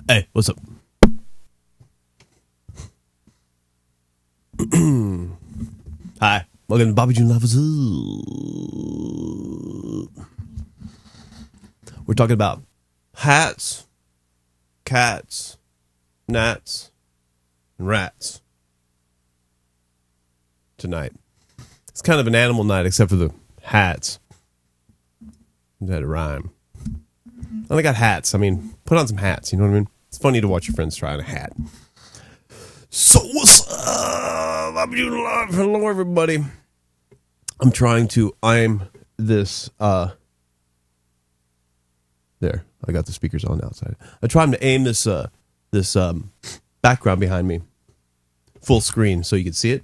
Hey, what's up? Hi, welcome to bobbyjunelive. We're talking about hats, cats, gnats, and rats tonight. It's kind of an animal night except for the hats. That rhyme. And I got hats. I mean, put on some hats, you know what I mean? It's funny to watch your friends try on a hat. So what's up? I'm doing live. Hello, everybody. I'm trying to aim this. There, I got the speakers on outside. I'm trying to aim this background behind me full screen so you can see it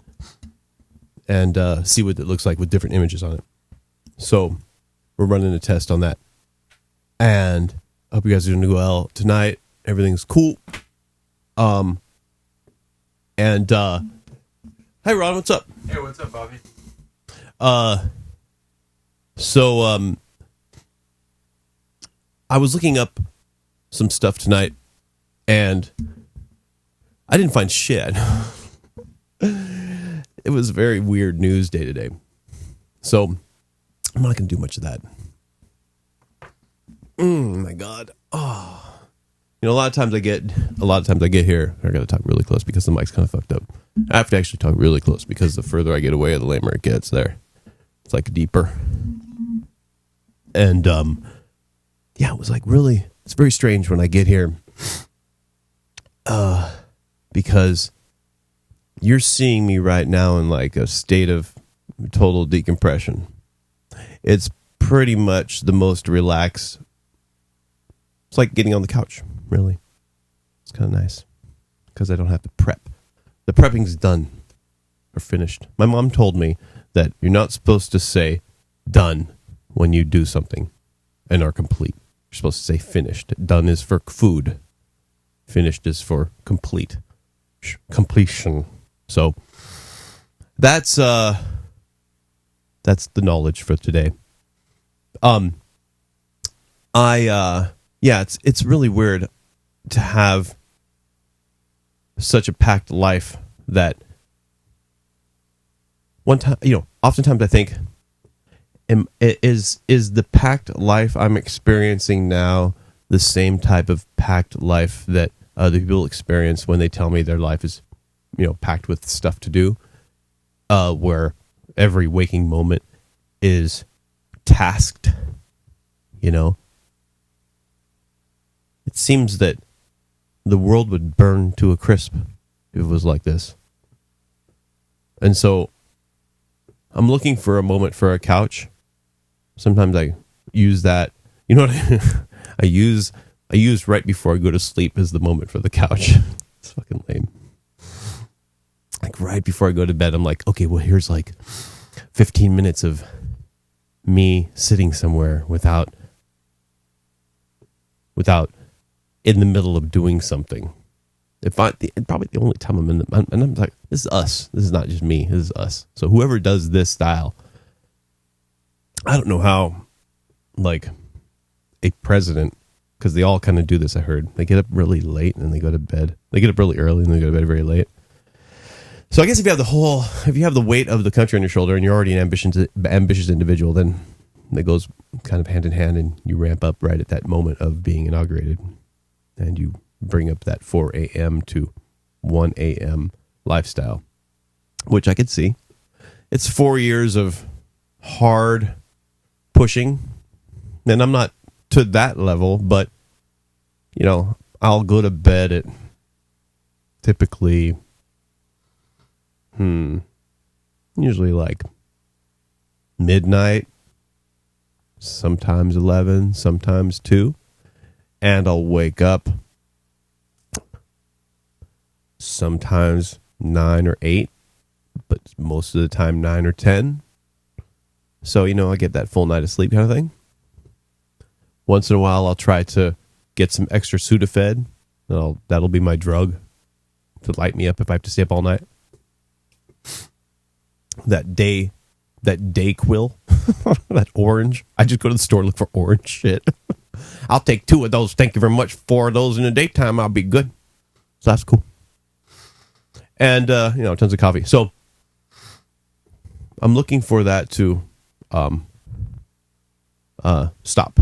and see what it looks like with different images on it. So we're running a test on that, and I hope you guys are doing well tonight. Everything's cool. And hey Ron, what's up? Hey, what's up, Bobby? So I was looking up some stuff tonight, and I didn't find shit. It was a very weird news day today, so I'm not going to do much of that. My God. Oh. You know, a lot of times I get here, I got to talk really close because the mic's kind of fucked up. I have to actually talk really close because the further I get away, the lamer it gets there. It's like deeper. And, yeah, it was like really, it's very strange when I get here. Because you're seeing me right now in like a state of total decompression. It's pretty much the most relaxed. It's like getting on the couch, really. It's kind of nice because I don't have to prep. The prepping's done or finished. My mom told me that you're not supposed to say done when you do something and are complete. You're supposed to say finished. Done is for food. Finished is for complete. Completion. So that's the knowledge for today. Yeah, it's really weird to have such a packed life that one time, you know, oftentimes I think, is the packed life I'm experiencing now the same type of packed life that other people experience when they tell me their life is, you know, packed with stuff to do, where every waking moment is tasked, you know? It seems that the world would burn to a crisp if it was like this. And so I'm looking for a moment for a couch. Sometimes I use that. You know what I use right before I go to sleep as the moment for the couch. It's fucking lame. Like right before I go to bed, I'm like, okay, well, here's like 15 minutes of me sitting somewhere without in the middle of doing something. Probably the only time and I'm like, this is us. This is not just me. This is us. So whoever does this style, I don't know how, like, a president, because they all kind of do this, I heard. They get up really late and they go to bed. They get up really early and they go to bed very late. So I guess if you have the weight of the country on your shoulder and you're already an ambitious individual, then that goes kind of hand in hand and you ramp up right at that moment of being inaugurated. And you bring up that 4 a.m. to 1 a.m. lifestyle, which I could see. It's 4 years of hard pushing. And I'm not to that level, but, you know, I'll go to bed at typically, usually like midnight, sometimes 11, sometimes 2. And I'll wake up sometimes 9 or 8, but most of the time 9 or 10. So, you know, I get that full night of sleep kind of thing. Once in a while, I'll try to get some extra Sudafed. That'll be my drug to light me up if I have to stay up all night. That Dayquil, that orange. I just go to the store and look for orange shit. I'll take 2 of those. Thank you very much. 4 of those in the daytime. I'll be good. So that's cool. And, tons of coffee. So I'm looking for that to stop.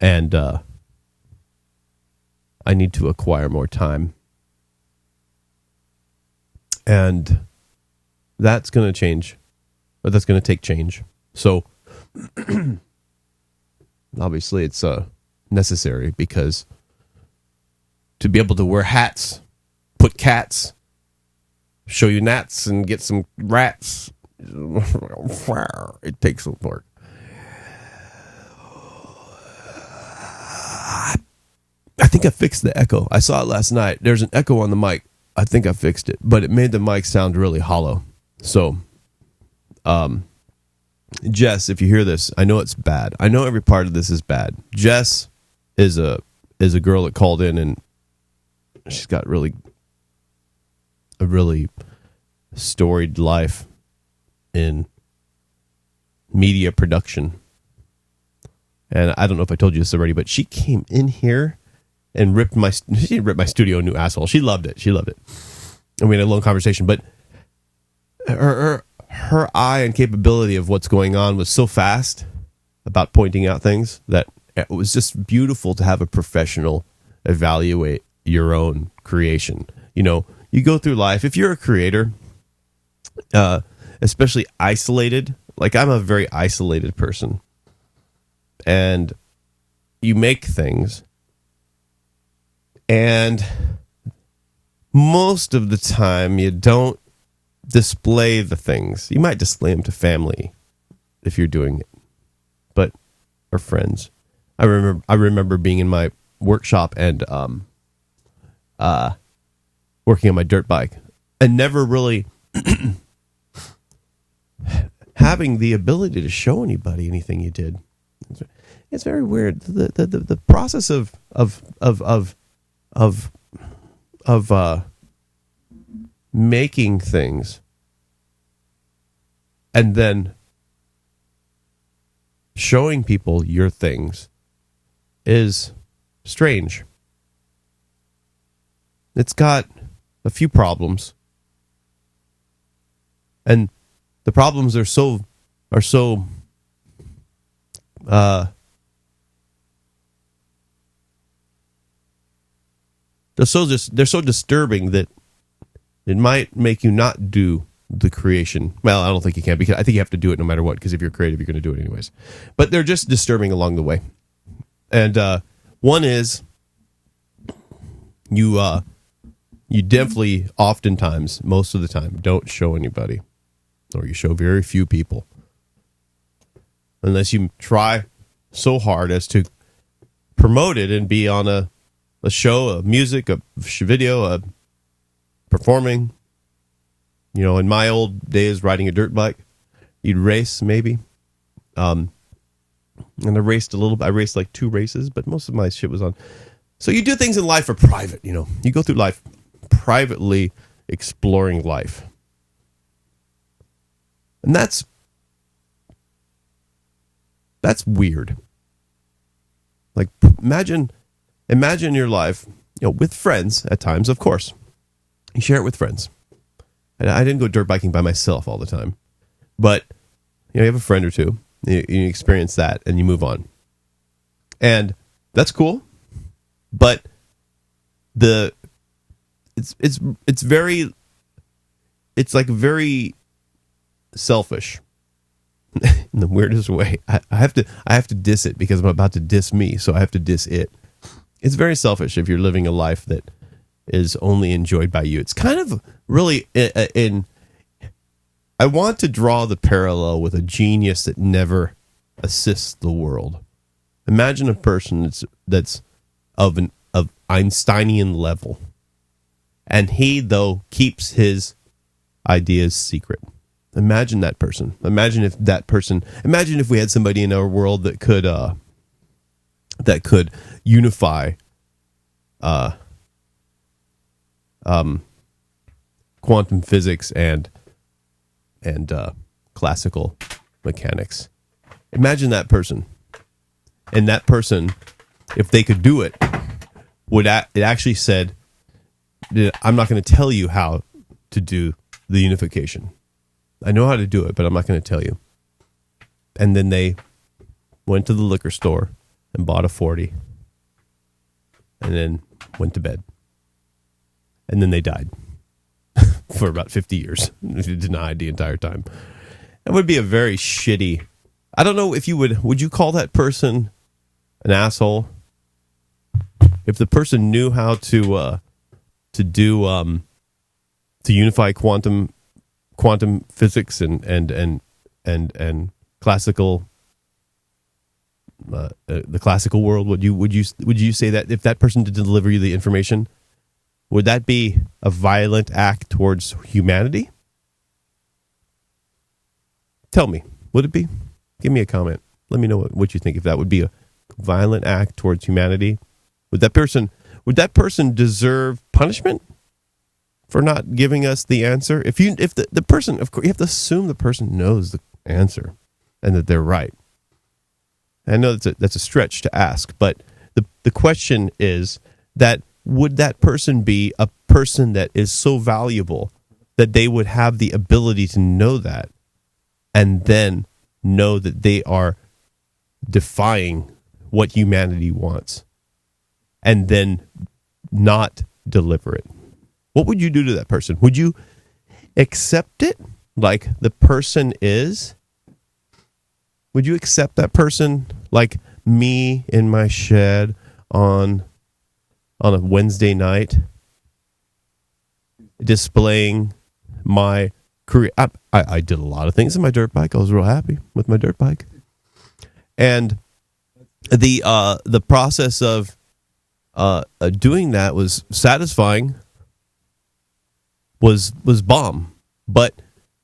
And I need to acquire more time. And that's going to change. But that's going to take change. So obviously it's necessary because to be able to wear hats, put cats, show you gnats, and get some rats, it takes some work. I think I fixed the echo. I saw it last night. There's an echo on the mic. I think I fixed it, but it made the mic sound really hollow. So, Jess, if you hear this, I know it's bad. I know every part of this is bad. Jess is a girl that called in, and she's got a really storied life in media production. And I don't know if I told you this already, but she came in here and ripped my studio a new asshole. She loved it. And we had a long conversation, but her eye and capability of what's going on was so fast about pointing out things that it was just beautiful to have a professional evaluate your own creation. You know, you go through life, if you're a creator, especially isolated, like I'm a very isolated person, and you make things, and most of the time you don't display the things. You might display them to family if you're doing it, but or friends. I remember being in my workshop and working on my dirt bike and never really having the ability to show anybody anything you did. It's very weird. The process of making things and then showing people your things is strange. It's got a few problems, and the problems are so they're so disturbing that it might make you not do the creation. Well, I don't think you can, because I think you have to do it no matter what, because if you're creative, you're going to do it anyways. But they're just disturbing along the way. And one is you definitely oftentimes, most of the time, don't show anybody, or you show very few people, unless you try so hard as to promote it and be on a show, a music, a video, a performing. You know, in my old days, riding a dirt bike, you'd race maybe. And I raced a little bit. I raced like 2 races, but most of my shit was on. So you do things in life for private, you know. You go through life privately exploring life. And that's weird. Like, imagine your life, you know, with friends at times, of course. You share it with friends. And I didn't go dirt biking by myself all the time. But, you know, you have a friend or two, you experience that, and you move on. And that's cool. But it's very selfish in the weirdest way. I have to diss it because I'm about to diss me, so I have to diss it. It's very selfish if you're living a life that is only enjoyed by you. It's kind of really I want to draw the parallel with a genius that never assists the world. Imagine a person that's of Einsteinian level, and he, though, keeps his ideas secret. Imagine that person. Imagine if we had somebody in our world that could unify quantum physics and classical mechanics. Imagine that person. And that person, if they could do it, it actually said, I'm not going to tell you how to do the unification. I know how to do it, but I'm not going to tell you. And then they went to the liquor store and bought a 40 and then went to bed. And then they died for about 50 years. Denied the entire time. It would be a very shitty... I don't know if you would you call that person an asshole? If the person knew how to unify quantum physics and classical the classical world, would you say that if that person did deliver you the information, would that be a violent act towards humanity? Tell me, would it be? Give me a comment. Let me know what you think. If that would be a violent act towards humanity, would that person deserve punishment for not giving us the answer? If the person, of course, you have to assume the person knows the answer and that they're right. I know that's a stretch to ask, but the question is that would that person be a person that is so valuable that they would have the ability to know that and then know that they are defying what humanity wants and then not deliver it? What would you do to that person? Would you accept it like the person is? Would you accept that person like me in my shed on a Wednesday night displaying my career? I did a lot of things in my dirt bike. I was real happy with my dirt bike. And the process of doing that was satisfying, was bomb, but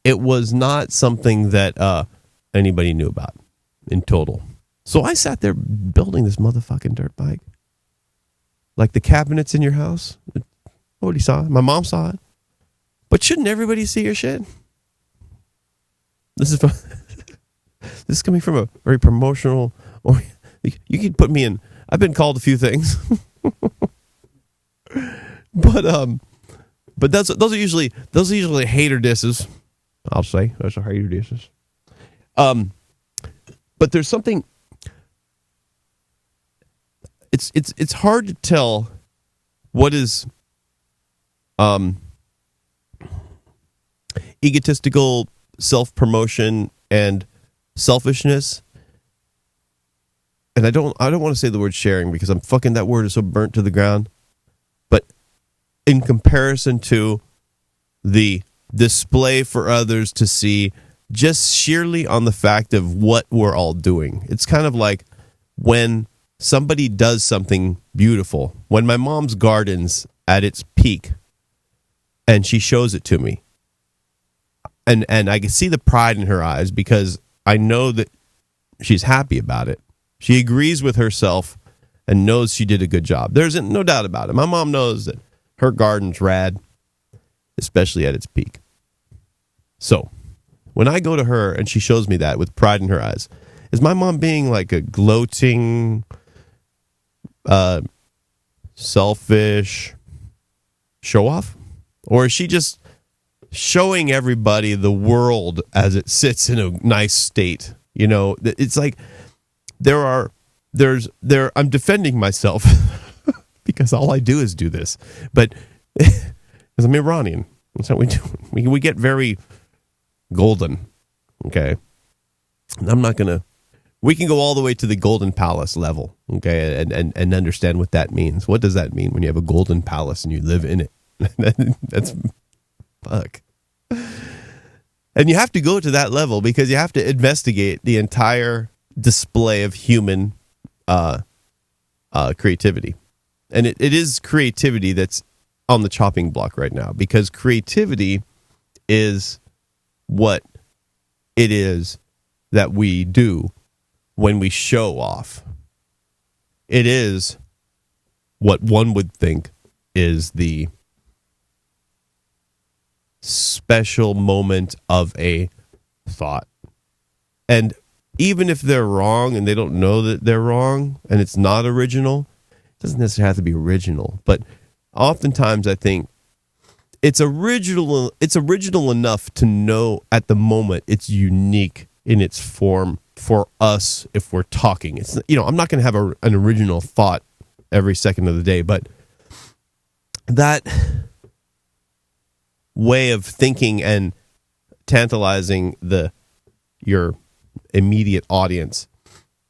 it was not something that anybody knew about in total. So I sat there building this motherfucking dirt bike. Like the cabinets in your house. Nobody saw it. My mom saw it. But shouldn't everybody see your shit? This is coming from a very promotional... You could put me in... I've been called a few things. But those are usually hater disses. I'll say those are hater disses. But there's something. It's hard to tell what is egotistical self-promotion and selfishness. And I don't want to say the word sharing because that word is so burnt to the ground. But in comparison to the display for others to see, just sheerly on the fact of what we're all doing. It's kind of like when somebody does something beautiful. When my mom's garden's at its peak and she shows it to me. And I can see the pride in her eyes because I know that she's happy about it. She agrees with herself and knows she did a good job. There's no doubt about it. My mom knows that her garden's rad, especially at its peak. So, when I go to her and she shows me that with pride in her eyes, is my mom being like a gloating, selfish show-off? Or is she just showing everybody the world as it sits in a nice state? You know, it's like I'm defending myself because all I do is do this. But because I'm Iranian, that's how we do it. We get very golden, okay? We can go all the way to the Golden Palace level, okay, and understand what that means. What does that mean when you have a golden palace and you live in it? That's fuck. And you have to go to that level because you have to investigate the entire display of human creativity. And it is creativity that's on the chopping block right now because creativity is what it is that we do when we show off. It is what one would think is the special moment of a thought. And even if they're wrong and they don't know that they're wrong and it's not original, it doesn't necessarily have to be original. But oftentimes I think it's original enough to know at the moment it's unique in its form for us if we're talking. It's, I'm not going to have an original thought every second of the day, but that way of thinking and tantalizing your immediate audience,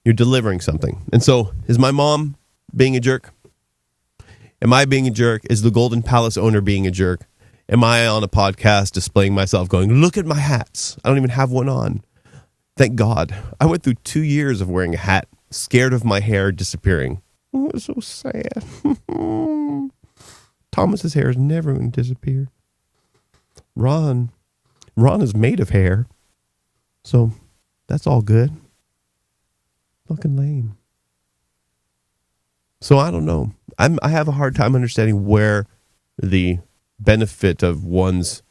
you're delivering something. And so, is my mom being a jerk? Am I being a jerk? Is the Golden Palace owner being a jerk? Am I on a podcast displaying myself going, look at my hats? I don't even have one on. Thank God. I went through 2 years of wearing a hat, scared of my hair disappearing. Oh, it's so sad. Thomas's hair is never going to disappear. Ron is made of hair. So that's all good. Fucking lame. So I don't know. I have a hard time understanding where the benefit of one's...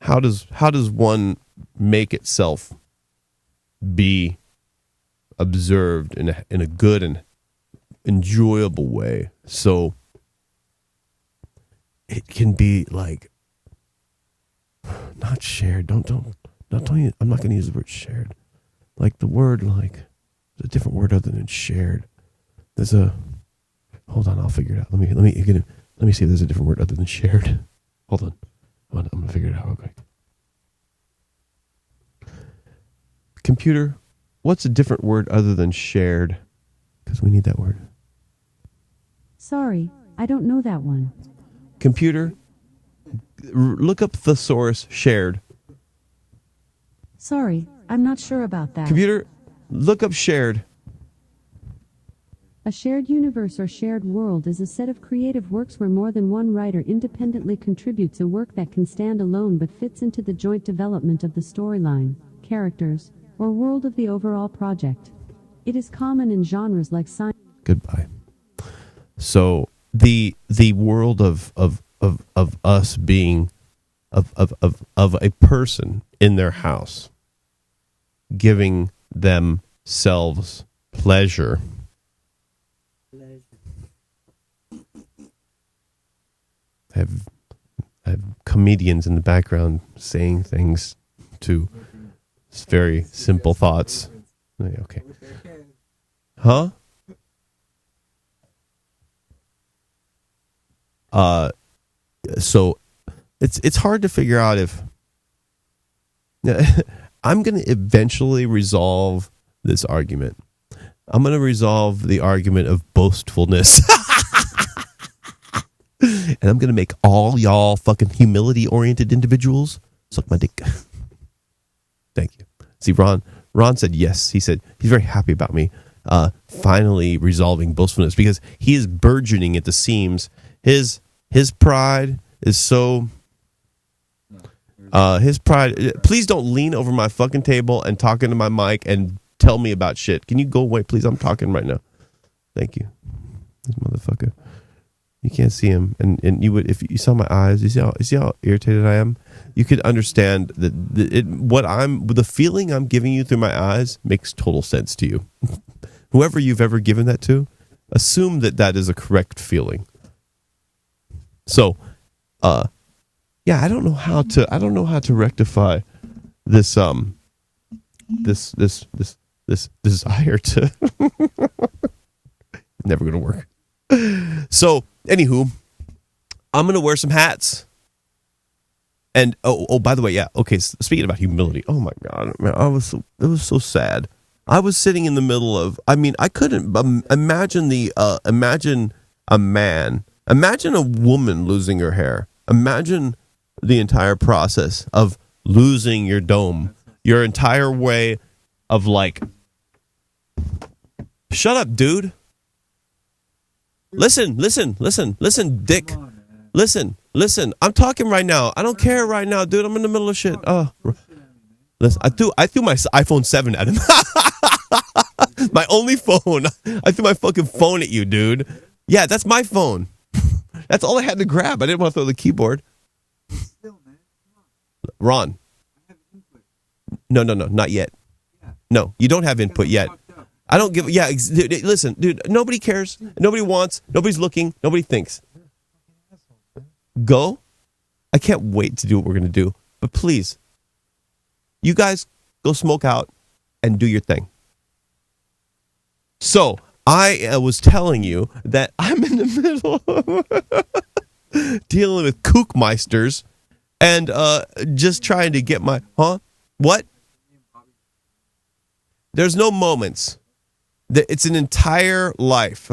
How does one make itself be observed in a good and enjoyable way, so it can be like not shared. Don't I'm not going to use the word shared. Like the word, like there's a different word other than shared. Hold on, I'll figure it out. Let me see if there's a different word other than shared. Hold on. I'm gonna figure it out real quick. Computer, what's a different word other than shared? Because we need that word. Sorry, I don't know that one. Computer, look up thesaurus shared. Sorry, I'm not sure about that. Computer, look up shared. A shared universe or shared world is a set of creative works where more than one writer independently contributes a work that can stand alone but fits into the joint development of the storyline, characters, or world of the overall project. It is common in genres like science. Goodbye. So the world of us being of a person in their house giving themselves pleasure. I have comedians in the background saying things to very simple thoughts. Okay. Huh? So it's hard to figure out if I'm going to eventually resolve this argument. I'm going to resolve the argument of boastfulness. And I'm going to make all y'all fucking humility-oriented individuals suck my dick. Thank you. See, Ron said yes. He said he's very happy about me finally resolving boastfulness because he is burgeoning at the seams. His pride is so... his pride... Please don't lean over my fucking table and talk into my mic and tell me about shit. Can you go away, please? I'm talking right now. Thank you. This motherfucker. You can't see him, and you would if you saw my eyes. You see how irritated I am. You could understand that the feeling I'm giving you through my eyes makes total sense to you. Whoever you've ever given that to, assume that is a correct feeling. So, yeah, I don't know how to rectify this this desire to. Never gonna work. So, anywho, I'm gonna wear some hats. And by the way, yeah, okay. Speaking about humility, oh my God, man, it was so sad. I was sitting in the middle of. I mean, I couldn't imagine imagine a woman losing her hair. Imagine the entire process of losing your dome, your entire way of like. Shut up, dude. Listen, Dick. Listen. I'm talking right now. I don't care right now, dude. I'm in the middle of shit. Oh, listen. I threw my iPhone 7 at him. My only phone. I threw my fucking phone at you, dude. Yeah, that's my phone. That's all I had to grab. I didn't want to throw the keyboard. Ron. No, not yet. No, you don't have input yet. I don't give. Yeah, listen, dude. Nobody cares. Nobody wants. Nobody's looking. Nobody thinks. Go. I can't wait to do what we're gonna do. But please, you guys go smoke out and do your thing. So I was telling you that I'm in the middle dealing with kookmeisters and just trying to get my what? There's no moments. It's an entire life.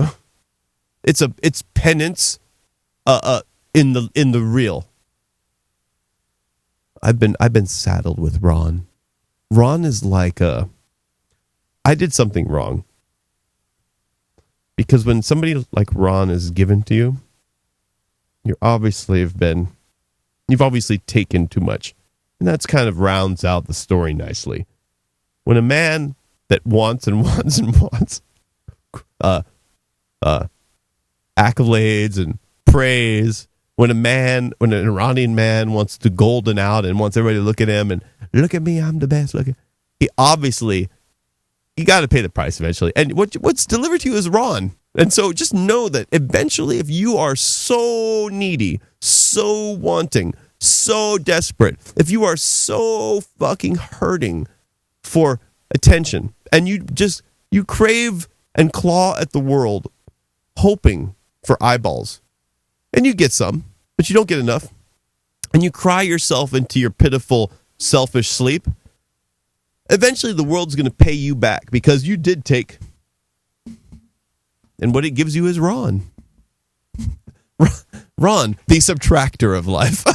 It's penance in the real. I've been saddled with Ron. Ron is like I did something wrong. Because when somebody like Ron is given to you, you've obviously taken too much. And that's kind of rounds out the story nicely. When a man that wants and wants and wants accolades and praise, when an Iranian man wants to golden out and wants everybody to look at him and look at me, I'm the best looking. You got to pay the price eventually. And what's delivered to you is Ron. And so just know that eventually, if you are so needy, so wanting, so desperate, if you are so fucking hurting for attention and you crave and claw at the world hoping for eyeballs, and you get some, but you don't get enough, and you cry yourself into your pitiful, selfish sleep, eventually the world's going to pay you back because you did take. And what it gives you is Ron. Ron, the subtractor of life.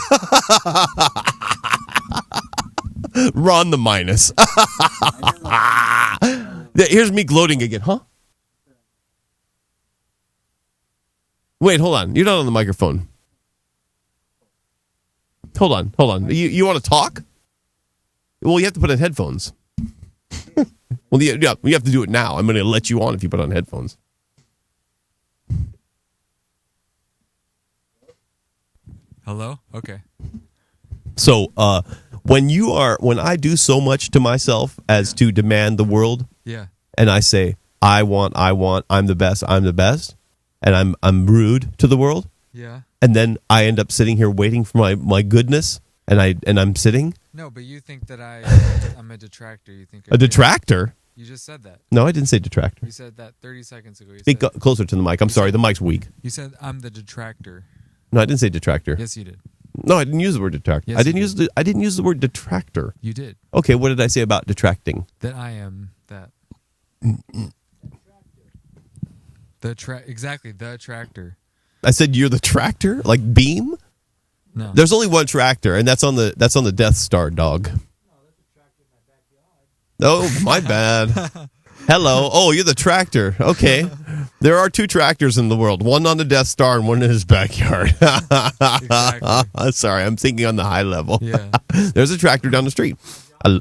Ron the minus. Here's me gloating again, huh? Wait, hold on. You're not on the microphone. Hold on. You want to talk? Well, you have to put in headphones. Well, you have to do it now. I'm going to let you on if you put on headphones. Hello? Okay. So, when I do so much to myself as to demand the world, and I say, I want, I'm the best, and I'm rude to the world, and then I end up sitting here waiting for my goodness, and I'm sitting. No, but you think that I'm a detractor. You think a detractor? You just said that. No, I didn't say detractor. You said that 30 seconds ago. Speak closer to the mic. I'm sorry, the mic's weak. You said I'm the detractor. No, I didn't say detractor. Yes, you did. No, I didn't use the word detractor. Yes, I didn't use the word detractor. You did. Okay, what did I say about detracting? That I am that. Exactly, the tractor. I said you're the tractor, like beam. No, there's only one tractor, and that's on the Death Star, dog. Oh, my bad. Hello. Oh, you're the tractor. Okay. There are two tractors in the world, one on the Death Star and one in his backyard. Exactly. Sorry, I'm thinking on the high level. Yeah. There's a tractor down the street. I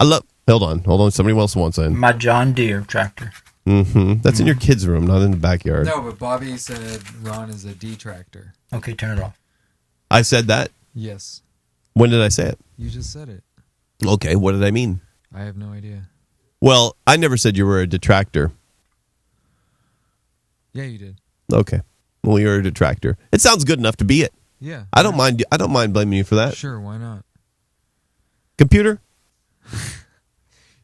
love. Hold on. Somebody else wants in. My John Deere tractor. Mm-hmm. That's in your kid's room, not in the backyard. No, but Bobby said Ron is a detractor. Okay, turn it off. I said that? Yes. When did I say it? You just said it. Okay, what did I mean? I have no idea. Well, I never said you were a detractor. Yeah, you did. Okay. Well, you're a detractor. It sounds good enough to be it. Yeah. I don't mind blaming you for that. Sure, why not? Computer?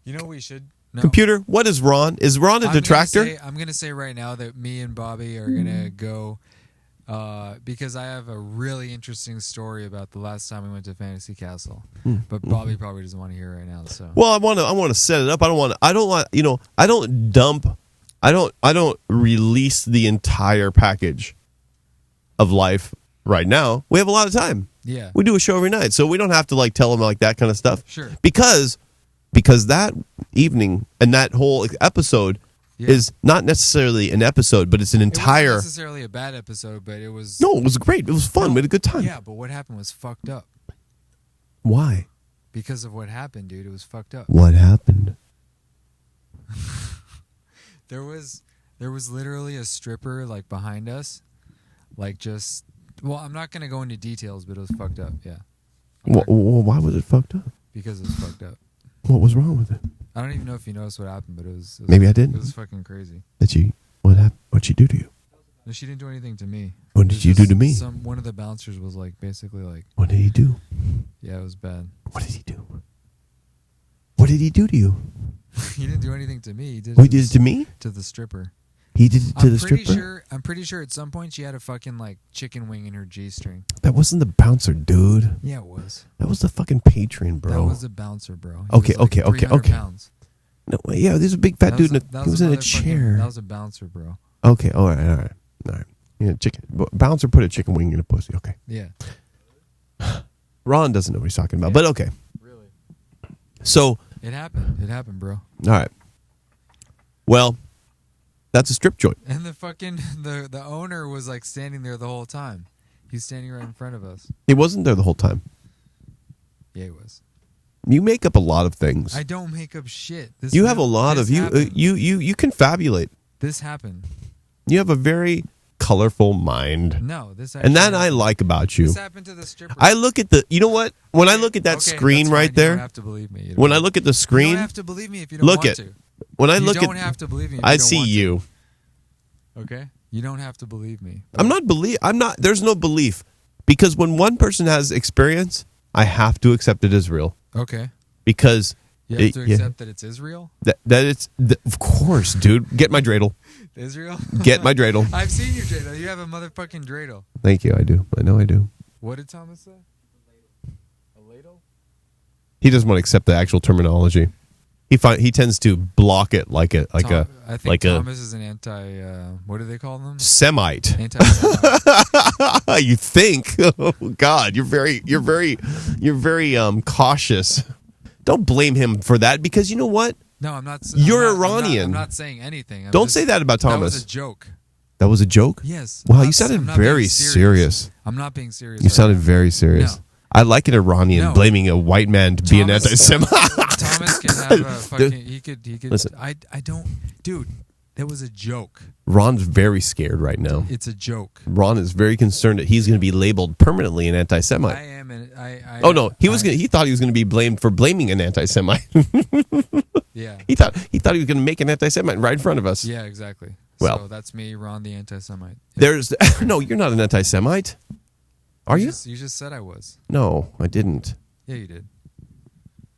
You know we should. No. Computer, what is Ron? Is Ron a detractor? I'm going to say right now that me and Bobby are going to go because I have a really interesting story about the last time we went to Fantasy Castle. But Bobby probably doesn't want to hear it right now. So well, I want to set it up. I don't release the entire package of life right now. We have a lot of time. Yeah. We do a show every night, so we don't have to tell them that kind of stuff. Sure. Because that evening and that whole episode is not necessarily an episode, but it's an entire. It wasn't necessarily a bad episode, but it was. No, it was great. It was fun. We had a good time. Yeah, but what happened was fucked up. Why? Because of what happened, dude. It was fucked up. What happened? There was literally a stripper behind us, Well, I'm not gonna go into details, but it was fucked up. Yeah. Well, why was it fucked up? Because it was fucked up. What was wrong with it? I don't even know if you noticed what happened, but it was Maybe I didn't. It was fucking crazy. What happened? What'd she do to you? No, she didn't do anything to me. What did you do to me? One of the bouncers was like basically like. What did he do? Yeah, it was bad. What did he do? What did he do to you? He didn't do anything to me. He did. He did it to me? To the stripper. He did it to the stripper? I'm pretty sure at some point she had a fucking like chicken wing in her G-string. That wasn't the bouncer, dude. Yeah, it was. That was the fucking patron, bro. That was the bouncer, bro. Okay. Pounds. No, yeah, there's a big fat dude. He was in a chair. That was a bouncer, bro. Okay, all right. Yeah, chicken. Bouncer put a chicken wing in a pussy. Okay. Yeah. Ron doesn't know what he's talking about, but okay. Really? So. It happened, bro. All right. Well, that's a strip joint. And the fucking the owner was like standing there the whole time. He's standing right in front of us. He wasn't there the whole time. Yeah, he was. You make up a lot of things. I don't make up shit. You have a lot of you confabulate. This happened. You have a very colorful mind. No, this and that I like about you. This happened to the stripper. I look at you know what? When I look at that screen right there, you don't have to believe me. When I look at the screen, you don't have to believe me if you don't want to. When I you look don't at, have to believe me. If I you don't see want you. To. Okay, you don't have to believe me. I'm not. There's no belief because when one person has experience, I have to accept it as real. Okay. Because you have to accept that it's Israel. That it's of course, dude. Get my dreidel. Israel. Get my dreidel. I've seen your dreidel. You have a motherfucking dreidel. Thank you. I do. I know I do. What did Thomas say? A ladle. He doesn't want to accept the actual terminology. He tends to block it like a I think Thomas is an anti. What do they call them? Semite. Anti-Semite. You think? Oh God, you're very cautious. Don't blame him for that because you know what? No, I'm not. You're Iranian. I'm not saying anything. Don't say that about Thomas. That was a joke. That was a joke? Yes. Wow, you sounded very serious. I'm not being serious. You sounded very serious. No. I like an Iranian blaming a white man to be an anti-Semite. Thomas can have a fucking. He could. Listen. I don't. Dude, that was a joke. Ron's very scared right now. It's a joke. Ron is very concerned that he's going to be labeled permanently an anti-Semite. I am. Oh no, he thought he was going to be blamed for blaming an anti-Semite. Yeah. He thought he was going to make an anti-Semite right in front of us. Yeah, exactly. Well, so that's me, Ron, the anti-Semite. No, you're not an anti-Semite. Are you? You just said I was. No, I didn't. Yeah, you did.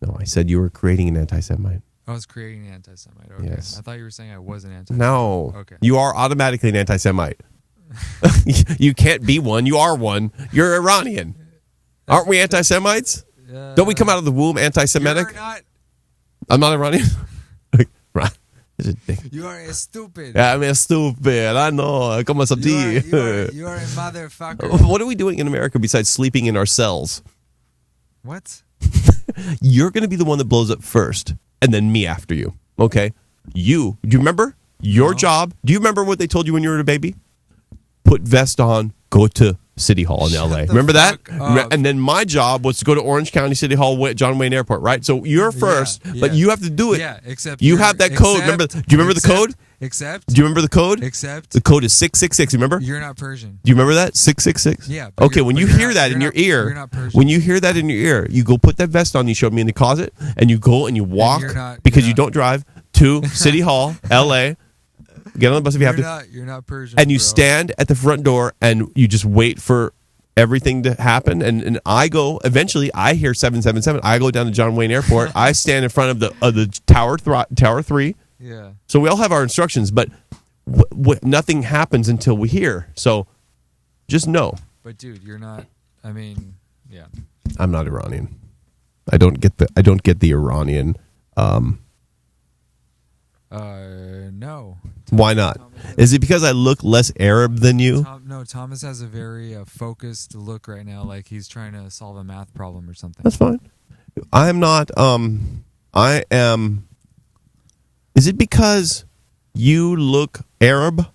No, I said you were creating an anti-Semite. I was creating an anti-Semite. Okay. Yes. I thought you were saying I was an anti-Semite. No. Okay. You are automatically an anti-Semite. You can't be one. You are one. You're Iranian. Aren't we anti-Semites? Don't we come out of the womb anti-Semitic? You're not. I'm not Iranian? Right. You are a stupid. Yeah, I'm stupid. I know. Como se dice? You are a motherfucker. What are we doing in America besides sleeping in our cells? What? You're going to be the one that blows up first, and then me after you. Okay? Do you remember your job? Do you remember what they told you when you were a baby? Put vest on, go to City Hall in LA. Remember that? And then my job was to go to Orange County City Hall, John Wayne Airport, right? So you're first, but you have to do it. Yeah, except you have that code. Do you remember the code? Except. Do you remember the code? Except. The code is 666. Remember? You're not Persian. Do you remember that? 666? Yeah. Okay, when you hear that in your ear, you're not Persian. when you hear that in your ear, you go put that vest on you showed me in the closet, and you go and you walk because you don't drive to City Hall, LA. Get on the bus if you have to. You're not Persian. And you stand at the front door and you just wait for everything to happen. And I go, eventually, I hear 777. I go down to John Wayne Airport. I stand in front of the Tower 3. Yeah. So we all have our instructions, but nothing happens until we hear. So just know. But dude, you're not. I mean, yeah. I'm not Iranian. I don't get the Iranian. No. Why not? Is it because I look less Arab than you? No, Thomas has a very focused look right now, like he's trying to solve a math problem or something. That's fine. I'm not. I am. Is it because you look Arab?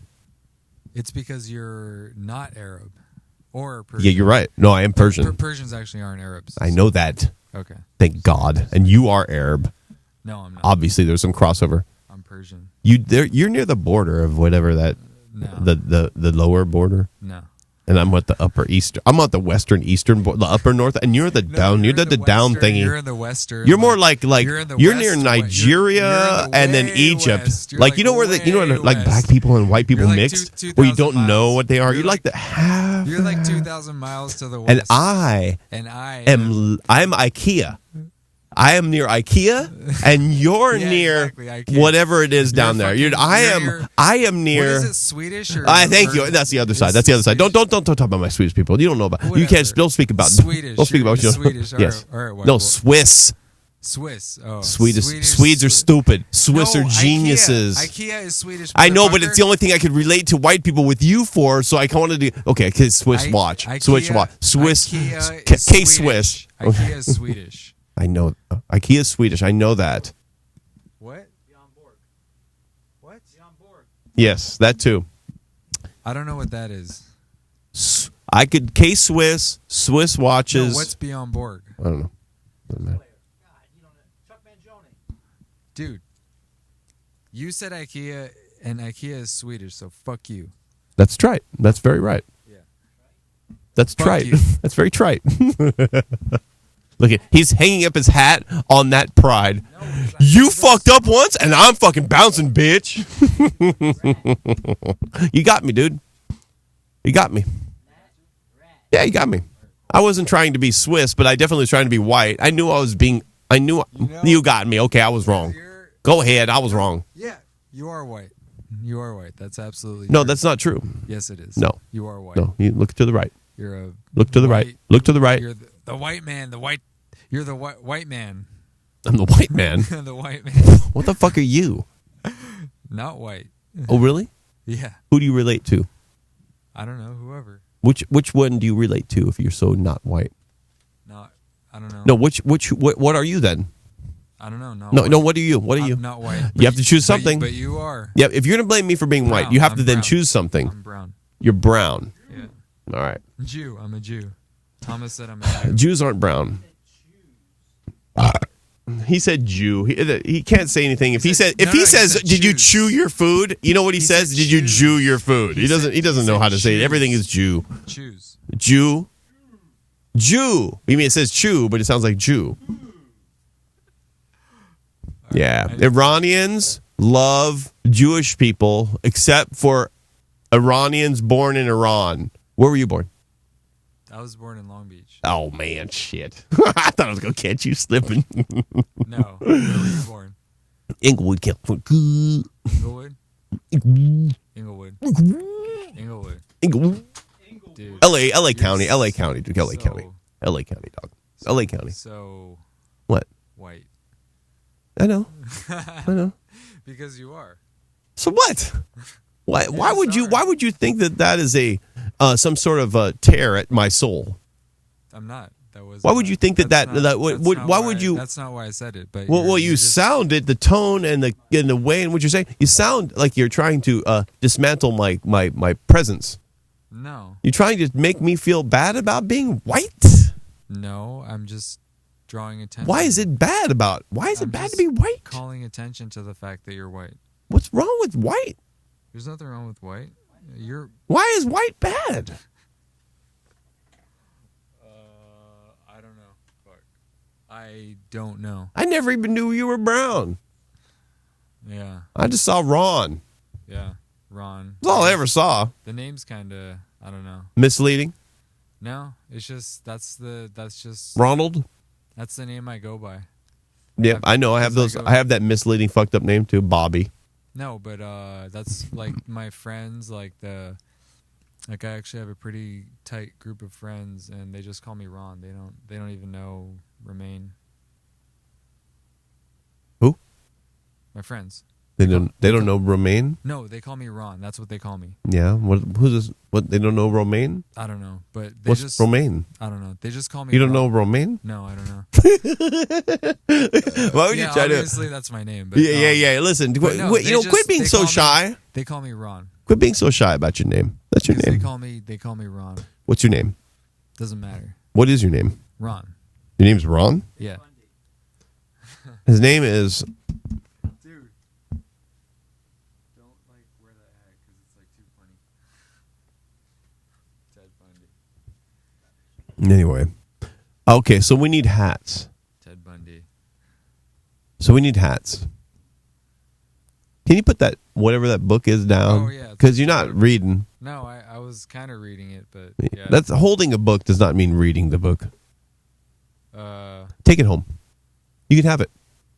It's because you're not Arab or Persian. Yeah, you're right. No, I am Persian. Persians actually aren't Arabs. I know that. Okay. Thank God. And you are Arab. No, I'm not. Obviously, there's some crossover. I'm Persian. You're near the border of whatever that. No. The lower border. No. And I'm at the upper eastern. I'm at the western eastern, the upper north, and you're the down. You're the down thingy. You're in the western. You're more like you're near Nigeria and then Egypt. Like you know where like black people and white people like mixed, where you don't know what they are. You're like the half. You're like 2,000 miles to the west. And I'm IKEA. I am near IKEA, and you're near exactly, whatever it is down there. I am near. What is it, Swedish or? Thank you. That's the other side. That's the other side. Don't talk about my Swedish people. You don't know about. Whatever. You can't. Don't speak about Swedish. Don't speak about Swedish. Yes. All right, No, Swiss. Swiss. Oh, Swedes are stupid. Swiss are geniuses. IKEA is Swedish. I know, but it's the only thing I could relate to white people with you for. So I wanted to. Okay, Swiss watch. Swiss watch. Swiss. K-Swiss. IKEA is Swedish. I know. IKEA is Swedish. I know that. What? What? Yes, that too. I don't know what that is. I could K-Swiss, Swiss watches. No, what's Beyond Borg? I don't know. Doesn't matter. Dude, you said IKEA, and IKEA is Swedish, so fuck you. That's trite. That's very right. Yeah. That's Fuck trite. you. That's very trite. Look at he's hanging up his hat on that pride. You fucked up once, and I'm fucking bouncing, bitch. You got me, dude. You got me. Yeah, you got me. I wasn't trying to be Swiss, but I definitely was trying to be white. I knew I was being. I knew you got me. Okay, I was wrong. Go ahead. I was wrong. Yeah, you are white. You are white. That's absolutely No, true. that's not true. Yes, it is. No. You are white. No, you look to the right. You're a Look to the right. Look to the right. You're the white man. You're the white man. I'm the white man. The white man. What the fuck are you? Not white. Oh, really? Yeah. Who do you relate to? I don't know. Whoever. Which one do you relate to if you're so not white? Not. I don't know. No, what are you then? I don't know. No, what are you? What are you? I'm not white. You have to choose something. But you are. Yeah, if you're going to blame me for being white, you have to then choose something. I'm brown. You're brown. Yeah. All right. Jew. I'm a Jew. Thomas said I'm a Jew. Jews aren't brown. He said Jew. He can't say anything. If he says, "Did you chew your food?" You know what he says? Did you Jew your food? He doesn't know how to say it. Everything is Jew. Choose. Jew. You mean it says chew, but it sounds like Jew. Yeah, Iranians love Jewish people, except for Iranians born in Iran. Where were you born? I was born in Long Beach. Oh man, shit! I thought I was gonna catch you slipping. No, where were you born? Inglewood, California. Inglewood. Inglewood. Inglewood. Inglewood. Dude, LA County, LA County, dude, LA so- County, LA County, dog, LA County. So What? white. I know, I know. Because you are. So what? Why would you? sorry. Why would you think that is a some sort of a tear at my soul? I'm not. That was. Why would you think that that's not- that that's would? not Why why would I- you? That's not why I said it. But Well, you you're just- sounded the tone and the way in which you're saying. You sound like you're trying to dismantle my presence. No, You're trying to make me feel bad about being white. no. I'm just drawing attention. Why is it bad about? Why is it I'm bad to just be white? Calling attention to the fact that you're white. What's wrong with white? There's nothing wrong with white. You're. Why is white bad? I don't know. Fuck. I don't know. I never even knew you were brown. Yeah. I just saw Ron. Yeah. Ron. That's all I ever saw. The name's kind of. I don't know. Misleading. No, it's just that's just Ronald. that's the name I go by. Yeah, I know. I have those. I have that misleading, fucked up name too, Bobby. No, but that's like my friends, like I actually have a pretty tight group of friends, and they just call me Ron. They don't even know Romaine. Who? My friends. They don't know Romaine. No, they call me Ron. That's what they call me. Yeah. Who's this? What? They don't know Romaine. I don't know, but they What's just Romaine? I don't know. They just call me. You don't Ron. know Romaine? No, I don't know. Why would you Yeah, try to? obviously that's my name. But, Yeah. Listen, but no, quit being so shy. They call me Ron. Quit being so shy about your name. That's your Because name. They call me Ron. What's your name? Doesn't matter. What is your name? Ron. Your name's Ron? Yeah. His name is. Dude. Don't wear that hat because it's too funny. Anyway. Okay, so we need hats. Ted Bundy. So we need hats. Can you put that, whatever that book is, down? Oh, yeah. Because you're not reading. No, I was kind of reading it, but yeah. That's holding a book does not mean reading the book. Uh, Take it home. You can have it.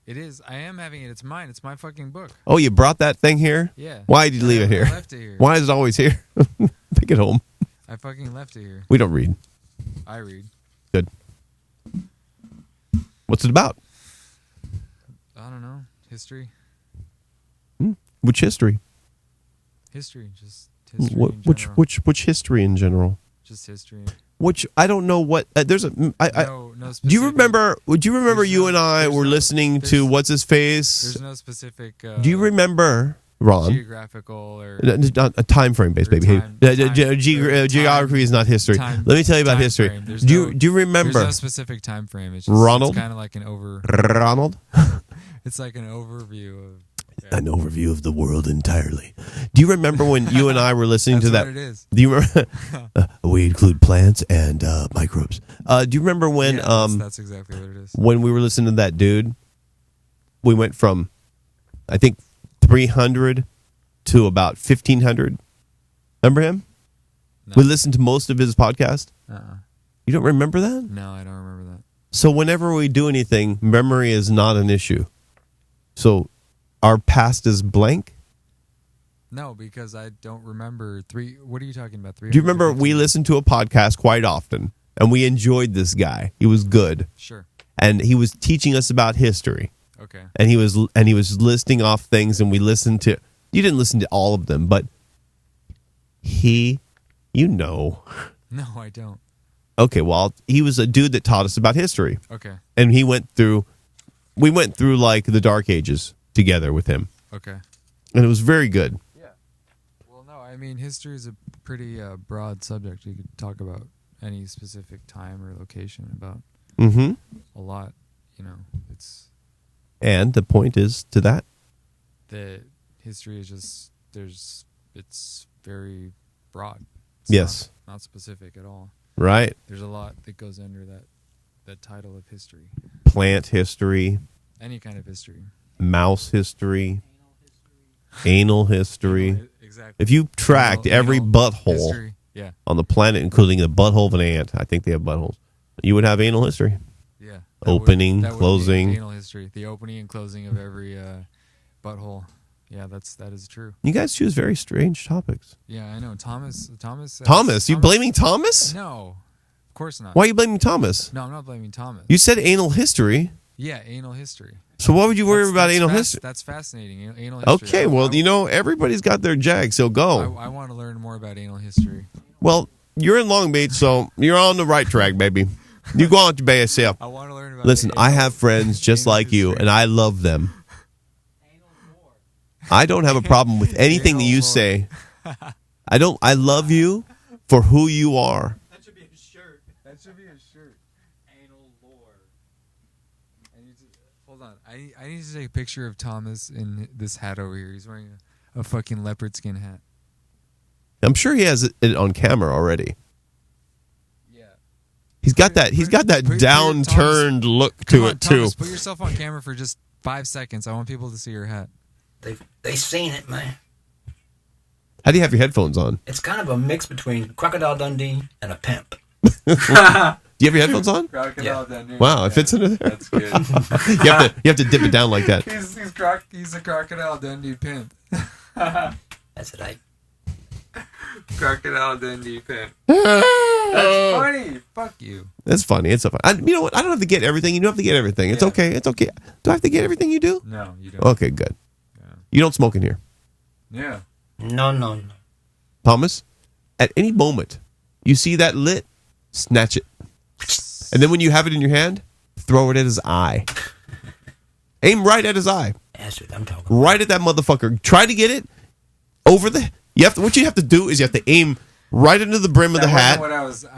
It is. I am having it. It's mine. It's my fucking book. Oh, you brought that thing here? Yeah. Why did you leave it here? I left it here. Why is it always here? Take it home. I fucking left it here. We don't read. I read. Good. What's it about? I don't know. History. Which history? History. Just history in general. Which history in general? Just history. Which I don't know what. There's a. No specific. Do you remember? Would you remember There's you no- and I there's were no- listening there's- to what's his face? There's no specific. Do you remember, Ron? Geographical or Not a time frame based, Or baby. time- Geography is not history. time- Let me tell you about time history. frame. There's Do you There's remember no specific time frame. It's just, Ronald? It's kind of like an Ronald? It's like an overview of. An overview of the world entirely. Do you remember when you and I were listening to That's that? what it is. Do you remember? We include plants and microbes. Do you remember when Yeah, that's exactly what it is. when we were listening to that dude? We went from, I think, 300 to about 1,500. Remember him? No. We listened to most of his podcast. You don't remember that? No, I don't remember that. So whenever we do anything, memory is not an issue. So our past is blank. No, because I don't remember What are you talking about? Do you remember we listened to a podcast quite often, and we enjoyed this guy? He was good, Sure. and he was teaching us about history, Okay. and he was listing off things, and we listened to. You didn't listen to all of them, but No, I don't. Okay, well, he was a dude that taught us about history, Okay. and we went through like the Dark Ages together with him, Okay. and it was very good. Yeah. Well, no, I mean, history is a pretty broad subject. You could talk about any specific time or location about Mm-hmm. a lot. You know, it's And the point is to that. the history is just it's very broad. It's Yes. not specific at all. Right. There's a lot that goes under that title of history. Plant history, Any kind of history. mouse history, anal history. Exactly. If you tracked every butthole history, yeah, on the planet, including the butthole of an ant, I think they have buttholes, you would have anal history. yeah. Opening, that would be closing. anal history. The opening and closing of every butthole. Yeah, that is true. You guys choose very strange topics. Yeah, I know. Thomas. You blaming Thomas? No, of course not. Why are you blaming Thomas? No, I'm not blaming Thomas. You said anal history. Yeah, anal history. So why would you worry about anal history? That's fascinating. Anal history. Okay, well, everybody's got their jag, so go. I want to learn more about anal history. Well, you're in Long Beach, so you're on the right track, baby. You go out by yourself. I want to learn about. Listen, I have friends just anal like you, history. and I love them. I don't have a problem with anything that you say. I love you for who you are. That should be a shirt. Anal lore. Hold on. I need to take a picture of Thomas in this hat over here. He's wearing a fucking leopard skin hat. I'm sure he has it on camera already. Yeah. He's got that downturned look to it too. Thomas, put yourself on camera for just 5 seconds. I want people to see your hat. They seen it, man. How do you have your headphones on? It's kind of a mix between Crocodile Dundee and a pimp. Do you have your headphones on? Crocodile Yeah. Dundee. Wow, it fits into there. That's good. You have to dip it down like that. He's a Crocodile Dundee pimp. That's it. Crocodile Dundee pimp. That's funny. Fuck you. That's funny. It's so fun. You know what? I don't have to get everything. You don't have to get everything. It's Yeah. okay. It's okay. Do I have to get everything you do? No, you don't. Okay, good. Yeah. You don't smoke in here. Yeah. No. Thomas, at any moment you see that lit, snatch it. And then when you have it in your hand, throw it at his eye. Aim right at his eye. That's what I'm talking about. Right at that motherfucker. Try to get it over the... What you have to do is you have to aim right into the brim of the hat,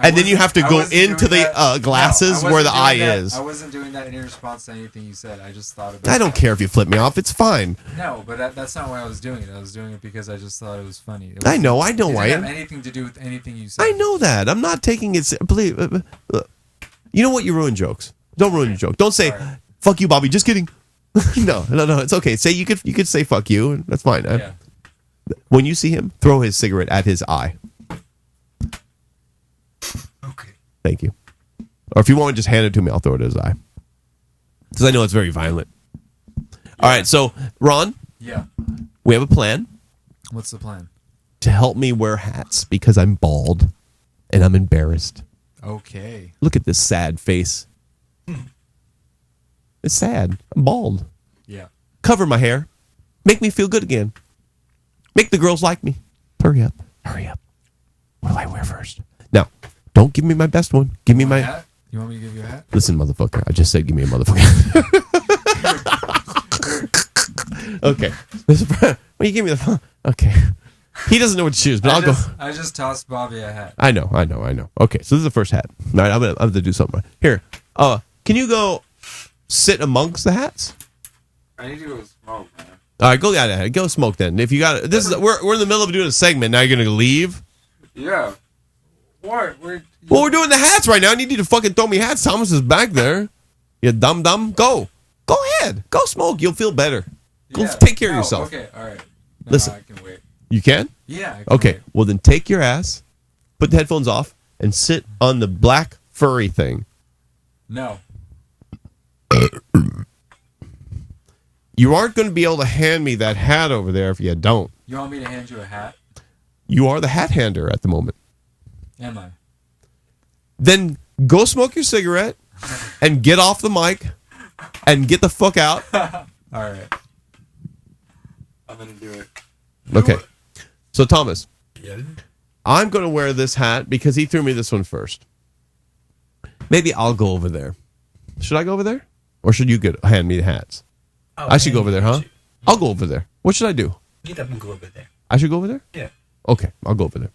and then you have to go into the glasses where the eye is. I wasn't doing that in response to anything you said. I just thought about I don't care if you flip me off. It's fine. No, but that's not why I was doing it. I was doing it because I just thought it was funny. I know It didn't why. have anything to do with anything you said. I know that. I'm not taking it. Believe. You know what? You ruin jokes. Don't ruin your joke. Don't say, "Fuck you, Bobby." Just kidding. No. It's okay. Say you could say "fuck you." That's fine. Yeah. When you see him, throw his cigarette at his eye. Okay. Thank you. Or if you want to just hand it to me, I'll throw it at his eye. Because I know it's very violent. All right, so, Ron. Yeah. We have a plan. What's the plan? To help me wear hats because I'm bald and I'm embarrassed. Okay. Look at this sad face. It's sad. I'm bald. Yeah. Cover my hair. Make me feel good again. Make the girls like me. Hurry up. Hurry up. What do I wear first? Now, don't give me my best one. Give me my hat? You want me to give you a hat? Listen, motherfucker. I just said give me a motherfucker. Okay. Well, you give me the phone. Okay. He doesn't know what to choose, but I'll go. I just tossed Bobby a hat. I know. Okay, so this is the first hat. All right, I'm gonna do something. Here. Can you go sit amongst the hats? I need to go smoke, man. All right, go smoke then. If you got it, we're in the middle of doing a segment. Now you're gonna leave. Yeah. What? We're doing the hats right now. I need you to fucking throw me hats. Thomas is back there. You dumb. Go ahead. Go smoke. You'll feel better. Go take care of yourself. Okay. All right. No, Listen. I can wait. You can? Yeah. I can Okay. Wait. Well, then take your ass, put the headphones off, and sit on the black furry thing. No. You aren't going to be able to hand me that hat over there if you don't. You want me to hand you a hat? You are the hat hander at the moment. Am I? Then go smoke your cigarette and get off the mic and get the fuck out. All right. I'm going to do it. Okay. So, Thomas, Yeah. I'm going to wear this hat because he threw me this one first. Maybe I'll go over there. Should I go over there? Or should you hand me the hats? I should go over there, huh? I'll go over there. What should I do? Get up and go over there. I should go over there? Yeah. Okay, I'll go over there.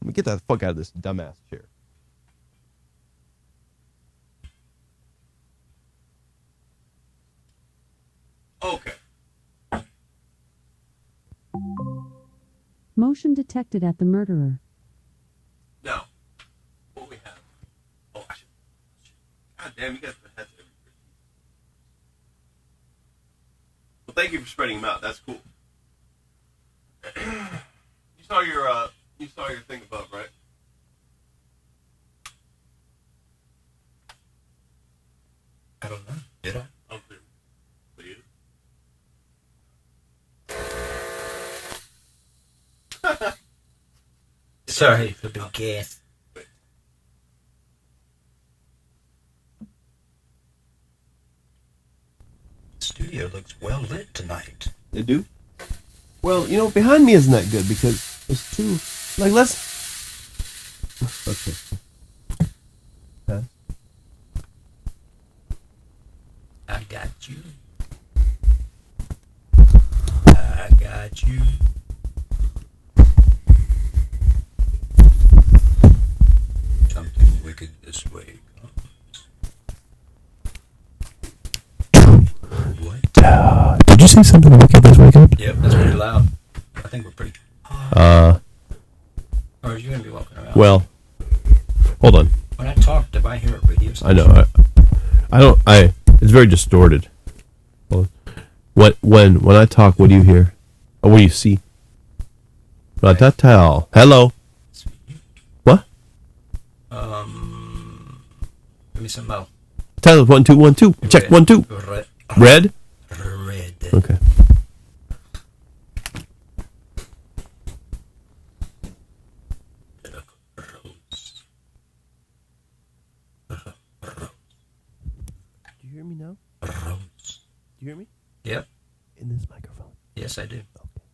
Let me get that fuck out of this dumbass chair. Okay. Motion detected at the murderer. Now, what we have. Oh, I should. God damn, you guys put heads everywhere. Well, thank you for spreading them out. That's cool. You saw your thing above, right? I don't know. Did I? Oh, clear. Please. Sorry for the gas. The studio looks well lit tonight. They do? Well, behind me isn't that good because it's too... Like, let's... Okay. Huh? I got you. I got you. Something wicked this way comes. What? Did you say something wicked this weekend? Yep, that's pretty loud. I think we're pretty... Or are you going to be walking around? Well, hold on. When I talk, do I hear a radio station? I know. I don't... It's very distorted. Hold on. When I talk, what do you hear? Or what do you see? Ra-ta-ta. Hello. What? Give me some more. Tell us 1 2 1 2. Check Red. 1 2. Red. Red. Okay. Do you hear me now? Rose. Do you hear me? Yep. In this microphone. Yes, I do. Okay.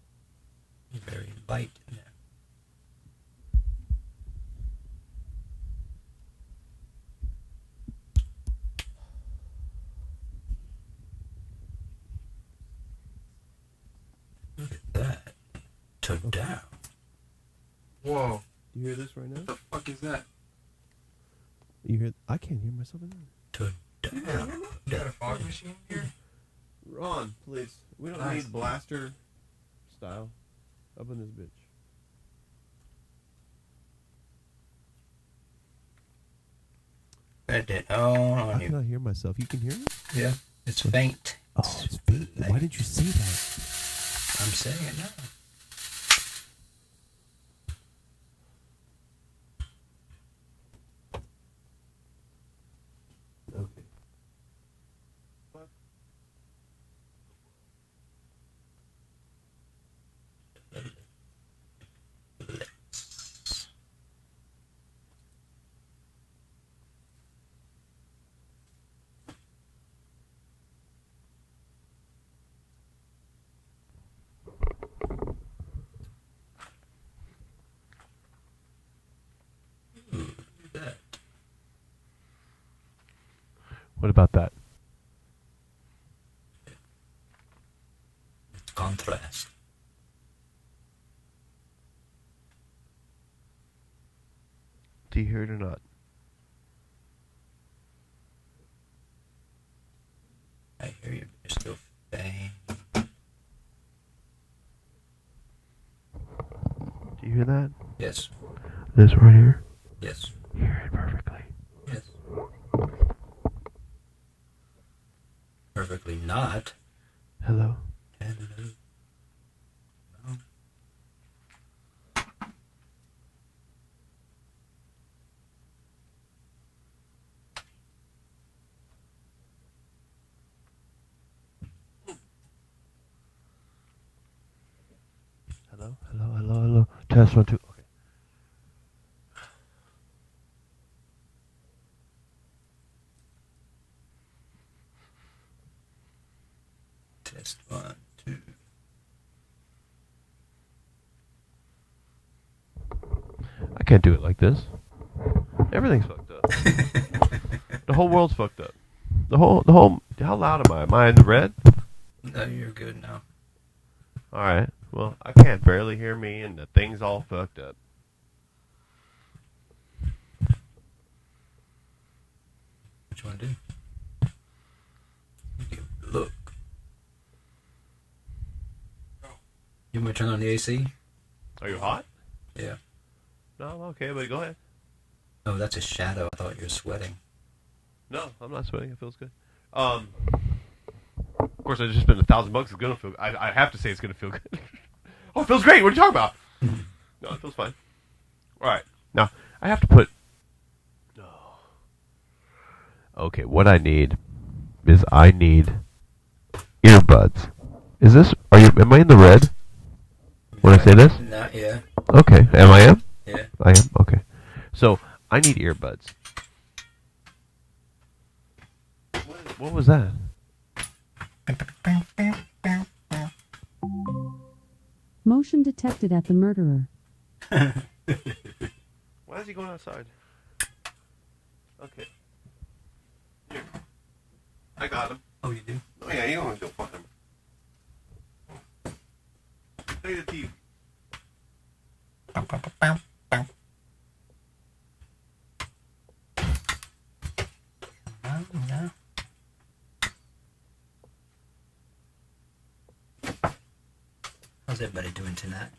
You're very light in there. Look at that. To down. Whoa. You hear this right now? What the fuck is that? You hear? I can't hear myself in To down. You got a fog machine here? Ron, please. We don't Nice. need blaster style up in this bitch. That did. Oh, How can I hear myself? You can hear me? yeah. It's faint. Oh, it's faint. Why didn't you say that? I'm saying it now. Okay. What about that? Contrast. Do you hear it or not? I hear you. You're still faint. Do you hear that? Yes. This right here? Yes. You hear it perfectly. Yes. Perfectly not. Hello? Hello. No. Hello? Hello? Hello? Hello? Test 1, 2. Okay. Test 1, 2. I can't do it like this. Everything's fucked up. The whole world's fucked up. The whole. How loud am I? Am I in the red? No, you're good now. All right. Well, I can't barely hear me, and the thing's all fucked up. What you want to do? Look. You want me to turn on the AC? Are you hot? Yeah. No, I'm okay, but go ahead. Oh, that's a shadow. I thought you were sweating. No, I'm not sweating. It feels good. Of course, I just spent $1,000. It's gonna feel. I have to say it's gonna feel good. Oh, it feels great. What are you talking about? No, it feels fine. All right. Now I have to put. No. Okay, what I need is I need earbuds. Is this? Are you? Am I in the red when I say this? Not yet. Okay. Am I? Yeah. I am. Okay. So I need earbuds. What was that? Motion detected at the murderer. Why is he going outside? Okay. Here. I got him. Oh, you do? Oh yeah, you don't want to go find him. Play the TV. No. How's everybody doing tonight?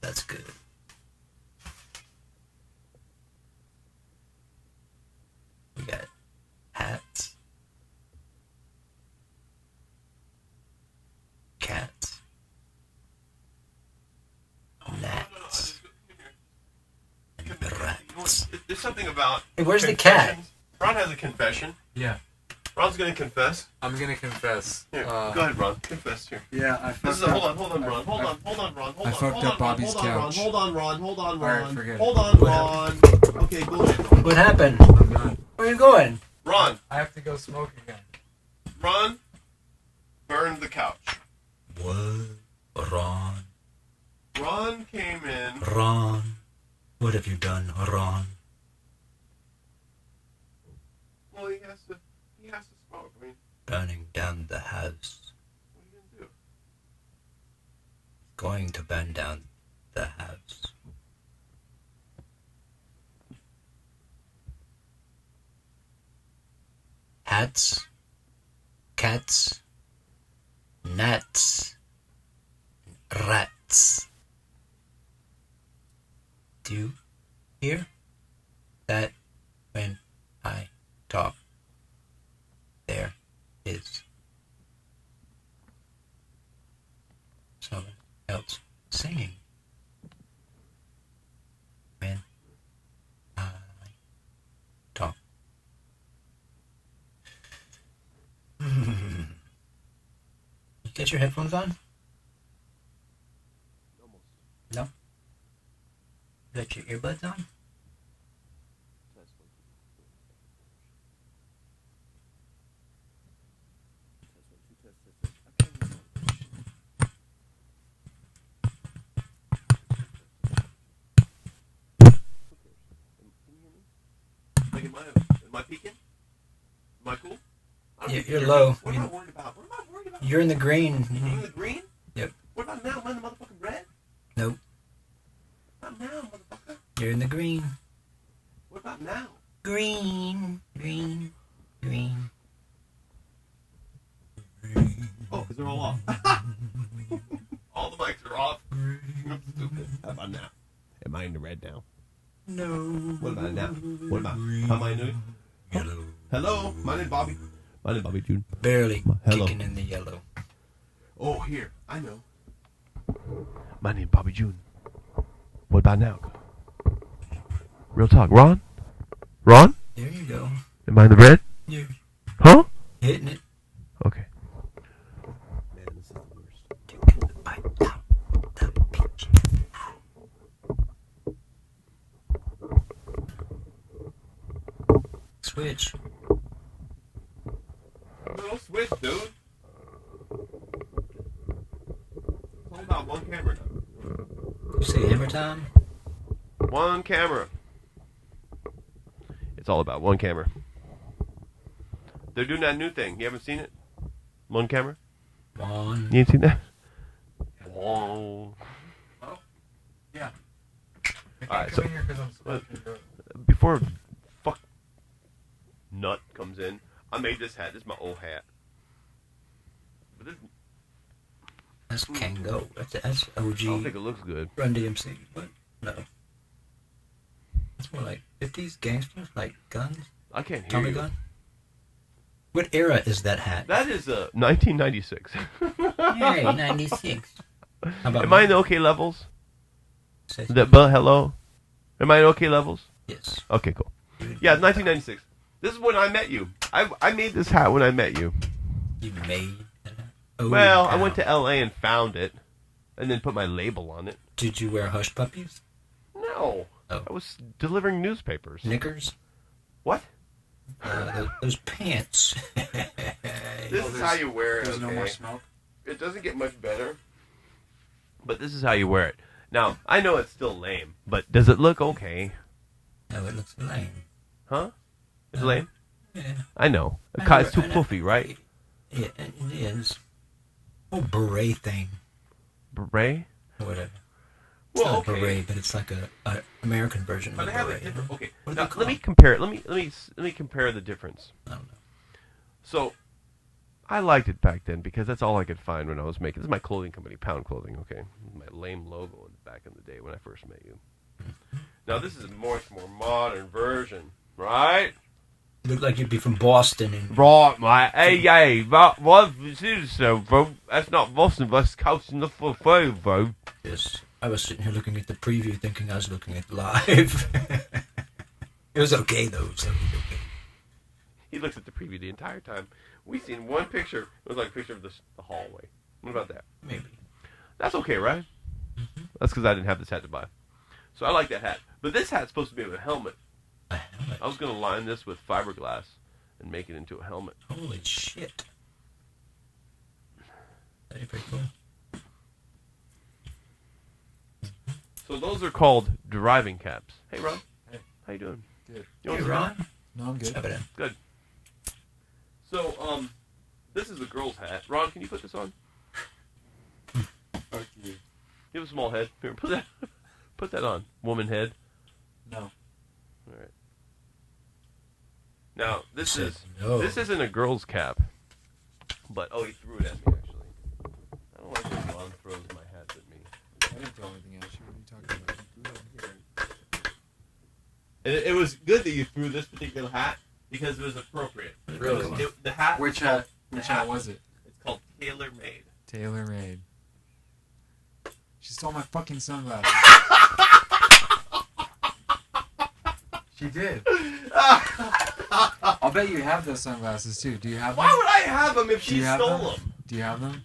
That's good. We got hats, cats, gnats, and rats. There's something about. Hey, where's the cat? confessions. Ron has a confession. Yeah. Ron's gonna confess. I'm gonna confess. Here, go ahead, Ron. Confess here. Yeah, I This is hold on, Ron. Hold on, Ron. I fucked up Bobby's couch. Hold on, Ron. Alright, forget it. Hold on, Ron. Okay, go ahead. What happened? I'm not. Where are you going? Ron. I have to go smoke again. Ron burned the couch. What? Ron? Ron came in. Ron? What have you done, Ron? Well, he has to smoke. I mean, Burning down the house. what are you gonna do? burn down the house. Hats, cats, gnats, rats. Do you hear that when I talk? There is someone else singing when I talk. You get your headphones on? No? You got your earbuds on? Like, am I peeking? Am I cool? You're low. What am I worried about? What am I worried about? You're in the green. You're in the green? Yep. What about now? Am I in the motherfucking red? Nope. Not now, motherfucker. You're in the green. What about now? Green. Oh, because they're all off. All the mics are off. I'm stupid. How about now? Am I in the red now? No. What about now? What about? How am I doing? Yellow. Hello, my name's Bobby. My name's Bobby June. Barely Hello. kicking in the yellow. Oh, here. I know. My name's Bobby June. What about now? Real talk. Ron? Ron? There you go. Am I in the red? You're Huh? hitting it. Okay. Man, this is the worst. Taking the bite out the pitch. Switch. No switch, dude. It's all about one camera now. You say hammer time? One camera. It's all about one camera. They're doing that new thing. You haven't seen it? One camera? One. You ain't seen that? Whoa. Oh, yeah. Alright, so Here 'cause I'm smoking. before fuck nut comes in, I made this hat. This is my old hat. But this, That's Kango. That's I don't think OG it looks good. Run DMC. But no. It's more like 50s gangsters, like guns. I can't hear Tommy you. gun. What era is that hat? That is 1996. Hey, 96. How about Am I in the okay levels? Say That hello? Am I in okay levels? yes. Okay, cool. Yeah, 1996. This is when I met you. I made this hat when I met you. You made that hat? Oh, Well, I wow. went to LA and found it, and then put my label on it. Did you wear hush puppies? No, Oh. I was delivering newspapers. Knickers? What? Those pants. This is how you wear it. There's no more Okay? smoke. It doesn't get much better, but this is how you wear it. Now, I know it's still lame, but does it look okay? No, it looks lame. Huh? It's lame? Yeah. I know. It's too puffy, right? Yeah, it is. Oh, beret thing. Beret? Or whatever. It's Well, not a okay. beret, but it's like a American version of But a they have a beret. different. Okay, What do now they call let me it? compare it. Let me compare the difference. I don't know. So, I liked it back then because that's all I could find when I was making. This is my clothing company, Pound Clothing. Okay, my lame logo back in the day when I first met you. Now this is a much more modern version, right? You look like you'd be from Boston. And Right, mate. Hey, what is so, bro? That's not Boston, that's Coast in the Food, bro. yes, I was sitting here looking at the preview, thinking I was looking at live. It was okay though. So it was okay. He looks at the preview the entire time. We seen one picture. It was like a picture of the hallway. What about that? Maybe. That's okay, right? That's because I didn't have this hat to buy. So I like that hat. But this hat's supposed to be with a helmet. A helmet. I was going to line this with fiberglass and make it into a helmet. Holy shit. That'd be pretty cool. So those are called driving caps. Hey, Ron. Hey. How you doing? Good. You Hey, want some? Ron. No, I'm good. Shove it in. Good. So, this is the girl's hat. Ron, can you put this on? Fuck you. You have a small head. Here, put that on. Woman head. No. All right. Now this Said is no. this isn't a girl's cap, but he threw it at me actually. I don't like when Ron throws my hats at me. I didn't throw anything at you. What are you talking about? You threw it here. And it was good that you threw this particular hat because it was appropriate. Really? The hat. Which hat? Which hat was it? It's called Tailor Made. Tailor Made. She stole my fucking sunglasses. She did. I'll bet you have those sunglasses too. Do you have them? Why would I have them if Do you she have stole them? them? Do you have them?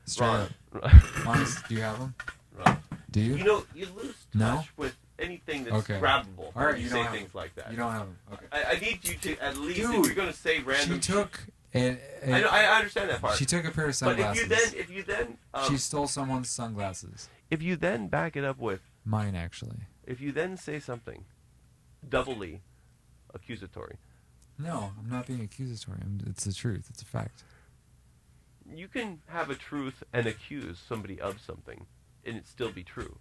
Straight Ron. up. Honest, do you have them? Ron. Do you? You know, you lose touch No? with anything that's Okay. grabbable. All right, when you you say don't have things like that. You don't have them. Okay. I need you to at least, Dude, if you're going to say random She took a I understand that part. She took a pair of but sunglasses. if you then She stole someone's sunglasses. if you then back it up with, Mine, actually. if you then say something doubly accusatory, No, I'm not being accusatory. It's the truth. It's a fact. you can have a truth and accuse somebody of something, and it still be true.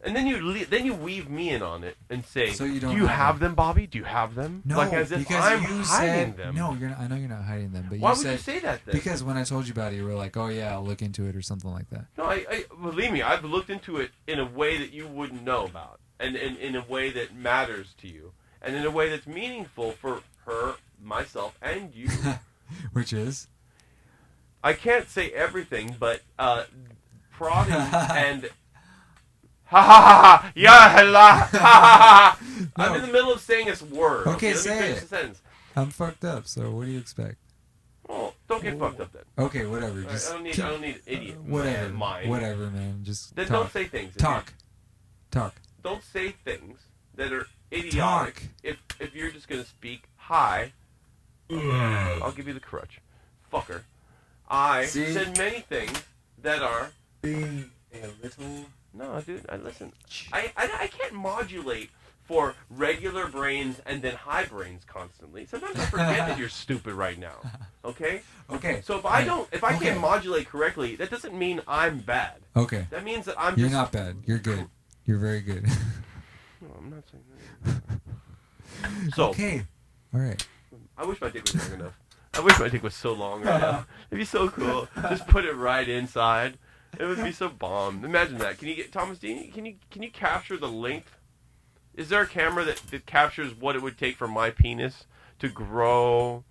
And then you weave me in on it and say, So you don't do you have have them, Bobby? Do you have them? No, like as if because I'm you hiding said, them. No, you're not, I know you're not hiding them, but Why you would said you say that then? because when I told you about it, you were like, "Oh yeah, I'll look into it" or something like that. No, I believe me, I've looked into it in a way that you wouldn't know about, and in a way that matters to you, and in a way that's meaningful for her, myself, and you. Which is I can't say everything, but prodding and ha ha ha yeah ha ha ha. I'm in the middle of saying a word. Okay, let me say finish it. the sentence. I'm fucked up. So what do you expect? Oh, don't get fucked up then. Okay, whatever. All right, Just I don't need idiot whatever, mind. whatever, man. Just Then talk. don't say things. Talk. Don't say things that are idiotic. Talk. If you're just gonna speak hi, I'll give you the crutch, fucker. I See? said many things that are Being a little. no, dude. Listen. I can't modulate for regular brains and then high brains constantly. Sometimes I forget that you're stupid right now. Okay. Okay. So if I Okay. can't modulate correctly, that doesn't mean I'm bad. Okay. That means that I'm. You're just, not bad. You're good. You're very good. No, I'm not saying that. So. Okay. All right. I wish my dick was long enough. I wish my dick was so long right now. It'd be so cool. Just put it right inside. It would be so bomb. Imagine that. Can you get Thomas Dean? Can you capture the length? Is there a camera that captures what it would take for my penis to grow?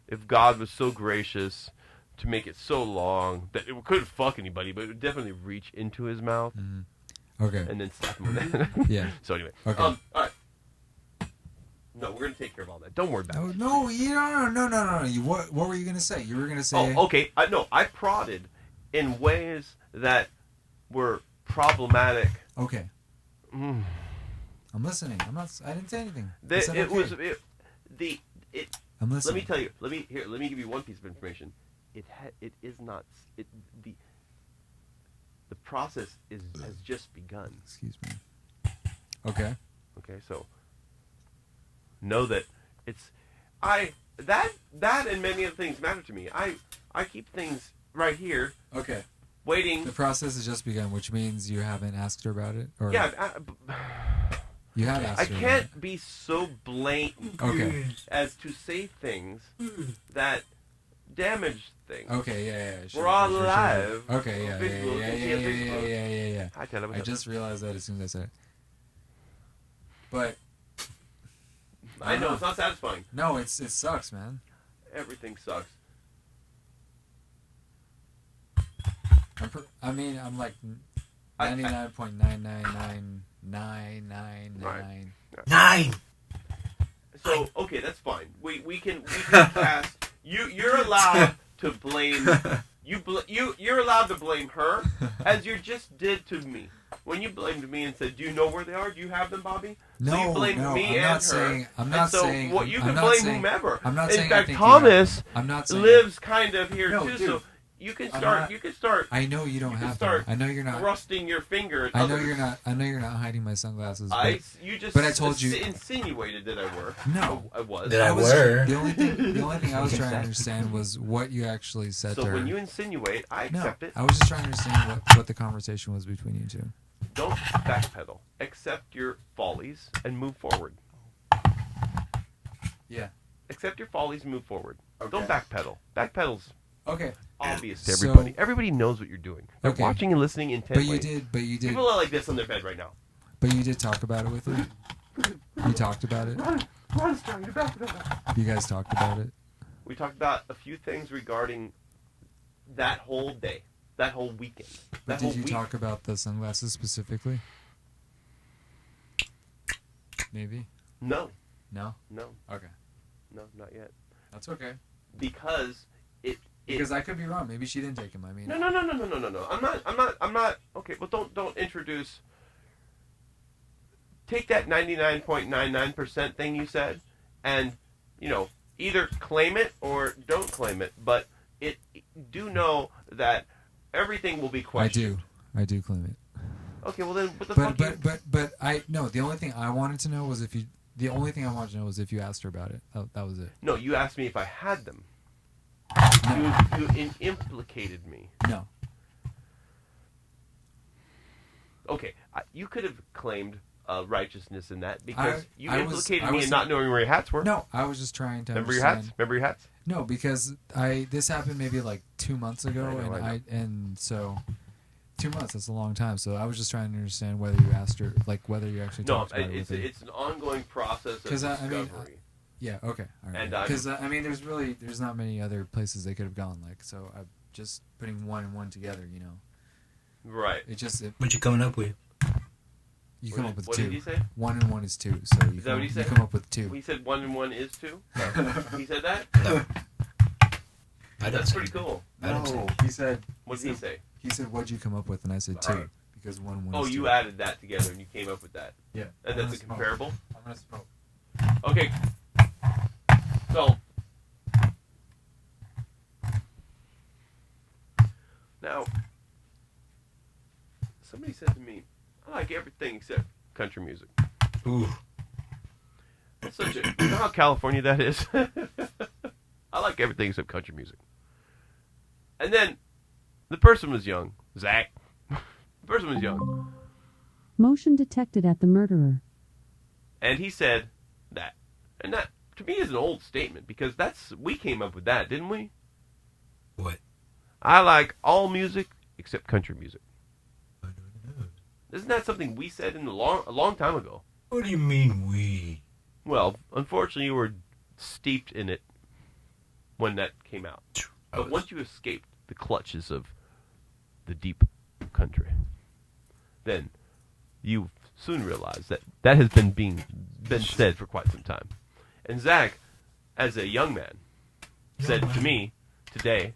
If God was so gracious to make it so long that it couldn't fuck anybody, but it would definitely reach into his mouth Okay. and then slap him with it. Yeah. So anyway, Okay. all right. No, we're gonna take care of all that. Don't worry about it. No, no. What were you gonna say? You were gonna say. Oh, okay. I prodded in ways that were problematic. Okay. Mm. I'm listening. I didn't say anything. I That said it okay. was I'm Let listening. me tell you. Let me give you one piece of information. It is not the process has just begun. Excuse me. Okay. Okay, so know that it's that and many other things matter to me. I keep things right here Okay. waiting. The process has just begun, which means you haven't asked her about it, or Yeah, you have asked I her. can't be so blatant About it. Okay. as to say things that damage things. Okay. Yeah. Sure, We're all sure. alive. Okay. Yeah. Facebook, Yeah. Hi, Taylor. I just realized that as soon as I said it. But I know it's not satisfying. no, it sucks, man. Everything sucks. I'm like I- 99.9999999. 9! So okay, that's fine. We can cast. You're allowed to blame. You're allowed to blame her as you just did to me. When you blamed me and said, "Do you know where they are? Do you have them, Bobby?" No, so you blamed no, me I'm and not her. saying. I'm And not so saying. what you I'm can not blame saying- whomever. I'm not In saying. I fact, think Thomas I'm not saying. lives kind of here No, too. dude. So You can I'm start. not- You can start. I know you don't You can have start to. I know you're not. Thrusting your finger. At I know others. you're not. I know you're not hiding my sunglasses. You just. but I told you- insinuated that I were. No. I was. That I was were. the only thing I was trying to understand was what you actually said So to her. when you insinuate, I No, accept it. I was just trying to understand what the conversation was between you two. Don't backpedal. Accept your follies and move forward. Yeah. Accept your follies and move forward. Okay. Don't backpedal. Backpedal's Okay. obvious to So- everybody. Everybody knows what you're doing. They're Okay. watching and listening intently. But you did. People are like this on their bed right now. But you did talk about it with her. You talked about it. Ron's trying to backpedal. You guys talked about it. We talked about a few things regarding that whole day, that whole weekend. But That whole did you week. talk about the sunglasses specifically? Maybe. No, No. no, Okay. no, not yet. That's okay. Because it. Because I could be wrong. Maybe she didn't take him. I mean. No. I'm not. Okay, well, don't introduce. Take that 99.99% thing you said, and either claim it or don't claim it. But do know that everything will be questioned. I do claim it. Okay, well then, what the fuck? But the only thing I wanted to know was if you. The only thing I wanted to know was if you asked her about it. That was it. No, you asked me if I had them. No. You implicated me. No. Okay, you could have claimed righteousness in that because you I implicated was me in not knowing where your hats were. No, I was just trying to Remember your understand. hats? Remember your hats? No, because this happened maybe like 2 months ago, I know. and so 2 months, that's a long time. So I was just trying to understand whether you asked her, like whether you actually No, talked about it with her. it's an ongoing process of 'Cause I mean, discovery. Yeah. Okay. All right. And, Because I mean, there's not many other places they could have gone. Like, so I'm just putting one and one together. Right. What you coming up with? You come up with what two. did he say? 1 and 1 is 2. So you Is that what he said? You come up with 2. He said 1 and 1 is 2. He said that. No. I don't That's say pretty that. cool. I don't say he said. What did he say? He said, "What'd you come up with?" And I said 2 Alright. because 1 and 1 Oh, is 2. you added that together and you came up with that. Yeah. And that's a comparable. I'm gonna smoke. Okay. So now, somebody said to me, "I like everything except country music." Ooh. That's such a. You know how California that is? I like everything except country music. And then the person was young. Zach. The person was young. Motion detected at the murderer. And he said that. And that, to me, is an old statement because we came up with that, didn't we? What? I like all music except country music. I don't know. Isn't that something we said a long time ago? What do you mean we? Well, unfortunately, you were steeped in it when that came out. But once you escaped the clutches of the deep country, then you soon realize that has been said for quite some time. And Zach, as a young man, said to me today,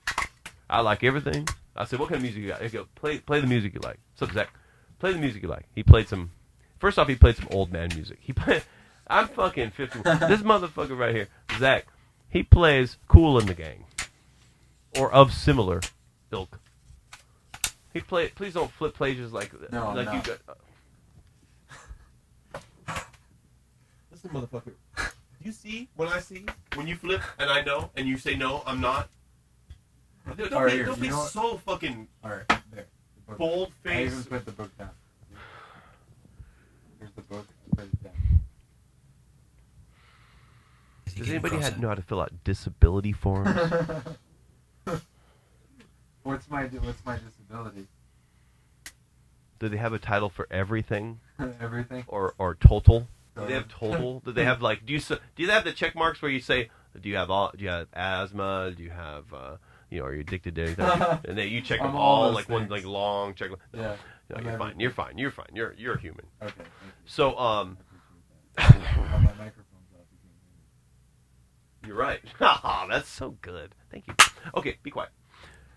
"I like everything." I said, "What kind of music you got?" He go, "Play the music you like." So Zach, play the music you like. He played some. First off, he played some old man music. I'm fucking 50. This motherfucker right here, Zach, he plays Kool and the Gang, or of similar ilk. He play. Please don't flip pages like No, like I'm you not. got. Listen, motherfucker. You see when you flip and I know and you say no, I'm not. Don't All right, be, here, don't you be know what? so fucking All right. There. The book. bold I even face. put the book down. Here's the book. Put it down. Does anybody know how to fill out disability forms? What's my disability? Do they have a title for everything Everything. or total? Do they have total? Do they have like? Do you have the check marks where you say, do you have asthma? Do you have are you addicted to anything? And then you check them I'm all all those like one things. like long check. Yeah. No, I'm you're fine. everything. You're fine. You're fine. You're a human. Okay. Thank you. So Oh, my microphone's off. You can't hear me. you're right. Haha, that's so good. Thank you. Okay, be quiet.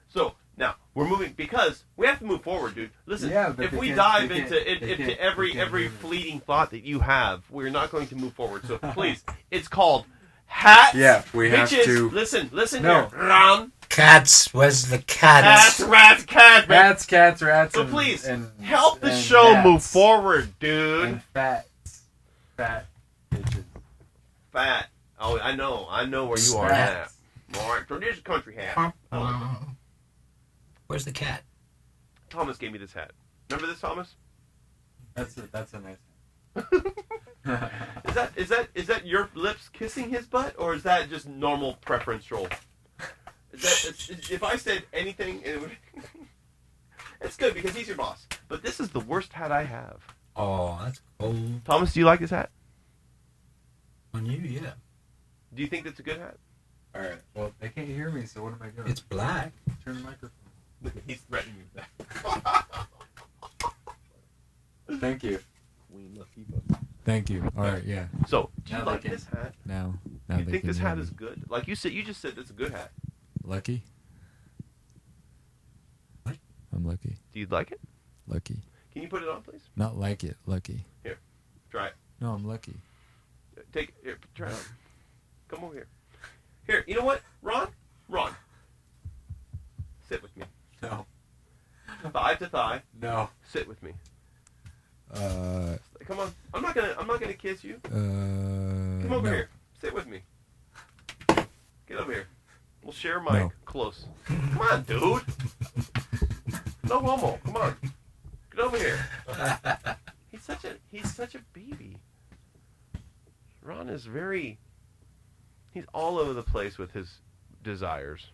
So now we're moving because we have to move forward, dude. Listen, Yeah, but if they we can't- dive they into can't- they into can't- every they can't every hear me. fleeting thought that you have, we're not going to move forward. So please, it's called hats. Yeah, we have bitches. to- Listen No. here, Ron. Cats. Where's the cats? Cats, man. Cats, rats. So and, please, and, help the and show gnats. move forward, dude. And fat bitches. Fat. Oh, I know where you are Rats. now. All right, so this is a country hat. Where's the cat? Thomas gave me this hat. Remember this, Thomas? That's a nice. Is that your lips kissing his butt, or is that just normal preferential? If I said anything, it would. It's good because he's your boss. But this is the worst hat I have. Oh, that's cold. Thomas, do you like this hat? On you, yeah. Do you think that's a good hat? All right. Well, they can't hear me, so what am I doing? It's black. Turn the microphone. Look, he's threatening me with that. Thank you. Thank you. All right. Yeah. So, do you Now like they can- this hat? Now Do you they think can this hear hat me. is good? Like you said, you just said it's a good hat. Lucky. What? I'm lucky. Do you like it? Lucky. Can you put it on, please? Not like it. Lucky. Try it. No, I'm lucky. Take it. Here, try it on. Come over here. Here, you know what? Ron. Sit with me. No. Thigh to thigh. No. Sit with me. Come on. I'm not gonna kiss you. Come over no. here. Sit with me. Get over here. We'll share a mic. No. Close. Come on, dude. No homo. Come on. Get over here. He's such a baby. Ron is he's all over the place with his desires.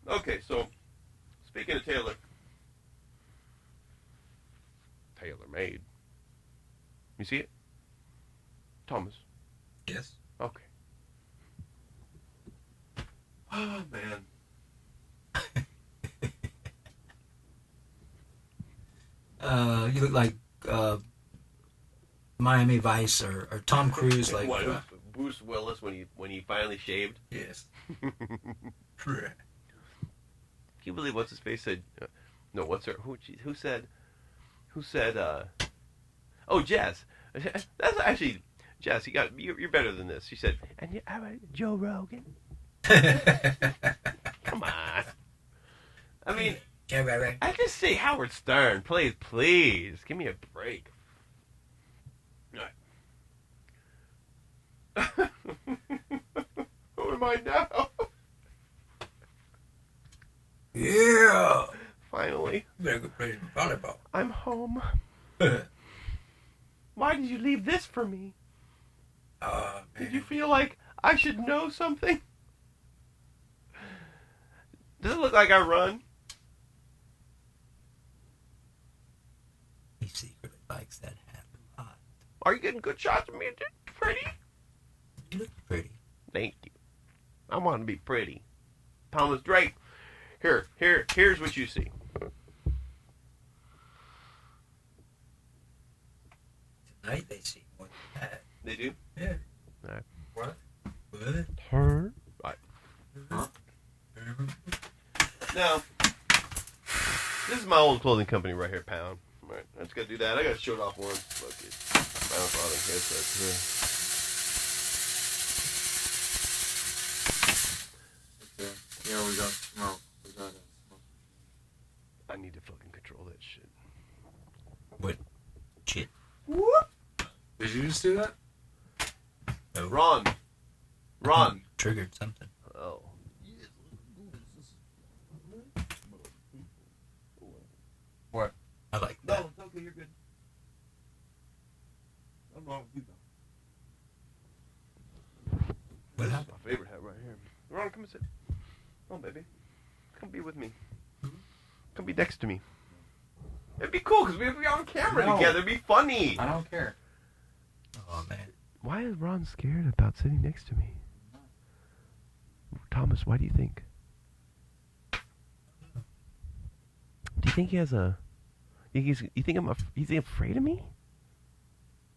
Okay, so speaking of tailor made. You see it? Thomas. Yes. Okay. Oh man. You look like Miami Vice or Tom Cruise, like. What, Bruce Willis when he finally shaved. Yes. Can you believe what's his face said? No, what's her? Who said? Oh, Jess. That's actually Jess. You're better than this. She said, and how about Joe Rogan? Come on. I mean, I just say Howard Stern, please, give me a break. All right. Who am I now? Yeah. Finally, You better go play volleyball. I'm home. Why did you leave this for me? Oh, man. Did you feel like I should know something? Does it look like I run? He secretly likes that hat a lot. Are you getting good shots of me? Pretty? You look pretty. Thank you. I want to be pretty. Thomas Drake. Here's what you see. Tonight they see more than that. They do? Yeah. All right. What? What? Her. Right. Huh? Now, this is my old clothing company right here, Pound. All right. I just got to do that. I got to show it off once. Fuck it. Pound Clothing. Here's Okay. Yeah, we got smoke. We got smoke. I need to fucking control that shit. What? Shit. Did you just do that? No. Ron. Triggered something. Oh. What? I like that. No, it's okay. You're good. I'm wrong with you, though. What This is happened? my favorite hat right here. Ron, come and sit. Come on, baby. Come be with me. Come be next to me. It'd be cool because we'd be on camera No. together. It'd be funny. I don't care. Oh, man. Why is Ron scared about sitting next to me? Thomas, why do you think? Do you think he has a... You think he's afraid of me?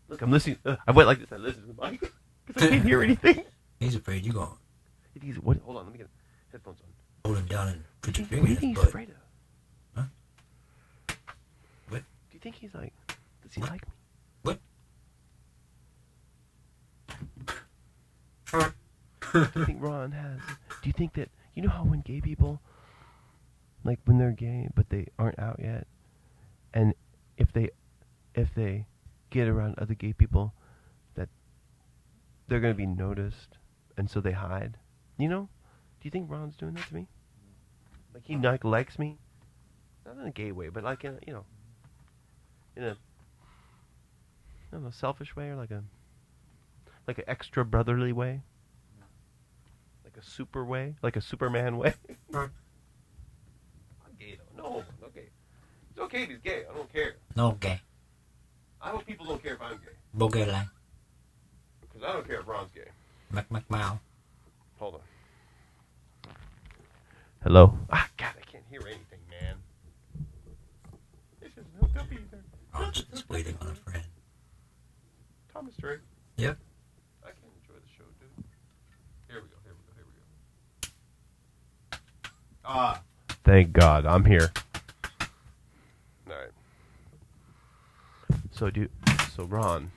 Look, I'm listening. I went like this. I listen to the mic because I can't hear anything. He's afraid you're going to What? Hold on, let me get headphones on. hold him down and put your What do finger you in think his he's butt. afraid of? Huh? What? Do you think he's like... Does he What? like me? What? Do you think Ron has... Do you think that You know how when gay people, like when they're gay but they aren't out yet, and if they get around other gay people, that they're gonna be noticed, and so they hide. You know? Do you think Ron's doing that to me? Like he likes me, not in a gay way, but like in a, in a, I don't know, selfish way, or like an extra brotherly way, like a super way, like a Superman way. I'm gay though. No, okay. It's okay if he's gay. I don't care. No gay. I hope people don't care if I'm gay. Bogey lang. Because I don't care if Ron's gay. Mac. Hold on. Hello? Ah, God, I can't hear anything, man. This is hooked up either. I'm just waiting on a friend. Thomas Drake. Yep. I can't enjoy the show, dude. Here we go. Ah. Thank God, I'm here. Alright. So Ron.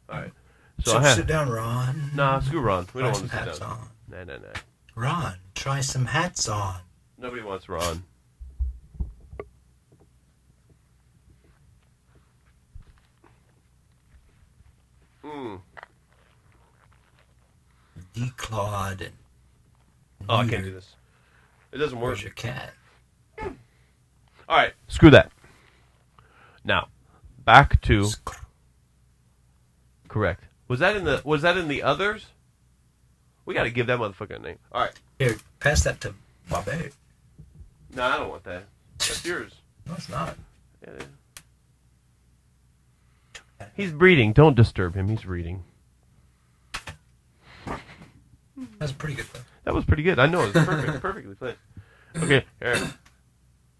Alright. So sit down, Ron. Nah, screw Ron. We don't want to sit hats down. on. No. Ron, try some hats on. Nobody wants Ron. Declawed and Oh, I can't do this. It doesn't work. Where's your cat? All right, screw that. Now, back to correct. Was that in the others? We got to give that motherfucker a name. All right. Here, pass that to Bobby. No, I don't want that. That's yours. No, it's not. Yeah, it is. He's breeding. Don't disturb him. He's reading. That's pretty good, though. That was pretty good. I know. It was perfect. Perfectly played. Okay, here.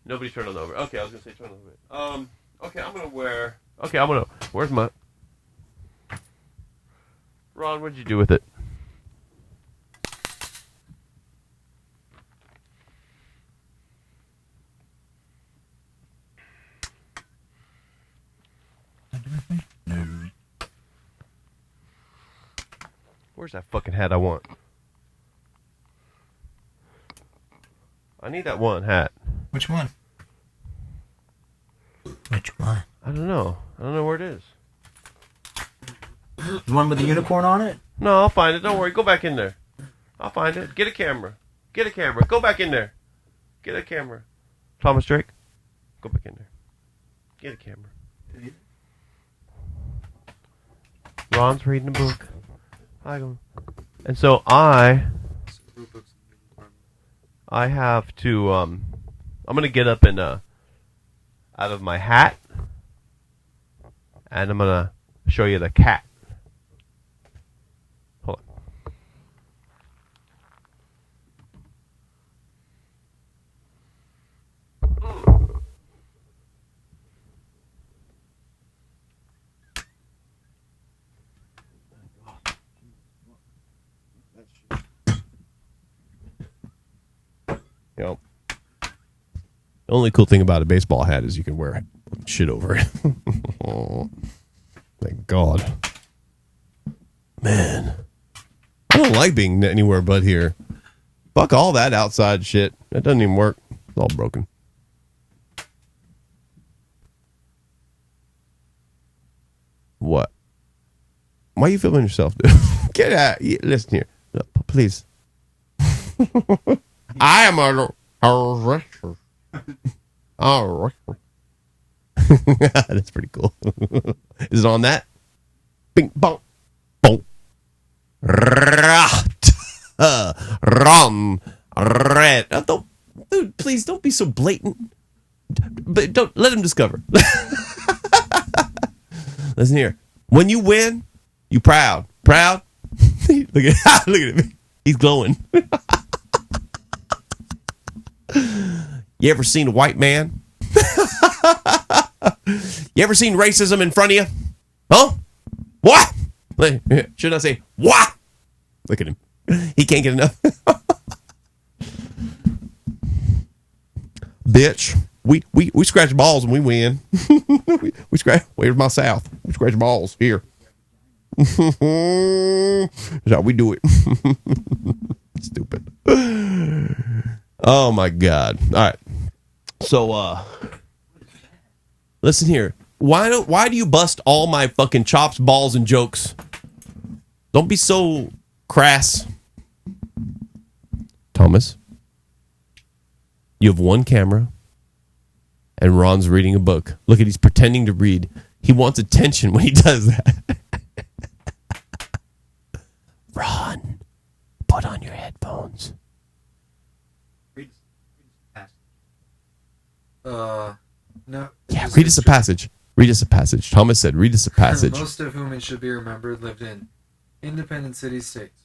Nobody's turned it over. Okay, I was going to say turn it over. Okay, I'm going to wear... Okay, where's my... Ron, what'd you do with it? No. Where's that fucking hat I want? I need that one hat. Which one? Which one? I don't know. I don't know where it is. The one with the unicorn on it? No, I'll find it. Don't worry. Go back in there. I'll find it. Get a camera. Get a camera. Go back in there. Get a camera. Thomas Drake, go back in there. Get a camera. Ron's reading a book. And so I have to, I'm going to get up and, out of my hat, and I'm going to show you the cat. Hold on. You know, the only cool thing about a baseball hat is you can wear shit over it. Oh, thank God. Man, I don't like being anywhere but here. Fuck all that outside shit. That doesn't even work. It's all broken. What? Why are you filming yourself, dude? Get out. Listen here. Please. I am a wrestler. That's pretty cool. Is it on that? Bing bong bong. Rum red. Dude, please don't be so blatant. But don't let him discover. Listen here. When you win, you proud. Proud. Look at me. He's glowing. You ever seen a white man? You ever seen racism in front of you? Huh? What? Should I say what? Look at him. He can't get enough. Bitch. We scratch balls and we win. we scratch. Where's my South? We scratch balls here. That's how we do it. Stupid. Oh my God. All right. So listen here. Why do you bust all my fucking chops, balls, and jokes? Don't be so crass. Thomas, you have one camera, and Ron's reading a book. Look at, he's pretending to read. He wants attention when he does that. Ron, put on your headphones. No. Yeah, read us a passage. Read us a passage. Thomas said, read us a passage. Most of whom, it should be remembered, lived in independent city-states.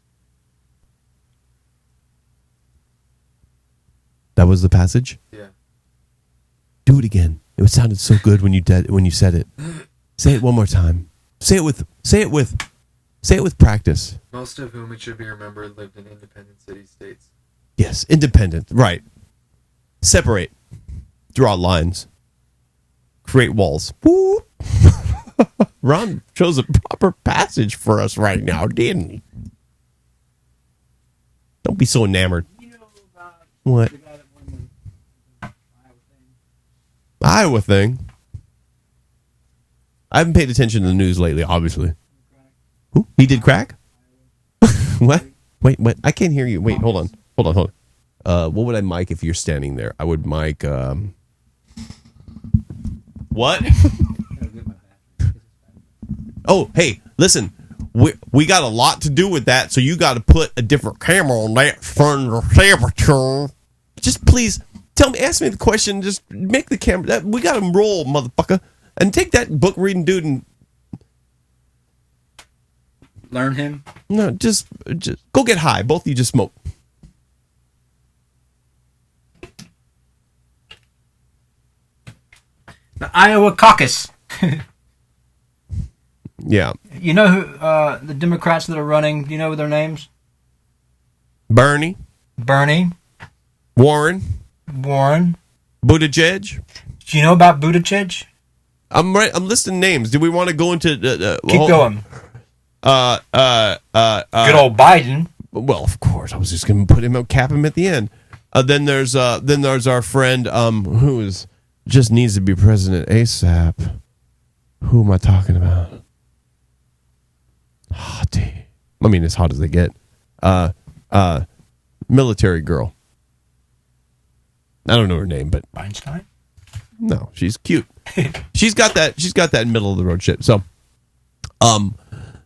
That was the passage? Yeah. Do it again. It sounded so good when you said it. Say it one more time. Say it with practice. Most of whom, it should be remembered, lived in independent city-states. Yes, independent. Right. Separate. Draw lines. Create walls. Woo! Ron chose a proper passage for us right now, didn't he? Don't be so enamored. What? Iowa thing. I haven't paid attention to the news lately, obviously. Who? He did crack? What? Wait, I can't hear you. Wait, hold on. What would I mic if you're standing there? I would mic, what? Oh, hey, listen. We got a lot to do with that, so you got to put a different camera on that from the temperature. Just please ask me the question. Just make the camera. We got to roll, motherfucker, and take that book reading dude and Learn him. no, just go get high. Both of you just smoke. The Iowa caucus. Yeah, You know who the Democrats that are running? Do you know their names? Bernie, Bernie, Warren, Buttigieg. Do you know about Buttigieg? I'm listing names. Do we want to go into? Keep going. Good old Biden. Well, of course, I was just going to cap him at the end. Then there's our friend who is just needs to be president ASAP. Who am I talking about? Hottie. I mean, as hot as they get. Military girl. I don't know her name, but Weinstein. no, she's cute. She's got that middle of the road shit. So,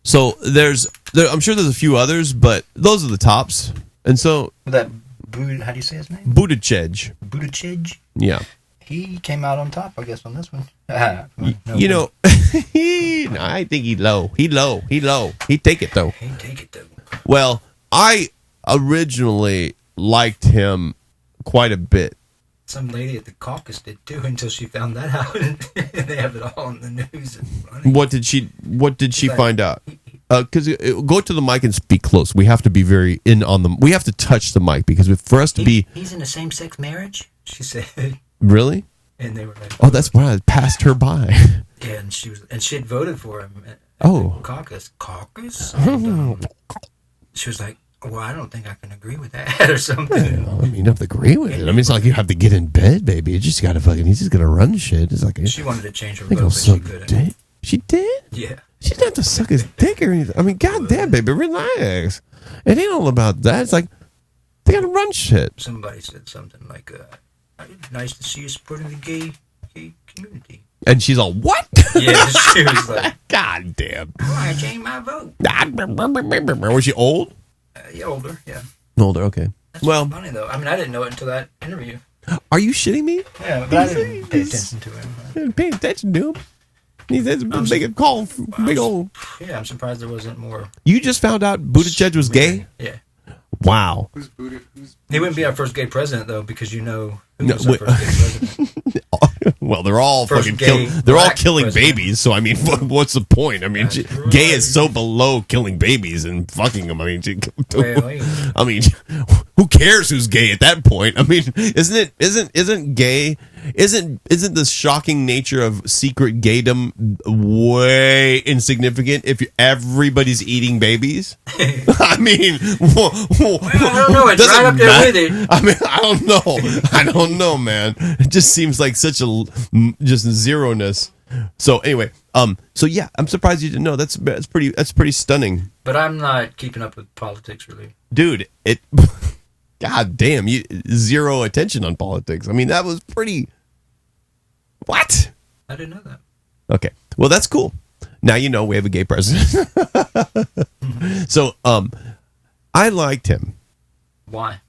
so I'm sure there's a few others, but those are the tops. And so How do you say his name? Buttigieg. Buttigieg. Yeah. He came out on top, I guess, on this one. You know, no, I think he's low. He low. He'd take it, though. He'd take it, though. Well, I originally liked him quite a bit. Some lady at the caucus did, too, until she found that out. They have it all in the news. It's funny. What did she find out? Because go to the mic and speak close. We have to be very in on them. We have to touch the mic because for us to be... He's in a same-sex marriage, she said. Really? And they were like... Oh, that's why I passed her by. Yeah, and she had voted for him at Oh. the caucus. And, she was like, well, I don't think I can agree with that or something. Well, I mean, you don't have to agree with it. I mean, it's not like you have to get in bed, baby. You just got to fucking... He's just going to run shit. It's like... She wanted to change her I think vote, I'll but she suck couldn't. dick. She did? Yeah. She didn't have to suck his dick or anything. I mean, goddamn, baby, relax. It ain't all about that. It's like, they got to run shit. Somebody said something like, nice to see you supporting the gay community. And she's all, what? Yeah, she was like, God damn. oh, I changed my vote. Was she old? Yeah, older, yeah. Older, okay. That's Well, funny, though. I mean, I didn't know it until that interview. are you shitting me? Yeah, but I didn't pay attention to him. I didn't pay attention to him. He says, make a call. Big old. Yeah, I'm surprised there wasn't more. You just found out Buttigieg was gay? Yeah. Wow. Who's He wouldn't be our first gay president, though, because you know who No, was our wait. first gay president. Well, they're all First fucking gay they're all black killing president. babies. So I mean, what's the point? I mean, That's gay right. is so below killing babies and fucking them. I mean, Well, yeah. I mean, who cares who's gay at that point? I mean, isn't gay isn't the shocking nature of secret gaydom way insignificant if everybody's eating babies? I mean, I don't know. It's right up there with it. I mean, I don't know, man. It just seems like such a just zeroness. So anyway, so yeah, I'm surprised you didn't know. That's pretty stunning. But I'm not keeping up with politics, really. Dude, God damn, you zero attention on politics. I mean, that was pretty. What? I didn't know that. Okay, well, that's cool. Now you know we have a gay president. So, I liked him Why?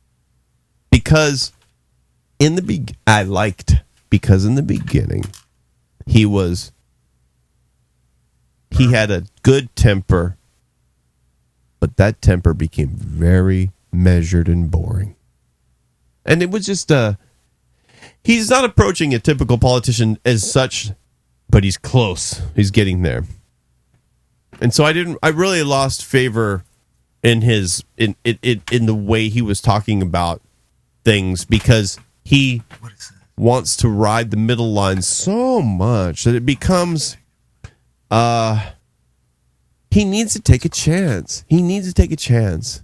because in the beginning he had a good temper, but that temper became very measured and boring. And it was just he's not approaching a typical politician as such, but he's close. He's getting there. And so I really lost favor in his in the way he was talking about things, because he wants to ride the middle line so much that it becomes he needs to take a chance. He needs to take a chance.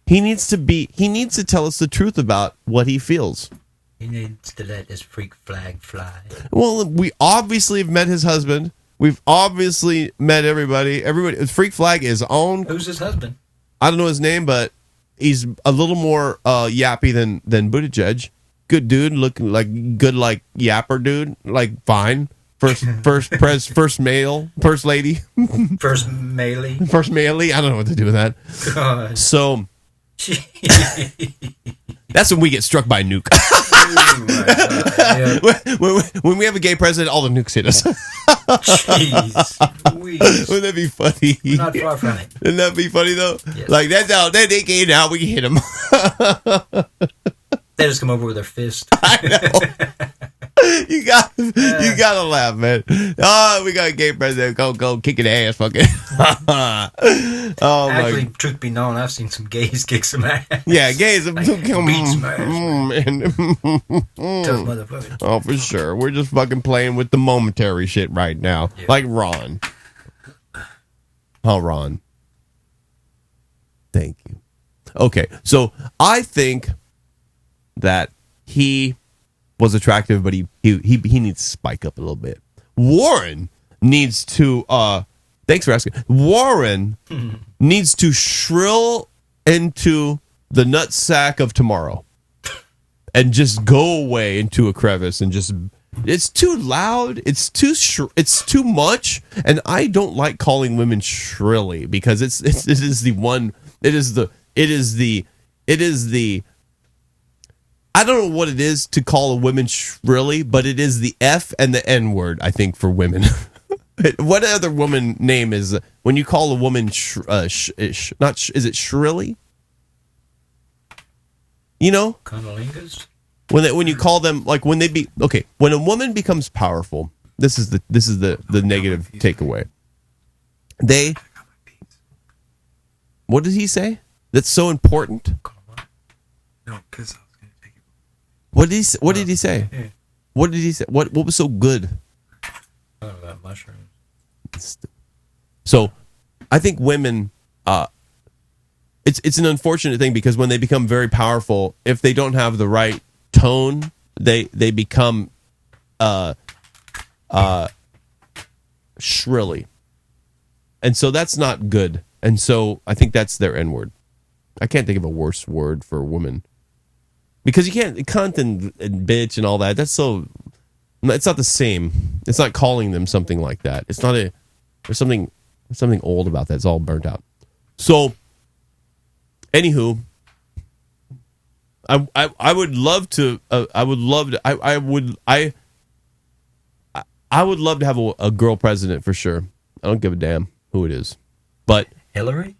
He needs to tell us the truth about what he feels. He needs to let his freak flag fly. Well, we obviously have met his husband. We've obviously met everybody. Freak flag is on. Who's his husband? I don't know his name, but he's a little more yappy than Buttigieg. Good dude, looking like yapper dude, like fine. First male, first lady, First Maley. first maley. I don't know what to do with that. God. So that's when we get struck by a nuke. when we have a gay president, all the nukes hit us. Jeez. Wouldn't that be funny? Not far from it. Wouldn't that be funny though? Yes. Like that's how they gay now. We can hit them. They just come over with their fist. I know. You gotta laugh, man. Oh, we got a gay president. Go kicking ass, fucking. Actually, truth be known, I've seen some gays kick some ass. Yeah, gays. Like, beat some ass. Tough motherfucker. Oh, for sure. We're just fucking playing with the momentary shit right now, Yeah. like Ron. Oh, Ron. Thank you. Okay, so I think that he was attractive, but he needs to spike up a little bit. Warren needs to thanks for asking. Warren needs to shrill into the nutsack of tomorrow and just go away into a crevice and just it's too loud, it's too much, and I don't like calling women shrilly because it is the I don't know what it is to call a woman shrilly, but it is the F and the N word, I think, for women. What other woman name is when you call a woman is it shrilly? You know? Conolingas? When you call them, like when a woman becomes powerful, this is the negative takeaway. What did he say? That's so important? No, because I was going to take it. What did he say? Yeah. What did he say? What was so good? Oh, that mushroom. So, I think women, it's an unfortunate thing because when they become very powerful, if they don't have the right tone, they become shrilly, and so that's not good. And so I think that's their N word. I can't think of a worse word for a woman because you can't cunt and bitch and all that. That's so. It's not the same. It's not calling them something like that. It's not a. There's something old about that. It's all burnt out. So, anywho, I would love to. I would love to. I would love to have a girl president for sure. I don't give a damn who it is, but Hillary?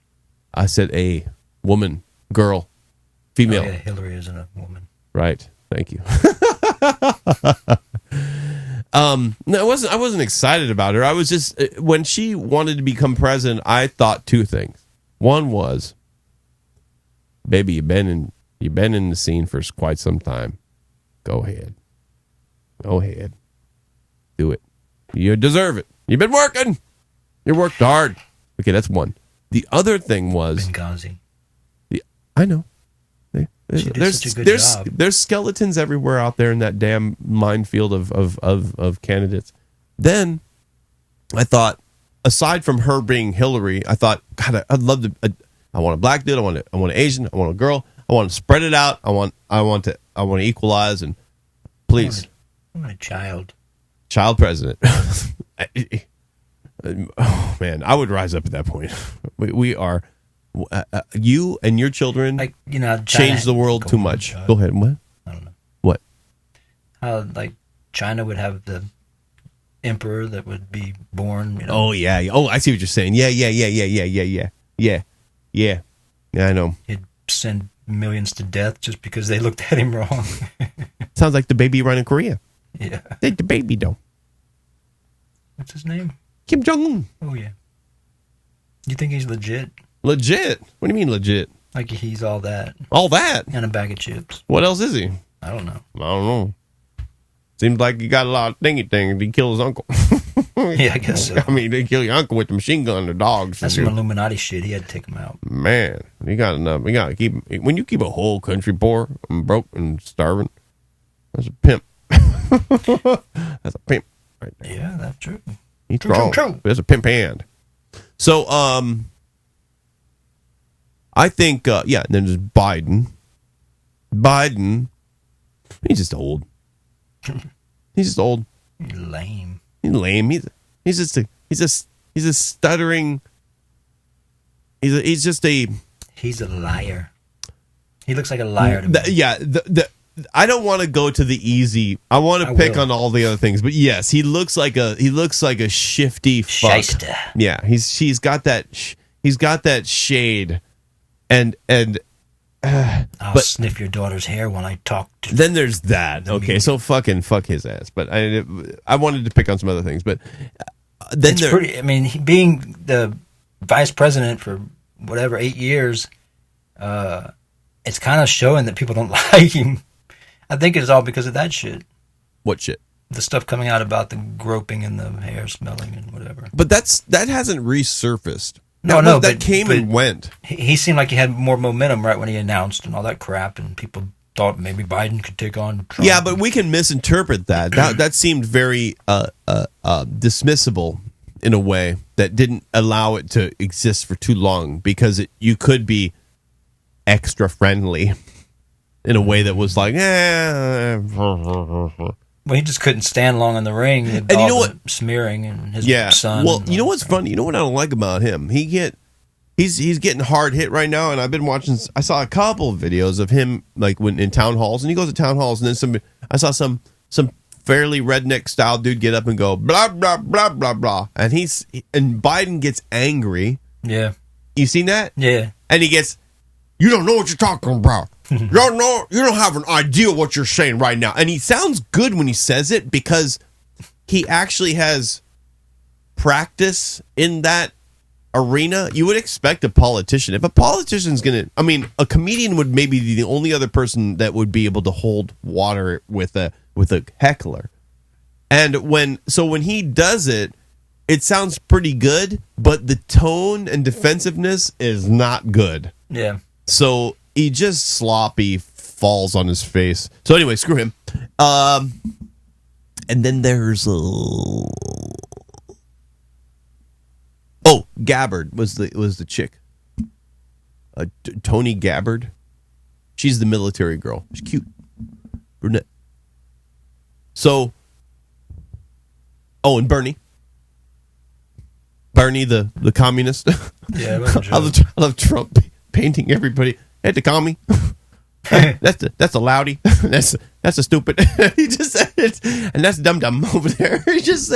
I said a woman, girl, female. Oh, yeah, Hillary isn't a woman. Right. Thank you. No, I wasn't excited about her. I was just when she wanted to become president, I thought two things. One was, baby, you've been in the scene for quite some time. Go ahead. Go ahead. Do it. You deserve it. You've been working. You worked hard. Okay, that's one. The other thing was Benghazi. I know. She did such a good job. There's skeletons everywhere out there in that damn minefield of candidates. Then I thought, aside from her being Hillary, I thought, God, I'd love to. I want a black dude. I want an Asian. I want a girl. I want to spread it out. I want to equalize and please. I want a child President. Oh man, I would rise up at that point. We are. You and your children change the world too much. Go ahead. What? I don't know. What? How China would have the emperor that would be born. Oh yeah. Oh, I see what you're saying. Yeah. Yeah, I know. He'd send millions to death just because they looked at him wrong. Sounds like the baby running Korea. Yeah. The baby though. What's his name? Kim Jong-un. Oh yeah. You think he's legit? Legit? What do you mean legit? Like he's all that. All that? And a bag of chips. What else is he? I don't know. Seems like he got a lot of thingy things. He killed his uncle. Yeah, I guess so. I mean, they kill your uncle with the machine gun or dogs. That's some Illuminati shit. He had to take him out. Man, you got enough. You got to keep. When you keep a whole country poor and broke and starving, that's a pimp. That's a pimp right there. Yeah, that's true. He's strong. True. That's a pimp hand. So, I think, and then there's Biden. He's just old. He's Lame. He's lame. He's a stuttering. He's a liar. He looks like a liar to me. I don't want to go to the easy. I want to pick on all the other things, but yes, he looks like a shifty fuck. Shyster. Yeah, he's got that shade, and I'll sniff your daughter's hair when I talk to. Then there's that. Okay, so fuck his ass. But I wanted to pick on some other things, but then it's pretty. I mean, being the vice president for 8 years, it's kind of showing that people don't like him. I think it's all because of that shit. What shit? The stuff coming out about the groping and the hair smelling and whatever. But that hasn't resurfaced. That came and went. He seemed like he had more momentum right when he announced and all that crap, and people thought maybe Biden could take on Trump. Yeah, but we can misinterpret that. That seemed very dismissible in a way that didn't allow it to exist for too long, because you could be extra friendly in a way that was like, Well, he just couldn't stand long in the ring with and all you know the smearing and his son. Well, you know what's funny? You know what I don't like about him? He's getting hard hit right now, and I've been watching. I saw a couple of videos of him like when in town halls, and he goes to town halls, and then I saw some fairly redneck style dude get up and go blah blah blah blah blah, and Biden gets angry. Yeah, you seen that? Yeah, and he gets, you don't know what you're talking about. You don't have an idea what you're saying right now. And he sounds good when he says it because he actually has practice in that arena. You would expect a politician. If a politician's a comedian would maybe be the only other person that would be able to hold water with a heckler. And when he does it, it sounds pretty good, but the tone and defensive-ness is not good. Yeah. So he just sloppy falls on his face. So anyway, screw him. And then there's Gabbard was the chick. Tony Gabbard. She's the military girl. She's cute, brunette. So, and Bernie the communist. Yeah, I love Trump painting everybody. Hey, the commie. That's a loudy. That's a stupid. He just said it, and that's dum dum over there. He just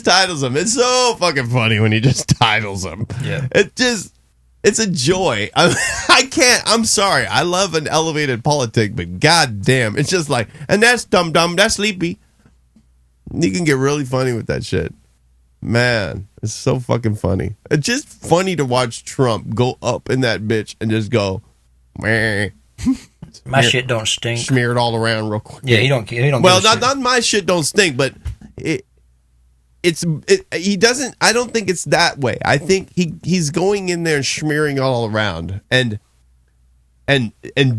titles them. It's so fucking funny when he just titles them. Yeah, it's a joy. I can't. I'm sorry. I love an elevated politic, but goddamn, it's just like, and that's dum dum. That's sleepy. You can get really funny with that shit. Man, it's so fucking funny. It's just funny to watch Trump go up in that bitch and just go, meh. it. My shit don't stink. Smear it all around real quick. Yeah, he don't. Well, give a shit. not my shit don't stink, but he doesn't. I don't think it's that way. I think he's going in there and smearing all around and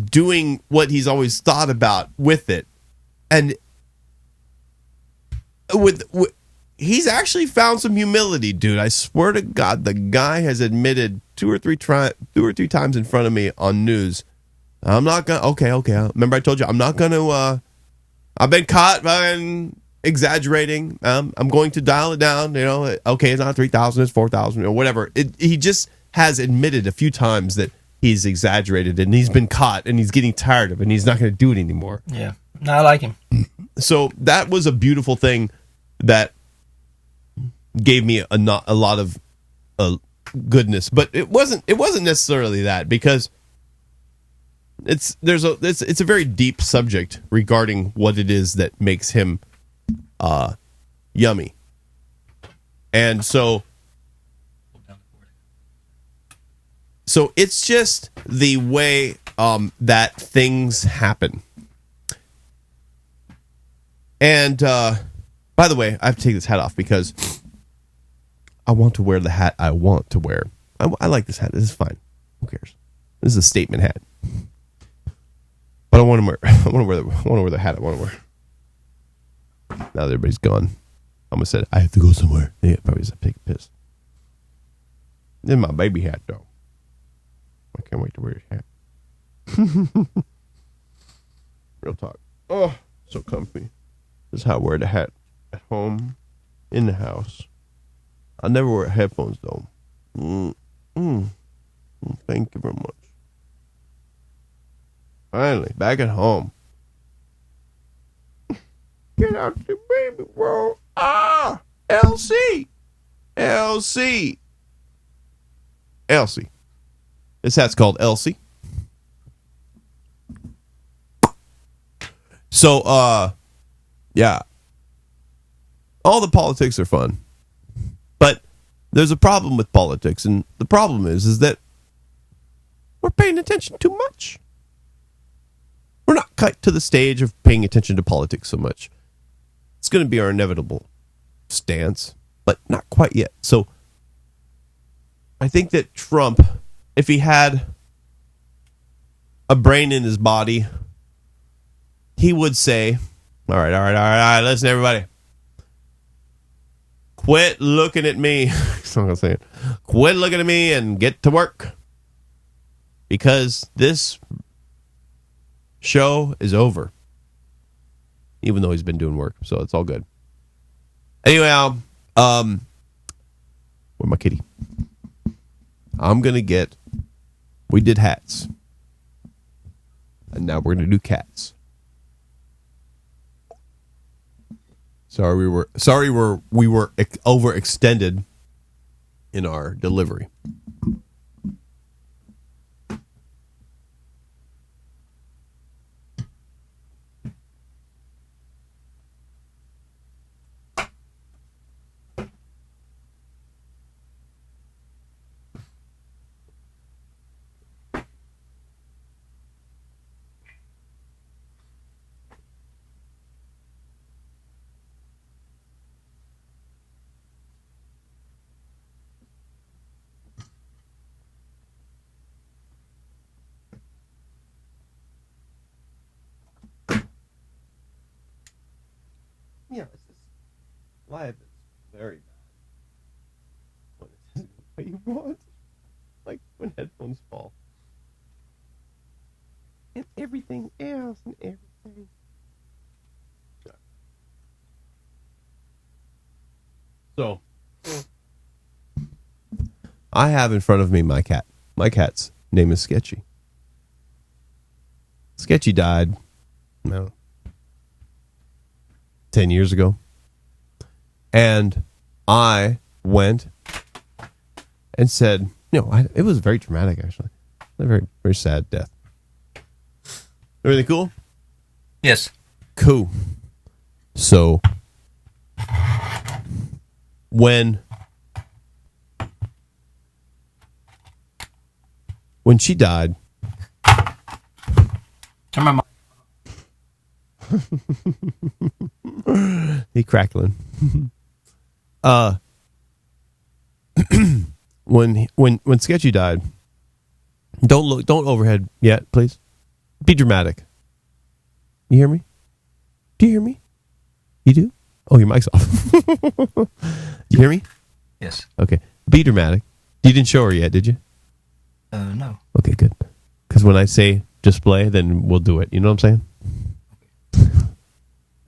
doing what he's always thought about with it, and with he's actually found some humility, dude. I swear to God, the guy has admitted two or three times in front of me on news. I'm not gonna. Okay. Remember, I told you I'm not gonna. I've been caught by exaggerating. I'm going to dial it down. You know, okay, it's not 3,000, it's 4,000, or whatever. He just has admitted a few times that he's exaggerated, and he's been caught, and he's getting tired of it, and he's not going to do it anymore. Yeah, no, I like him. So that was a beautiful thing that gave me a lot of goodness, but it wasn't necessarily that, because it's a very deep subject regarding what it is that makes him yummy. And so it's just the way that things happen. And by the way, I have to take this hat off because I want to wear the hat I want to wear. I like this hat. This is fine. Who cares? This is a statement hat. But I want to wear the hat I want to wear. Now that everybody's gone, I almost said I have to go somewhere. Yeah, probably just take a piss. This is my baby hat, though. I can't wait to wear this hat. Real talk. Oh, so comfy. This is how I wear the hat at home, in the house. I never wear headphones, though. Thank you very much. Finally, back at home. Get out the baby world. Elsie. This hat's called Elsie. So, yeah. All the politics are fun. But there's a problem with politics, and the problem is that we're paying attention too much. We're not cut to the stage of paying attention to politics so much. It's going to be our inevitable stance, but not quite yet. So I think that Trump, if he had a brain in his body, he would say, all right, listen, everybody. Quit looking at me. That's what I'm going to say. Quit looking at me and get to work. Because this show is over. Even though he's been doing work, so it's all good. Anyway, where's my kitty? We did hats. And now we're gonna do cats. Sorry we were overextended in our delivery. Yeah, it's just live is very bad when it isn't what you want. Like when headphones fall. And everything else and everything. So I have in front of me my cat. My cat's name is Sketchy. Sketchy died, no, 10 years ago. And I went and said, it was very dramatic, actually. A very, very sad death. Everything cool? Yes. Cool. So, when she died, Turn my He crackling. When Sketchy died, don't overhead yet, please. Be dramatic. You hear me? Do you hear me? You do? Oh, your mic's off. You hear me? Yes. Okay. Be dramatic. You didn't show her yet, did you? No. Okay, good. Because when I say display, then we'll do it. You know what I'm saying?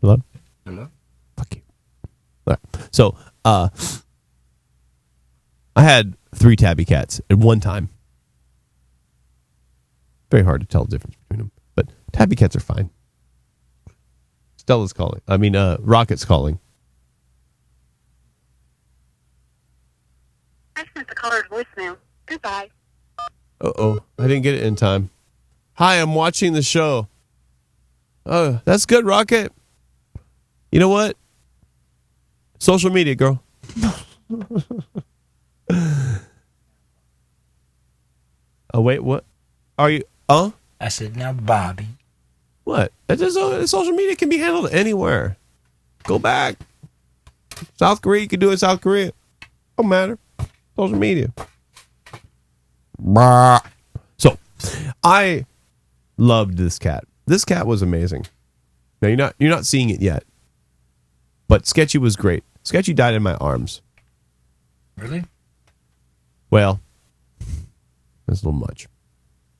Hello? Hello? Fuck you. All right. So, I had 3 tabby cats at one time. Very hard to tell the difference between them. But tabby cats are fine. Stella's calling. Rocket's calling. I sent the colored voicemail. Goodbye. Uh-oh. I didn't get it in time. Hi, I'm watching the show. Oh, that's good, Rocket. You know what? Social media, girl. Oh, wait, what? Are you... I said, now, Bobby. What? Social media can be handled anywhere. Go back. South Korea, you can do it in South Korea. Don't matter. Social media. So, I loved this cat. This cat was amazing. Now you're not seeing it yet, but Sketchy was great. Sketchy died in my arms. Really? Well, that's a little much.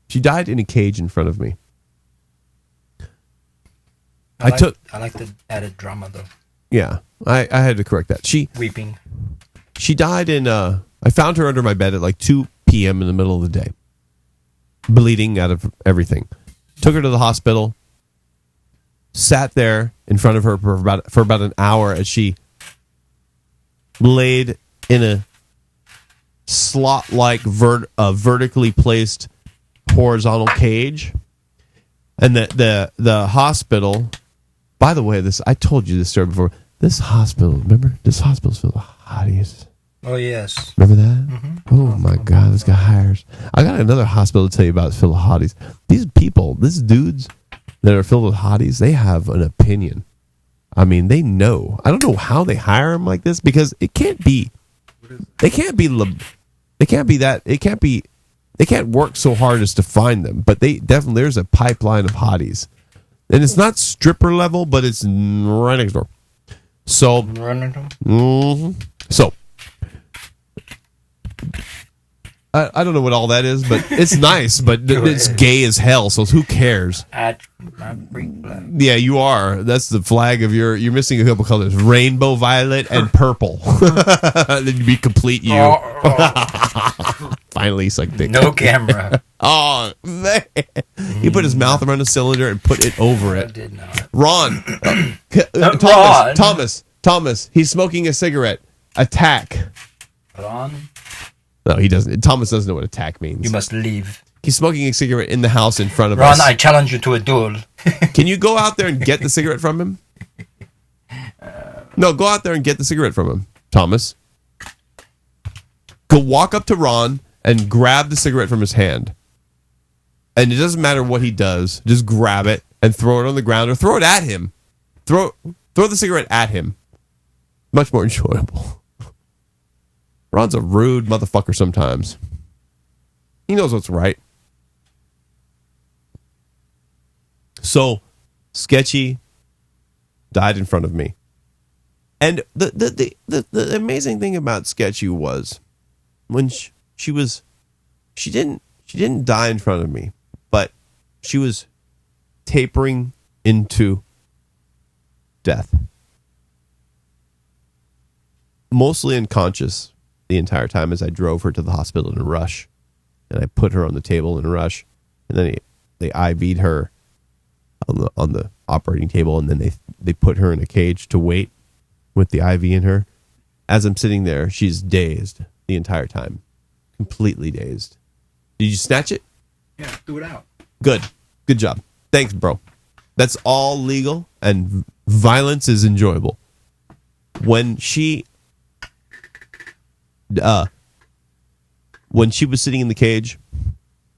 She died in a cage in front of me. I like the added drama though. Yeah, I had to correct that. Weeping. She died in. I found her under my bed at like 2 p.m. in the middle of the day, bleeding out of everything. Took her to the hospital. Sat there in front of her for about an hour as she laid in a slot-like vertically placed horizontal cage, and the hospital. By the way, I told you this story before. This hospital, remember? This hospital's full of hotties. Oh yes. Remember that? Mm-hmm. Oh my God, this guy hires. I got another hospital to tell you about. It's full of hotties. These dudes that are filled with hotties, they have an opinion. I mean, they know. I don't know how they hire them like this because it can't be. They can't be that. It can't be. They can't work so hard as to find them. But they definitely, there's a pipeline of hotties, and it's not stripper level, but it's right next door. So, so. I don't know what all that is, but it's nice, but it's gay as hell, so who cares? Yeah, you are. That's the flag of you're missing a couple colors. Rainbow, violet, and purple. Then you'd be complete you. Finally, suck dick. No camera. Oh, man. He put his mouth around the cylinder and put it over it. I did not. Ron. Thomas, he's smoking a cigarette. Attack. Ron? No, he doesn't. Thomas doesn't know what attack means. You must leave. He's smoking a cigarette in the house in front of Ron, us. I challenge you to a duel. Can you go out there and get the cigarette from him? No, go out there and get the cigarette from him, Thomas. Go walk up to Ron and grab the cigarette from his hand. And it doesn't matter what he does. Just grab it and throw it on the ground or throw it at him. Throw the cigarette at him. Much more enjoyable. Ron's a rude motherfucker sometimes. He knows what's right. So, Sketchy died in front of me. And the amazing thing about Sketchy was when she didn't die in front of me, but she was tapering into death. Mostly unconscious the entire time as I drove her to the hospital in a rush. And I put her on the table in a rush. And then they IV'd her on the operating table, and then they put her in a cage to wait with the IV in her. As I'm sitting there, she's dazed the entire time. Completely dazed. Did you snatch it? Yeah, do it out. Good job. Thanks, bro. That's all legal, and violence is enjoyable. When she was sitting in the cage,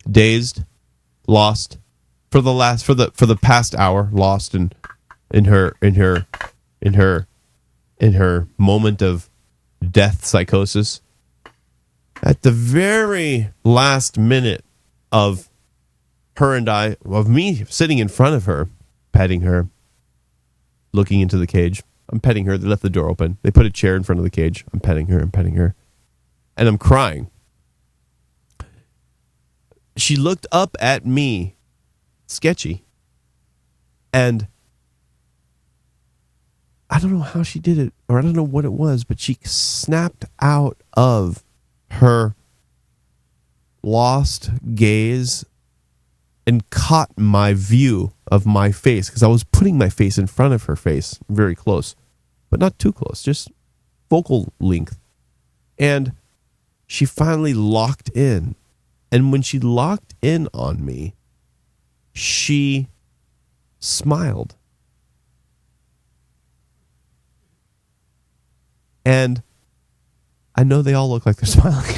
dazed, lost, for the past hour, lost in her moment of death psychosis. At the very last minute of me sitting in front of her, petting her, looking into the cage. I'm petting her. They left the door open. They put a chair in front of the cage. I'm petting her. And I'm crying. She looked up at me, sketchy. And I don't know how she did it, or I don't know what it was, but she snapped out of her lost gaze and caught my view of my face, because I was putting my face in front of her face, very close, but not too close, just focal length. And she finally locked in. And when she locked in on me, she smiled. And I know they all look like they're smiling.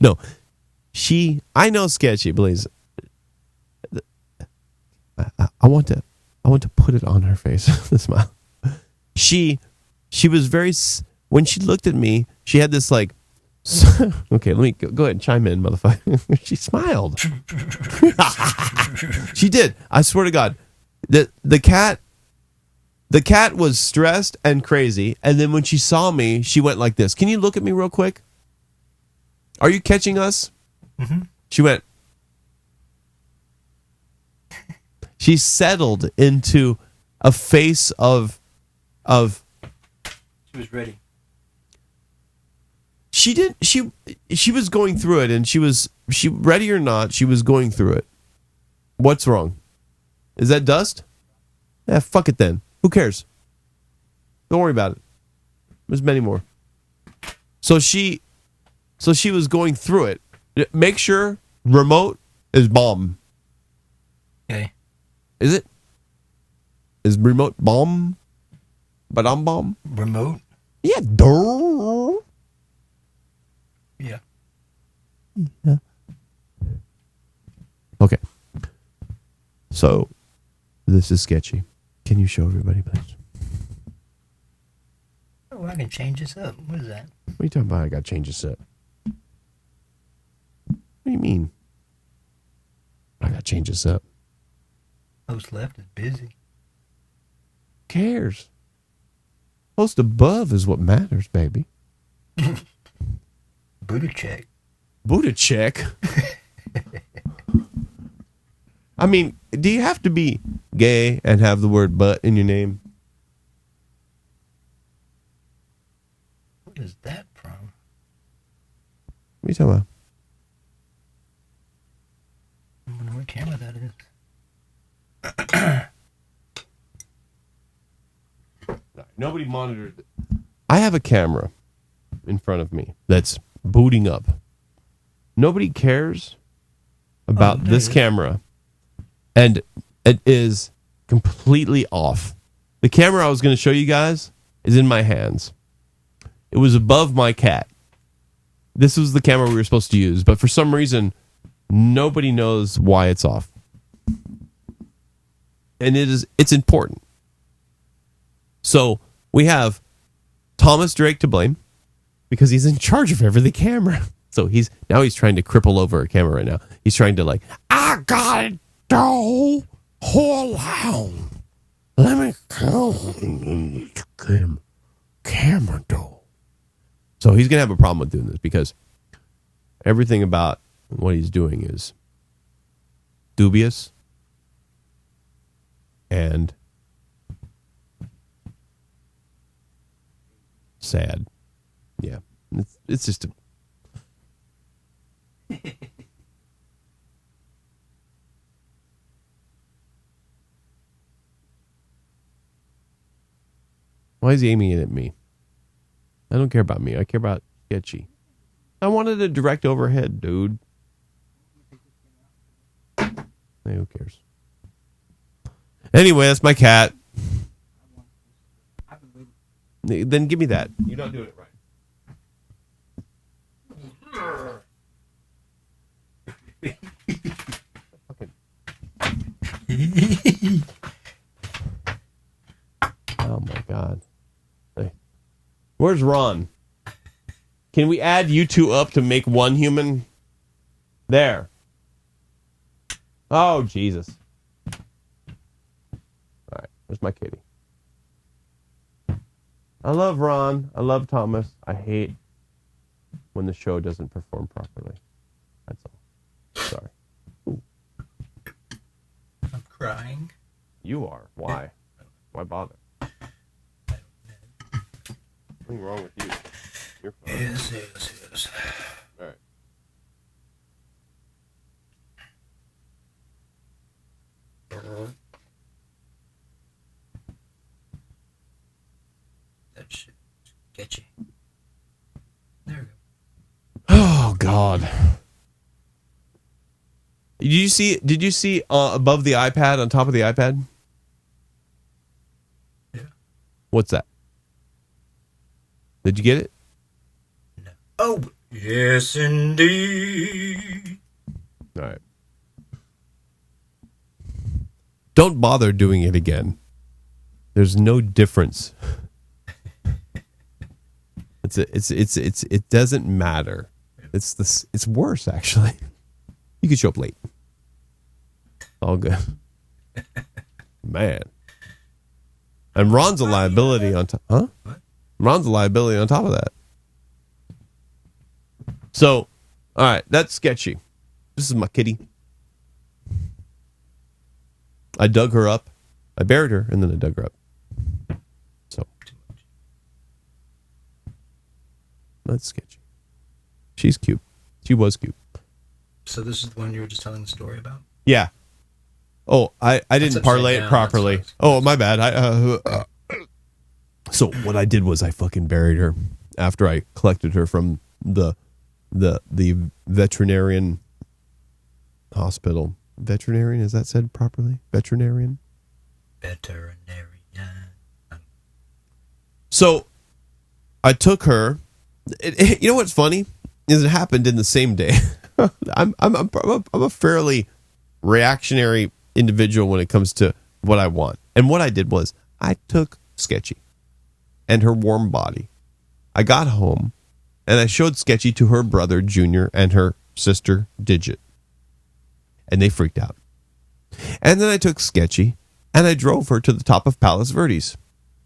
No, I know sketchy, please. I want to put it on her face, the smile. She was very, when she looked at me, she had this like, okay, let me go ahead and chime in, motherfucker. She smiled. She did. I swear to God. The cat was stressed and crazy, and then when she saw me, she went like this. Can you look at me real quick? Are you catching us? Mm-hmm. She went. She settled into a face of. She was ready. She was going through it, and she ready or not, she was going through it. What's wrong? Is that dust? Yeah, fuck it then. Who cares? Don't worry about it. There's many more. So she was going through it. Make sure remote is bomb. Okay. Is it? Is remote bomb? But I'm bomb? Remote? Yeah, duh. Yeah. Yeah. Okay. So, this is sketchy. Can you show everybody, please? Oh, I can change this up. What is that? What are you talking about? I got to change this up. What do you mean? I got to change this up. Host left is busy. Who cares? Host above is what matters, baby. Wilczek. Wilczek? I mean, do you have to be gay and have the word butt in your name? What is that from? What are you talking about? I don't know what camera that is. Nobody monitored it. I have a camera in front of me that's booting up. Nobody cares about this camera. And it is completely off. The camera I was going to show you guys is in my hands. It was above my cat. This was the camera we were supposed to use, but for some reason, nobody knows why it's off. And it's important. So we have Thomas Drake to blame because he's in charge of every camera. So he's trying to cripple over a camera right now. He's trying to I got it, though. Hold on. Let me go. Camera, though. So he's going to have a problem with doing this because everything about what he's doing is dubious and sad. Yeah. It's just a... Why is he aiming it at me? I don't care about me. I care about sketchy. I wanted a direct overhead, dude. Hey, who cares? Anyway, that's my cat. Then give me that. You're not doing it right. Oh my God. Hey. Where's Ron? Can we add you two up to make one human? There. Oh, Jesus. All right. Where's my kitty? I love Ron. I love Thomas. I hate when the show doesn't perform properly. That's all. Sorry. Ooh. I'm crying. You are. Why? Why bother? Nothing wrong with you. You're fine. Yes. All right. That shit get you. There we go. Oh God. Did you see above the iPad, on top of the iPad? Yeah. What's that? Did you get it? No. Oh, yes, indeed. All right. Don't bother doing it again. There's no difference. It doesn't matter. It's worse actually. You could show up late. All good. Man. And Ron's a liability on top. Huh? What? Ron's a liability on top of that. So, all right, that's sketchy. This is my kitty. I dug her up. I buried her, and then I dug her up. So, that's sketchy. She's cute. She was cute. So this is the one you were just telling the story about? Yeah. Oh, I didn't upside parlay it down, properly. that's Oh, my bad. So what I did was I fucking buried her after I collected her from the veterinarian hospital. Veterinarian, is that said properly? Veterinarian? Veterinarian. So I took her. You know what's funny is it happened in the same day. I'm a fairly reactionary individual when it comes to what I want. And what I did was I took Sketchy and her warm body. I got home and I showed Sketchy to her brother Junior and her sister Digit. And they freaked out. And then I took Sketchy and I drove her to the top of Palos Verdes,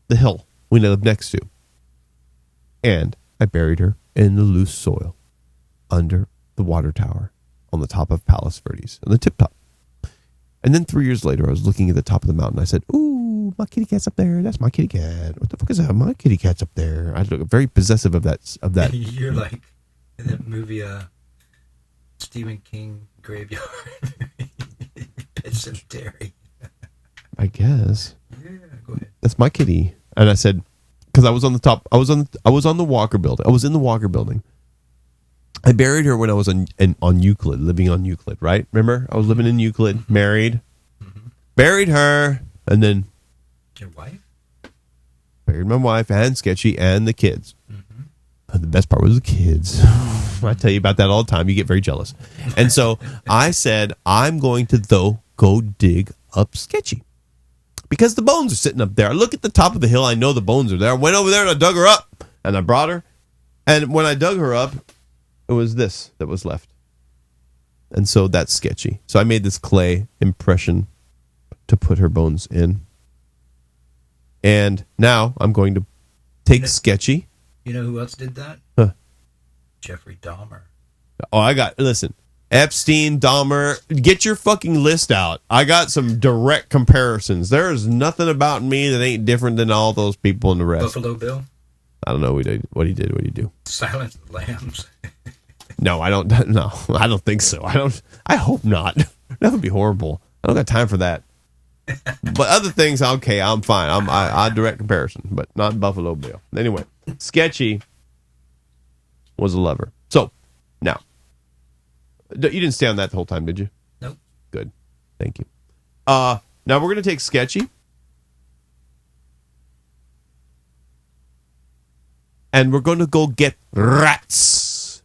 the hill we live next to. And I buried her in the loose soil under the water tower on the top of Palos Verdes, on the tip top. And then 3 years later, I was looking at the top of the mountain. I said, ooh, my kitty cat's up there. That's my kitty cat. What the fuck is that? My kitty cat's up there. I look very possessive of that. You're like in that movie, Stephen King Graveyard. Pet Cemetery. I guess. Yeah, go ahead. That's my kitty. And I said, because I was on the top, I was on the Walker building. I was in the Walker building. I buried her when I was on Euclid, living on Euclid, right? Remember? I was living in Euclid, married. Mm-hmm. Buried her, and then... Your wife? Buried my wife and Sketchy and the kids. Mm-hmm. The best part was the kids. I tell you about that all the time. You get very jealous. And so I said, I'm going to, go dig up Sketchy. Because the bones are sitting up there. I look at the top of the hill. I know the bones are there. I went over there and I dug her up. And I brought her. And when I dug her up, it was this that was left. And so that's Sketchy. So I made this clay impression to put her bones in. And now I'm going to take Sketchy. You know who else did that? Huh. Jeffrey Dahmer. Oh, listen, Epstein, Dahmer, get your fucking list out. I got some direct comparisons. There is nothing about me that ain't different than all those people and the rest. Buffalo Bill? I don't know what he did. What did he do? Silence of the Lambs. No, I don't. No, I don't think so. I hope not. That would be horrible. I don't got time for that. But other things, okay, I'm fine. I direct comparison, but not Buffalo Bill. Anyway, Sketchy was a lover. So now, you didn't stay on that the whole time, did you? Nope. Good. Thank you. Now we're going to take Sketchy. And we're going to go get rats.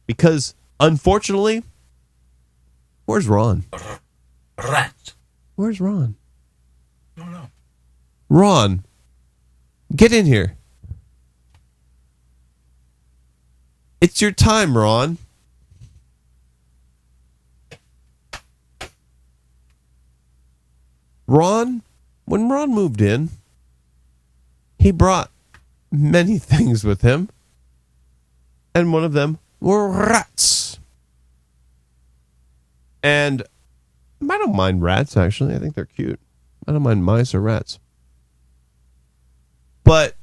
Because, unfortunately, where's Ron? Rats. Where's Ron? I don't know. Ron, get in here. It's your time, Ron. Ron, when Ron moved in, he brought many things with him. And one of them were rats. And I don't mind rats, actually. I think they're cute. I don't mind mice or rats. But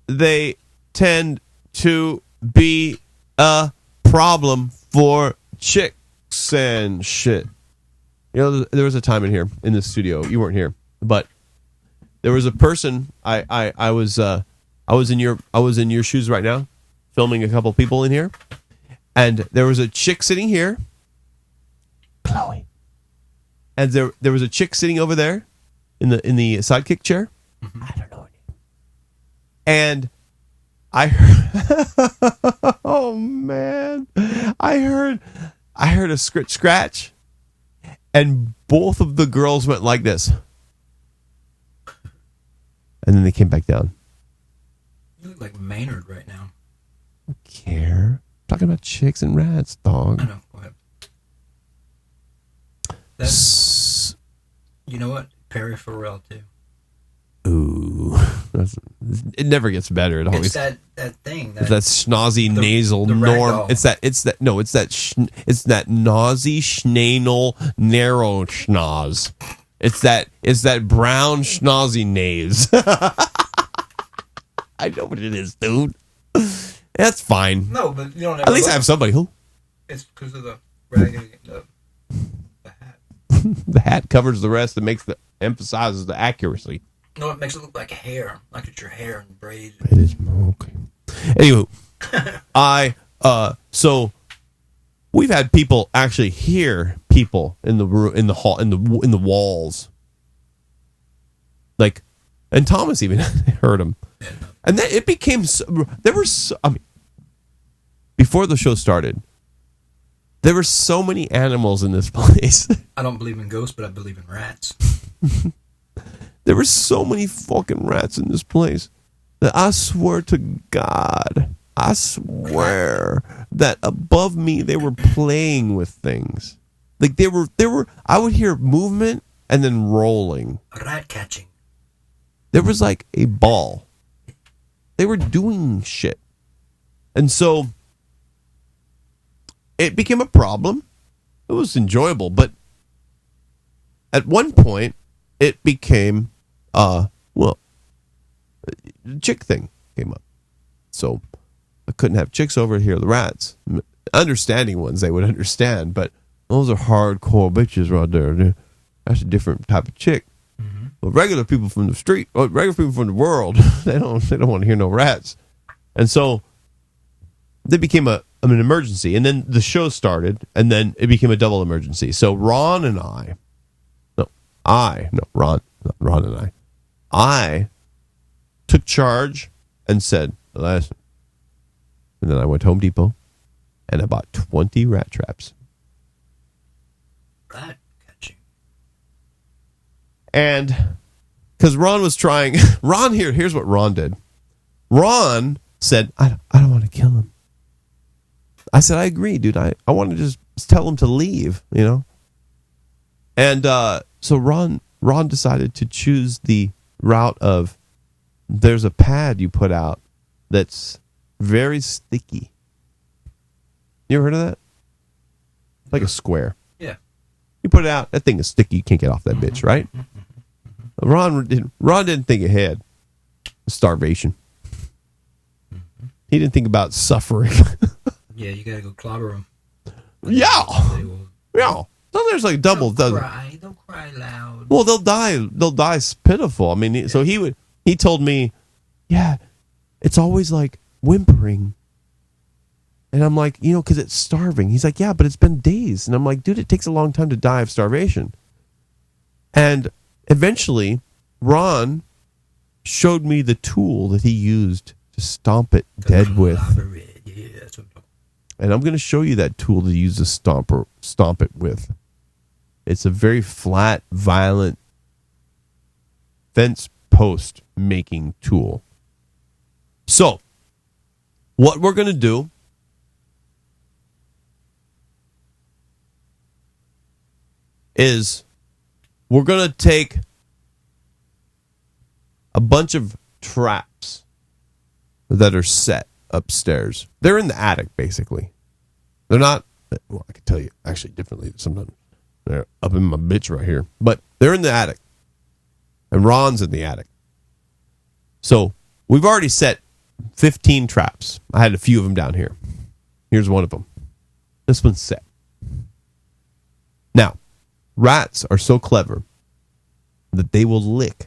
they tend to be a problem for chicks and shit. You know, there was a time in here, in the studio, you weren't here, but there was a person, I was in your shoes right now, filming a couple people in here, and there was a chick sitting here, Chloe, and there was a chick sitting over there in the sidekick chair. Mm-hmm. I don't know her name. And I heard, oh man, I heard a scratch, and both of the girls went like this, and then they came back down. You look like Maynard right now. I don't care. I'm talking about chicks and rats, dog. I know. Go ahead. You know what? Perry Farrell too. Ooh, it never gets better. It always it's that thing. That snazzy nasal norm. It's that nausy schnanal narrow schnoz. It's that brown schnozzy naze. I know what it is, dude. That's fine. No, but you don't. At least I have somebody who. It's because of the raggedy the hat. The hat covers the rest and emphasizes the accuracy. No, it makes it look like hair, like it's your hair and braids. It is okay. Anywho, so we've had people actually hear people in the room, in the hall, in the walls, like, and Thomas even heard them, and then it became before the show started, there were so many animals in this place. I don't believe in ghosts, but I believe in rats. There were so many fucking rats in this place that I swear to God, I swear that above me they were playing with things. Like they were. I would hear movement and then rolling. Rat catching. There was like a ball. They were doing shit, and so it became a problem. It was enjoyable, but at one point it became the chick thing came up. So I couldn't have chicks over here, the rats. Understanding ones, they would understand, but those are hardcore bitches right there. That's a different type of chick. Mm-hmm. But regular people from the street, or regular people from the world, they don't want to hear no rats. And so they became an emergency. And then the show started, and then it became a double emergency. So Ron and I took charge and said, listen. And then I went to Home Depot and I bought 20 rat traps. Rat catching. And because Ron was trying, here's what Ron did. Ron said, I don't want to kill him. I said, I agree, dude. I want to just tell him to leave, you know? And so Ron decided to choose the route of, there's a pad you put out that's very sticky. You ever heard of that? Like a square. Yeah. You put it out, that thing is sticky. You can't get off that bitch, right? Ron didn't think ahead. Starvation. He didn't think about suffering. Yeah, you gotta go clobber them. Yeah. Yeah. So there's like double. Don't cry loud. Well, they'll die pitiful. I mean, so he told me, yeah, it's always like whimpering. And I'm like, because it's starving. He's like, yeah, but it's been days. And I'm like, dude, it takes a long time to die of starvation. And eventually, Ron showed me the tool that he used to stomp it dead with. Yeah, that's what I'm talking. And I'm going to show you that tool to use to stomp it with. It's a very flat, violent fence post making tool. So, what we're going to do is we're going to take a bunch of traps that are set upstairs. They're in the attic, basically. They're not, well, I can tell you actually differently sometimes. They're up in my bitch right here. But they're in the attic. And Ron's in the attic. So we've already set 15 traps. I had a few of them down here. Here's one of them. This one's set. Now, rats are so clever that they will lick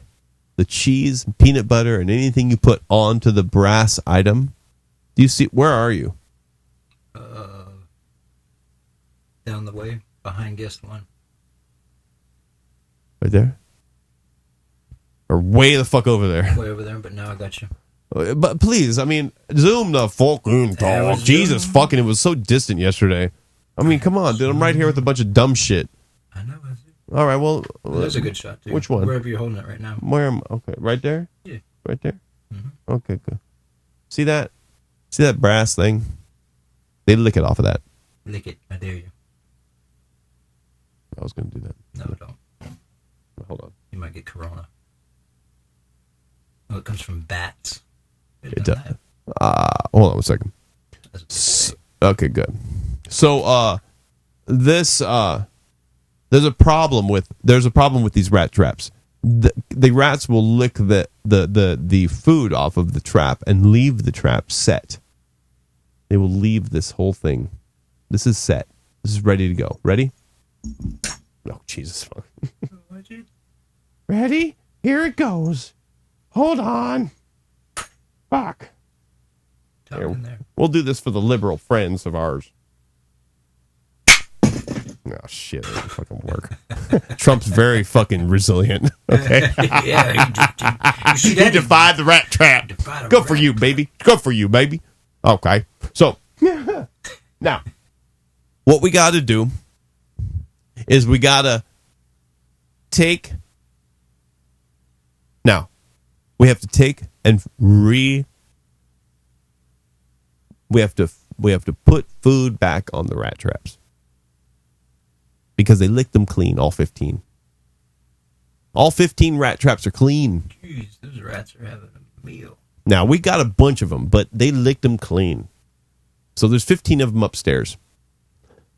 the cheese, peanut butter, and anything you put onto the brass item. Do you see? Where are you? Down the way, behind guest one. Right there? Or way the fuck over there? Way over there, but now I got you. But please, I mean, zoom the fucking talk. Jesus fucking, it was so distant yesterday. I mean, come on, dude. I'm right here with a bunch of dumb shit. I know. All right, well. There's a good shot, too. Which one? Wherever you're holding it right now. Where am I? Okay, right there? Yeah. Right there? Mm-hmm. Okay, good. See that? See that brass thing? They lick it off of that. Lick it. I dare you. I was going to do that. No, don't. Hold on. You might get corona. Oh, it comes from bats. It does. Hold on one second. Okay, good. So, there's a problem with these rat traps. The rats will lick the food off of the trap and leave the trap set. They will leave this whole thing. This is set. This is ready to go. Ready? Oh, Jesus fuck. Ready? Here it goes. Hold on. Fuck. Here, we'll do this for the liberal friends of ours. Oh, shit. It doesn't fucking work. Trump's very fucking resilient. Okay? Yeah. He defied the rat trap. Good for you, baby. Good for you, baby. Okay. So, now, what we got to do is we got to take... Now, we have to take and we have to put food back on the rat traps. Because they licked them clean, all 15. All 15 rat traps are clean. Jeez, those rats are having a meal. Now, we got a bunch of them, but they licked them clean. So there's 15 of them upstairs.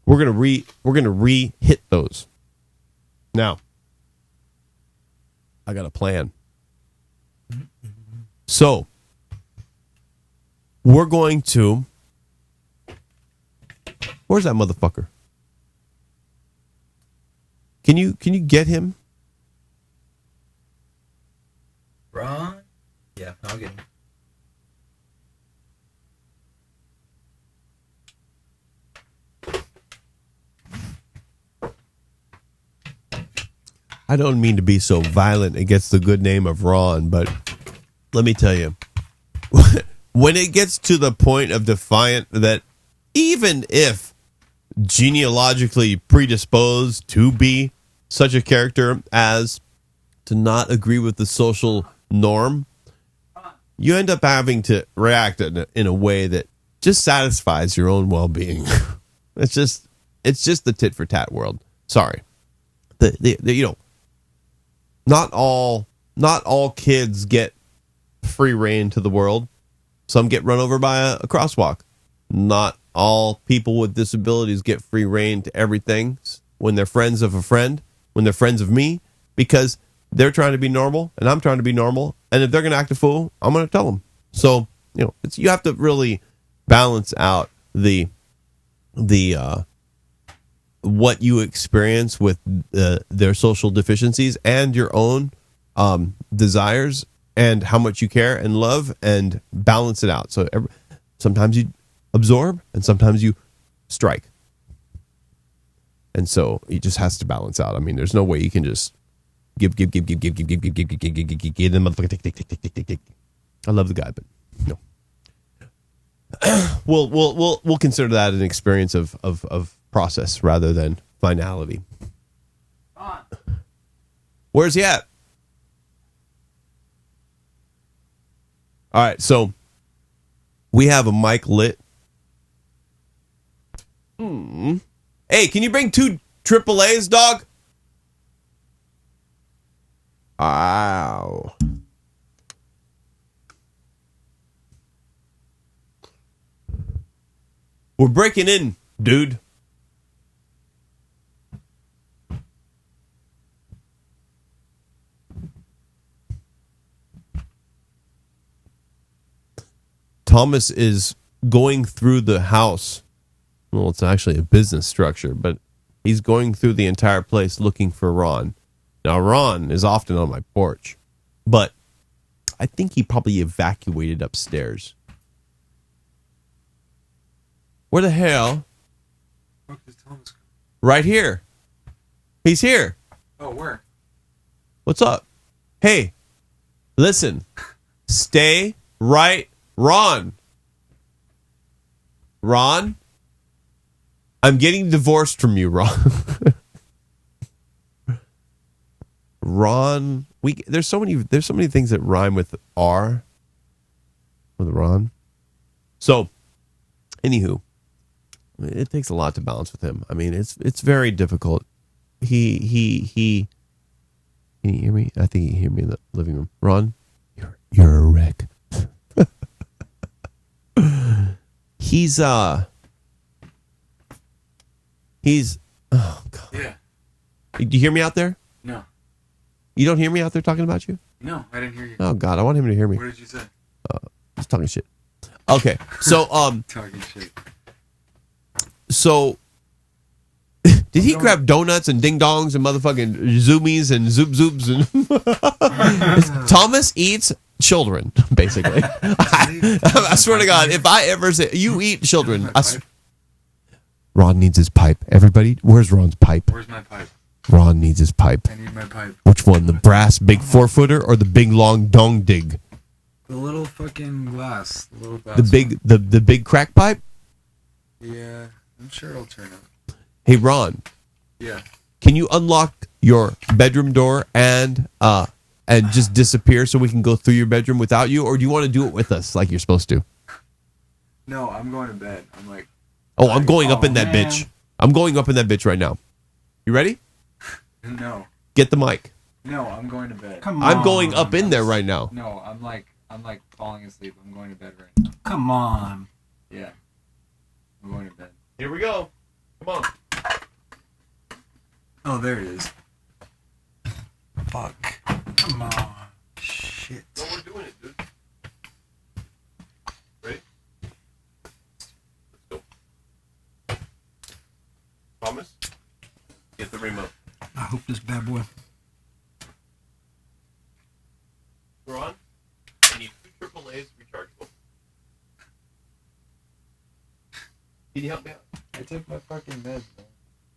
We're gonna re-hit those. Now, I got a plan. So, we're going to... Where's that motherfucker? Can you get him? Ron? Yeah, I'll get him. I don't mean to be so violent against the good name of Ron, but let me tell you, when it gets to the point of defiant that even if genealogically predisposed to be such a character as to not agree with the social norm, you end up having to react in a way that just satisfies your own well-being. It's just the tit for tat world. Sorry, not all kids get free reign to the world. Some get run over by a crosswalk. Not all people with disabilities get free reign to everything when they're friends of a friend, when they're friends of me, because they're trying to be normal and I'm trying to be normal. And if they're going to act a fool, I'm going to tell them. So, you have to really balance out the what you experience with their social deficiencies and your own desires and how much you care and love, and balance it out. So sometimes you absorb and sometimes you strike. And so it just has to balance out. I mean, there's no way you can just give the motherfucker tick. I love the guy, but no. We'll consider that an experience of process rather than finality. Where's he at? All right, so we have a mic lit. Hey, can you bring 2 AAAs, dog? Wow. We're breaking in, dude. Thomas is going through the house. Well, it's actually a business structure, but he's going through the entire place looking for Ron. Now, Ron is often on my porch, but I think he probably evacuated upstairs. Where the hell? Fuck is Thomas? Right here. He's here. Oh, where? What's up? Hey, listen. Stay right. Ron. Ron? I'm getting divorced from you, Ron. Ron. There's so many things that rhyme with R. With Ron. So, anywho, it takes a lot to balance with him. I mean, it's very difficult. He can you hear me? I think you hear me in the living room. Ron, you're a wreck. He's oh God. Yeah. Do you hear me out there? No. You don't hear me out there talking about you? No, I didn't hear you. Oh God, I want him to hear me. What did you say? Just talking shit. Okay, so Talking shit. so did he grab donuts and ding dongs and motherfucking zoomies and zoobs and Thomas eats children, basically. I swear to God, if I ever say you eat children, Ron needs his pipe. Everybody, where's Ron's pipe? Where's my pipe? Ron needs his pipe. I need my pipe. Which one? The brass big 4-footer or the big long dong dig? The little fucking glass. The little glass. The big crack pipe? Yeah, I'm sure it'll turn out. Hey Ron. Yeah. Can you unlock your bedroom door and just disappear so we can go through your bedroom without you, or do you want to do it with us like you're supposed to? No, I'm going to bed. I'm like. Oh, I'm going up in that man. bitch. I'm going up in that bitch right now. You ready? No. Get the mic. No, I'm going to bed. Come on. I'm going up in there right now. No, I'm like falling asleep. I'm going to bed right now. Come on. Yeah. I'm going to bed. Here we go. Come on. Oh, there it is. Fuck. Come on. Shit. No, we're doing it, dude. Ready? Let's go. Thomas, get the remote. I hope this bad boy. We're on. I need 2 AAAs rechargeable. Can you help me out? I took my fucking meds, man.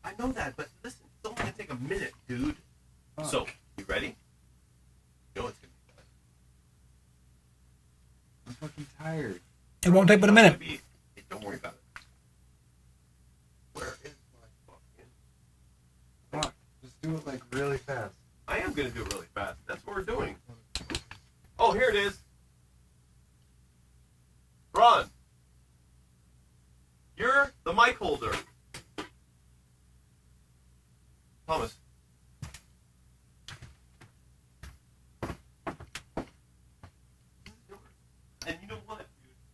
I know that, but listen, it's only gonna take a minute, dude. So, you ready? You know it's gonna be done. I'm fucking tired. It won't take but a minute. Don't worry about it. Where is my fucking... Fuck. Just do it like really fast. I am gonna do it really fast. That's what we're doing. Oh, here it is. Ron. You're the mic holder. Thomas. And you know what, dude?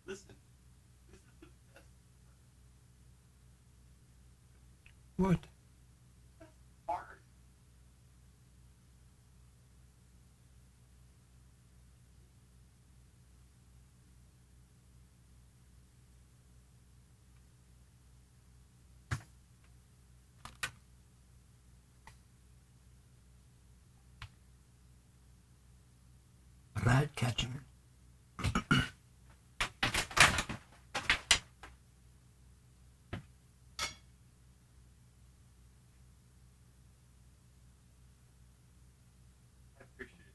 Listen. This is the best. What? Hard. Rat catching. I appreciate it.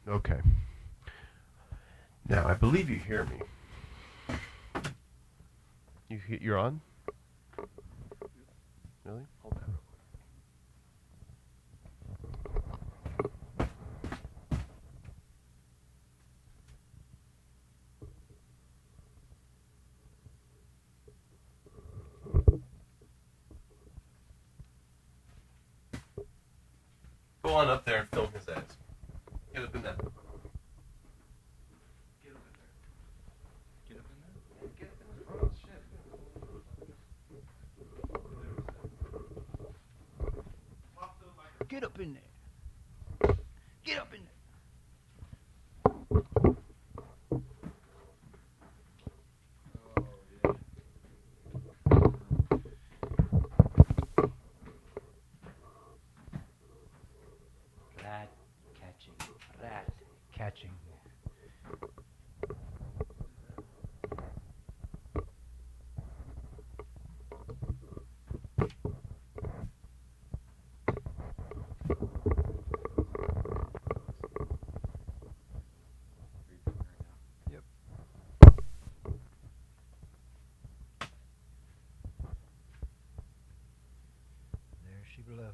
Okay. Now I believe you hear me. You're on? Really? Hold that. Go on up there and film his ass. Get up in that. Get up in there. Get up in there? Get up in there. Oh, shit. Get up in there. Get up in there. Rat catching. Yep. There she blows.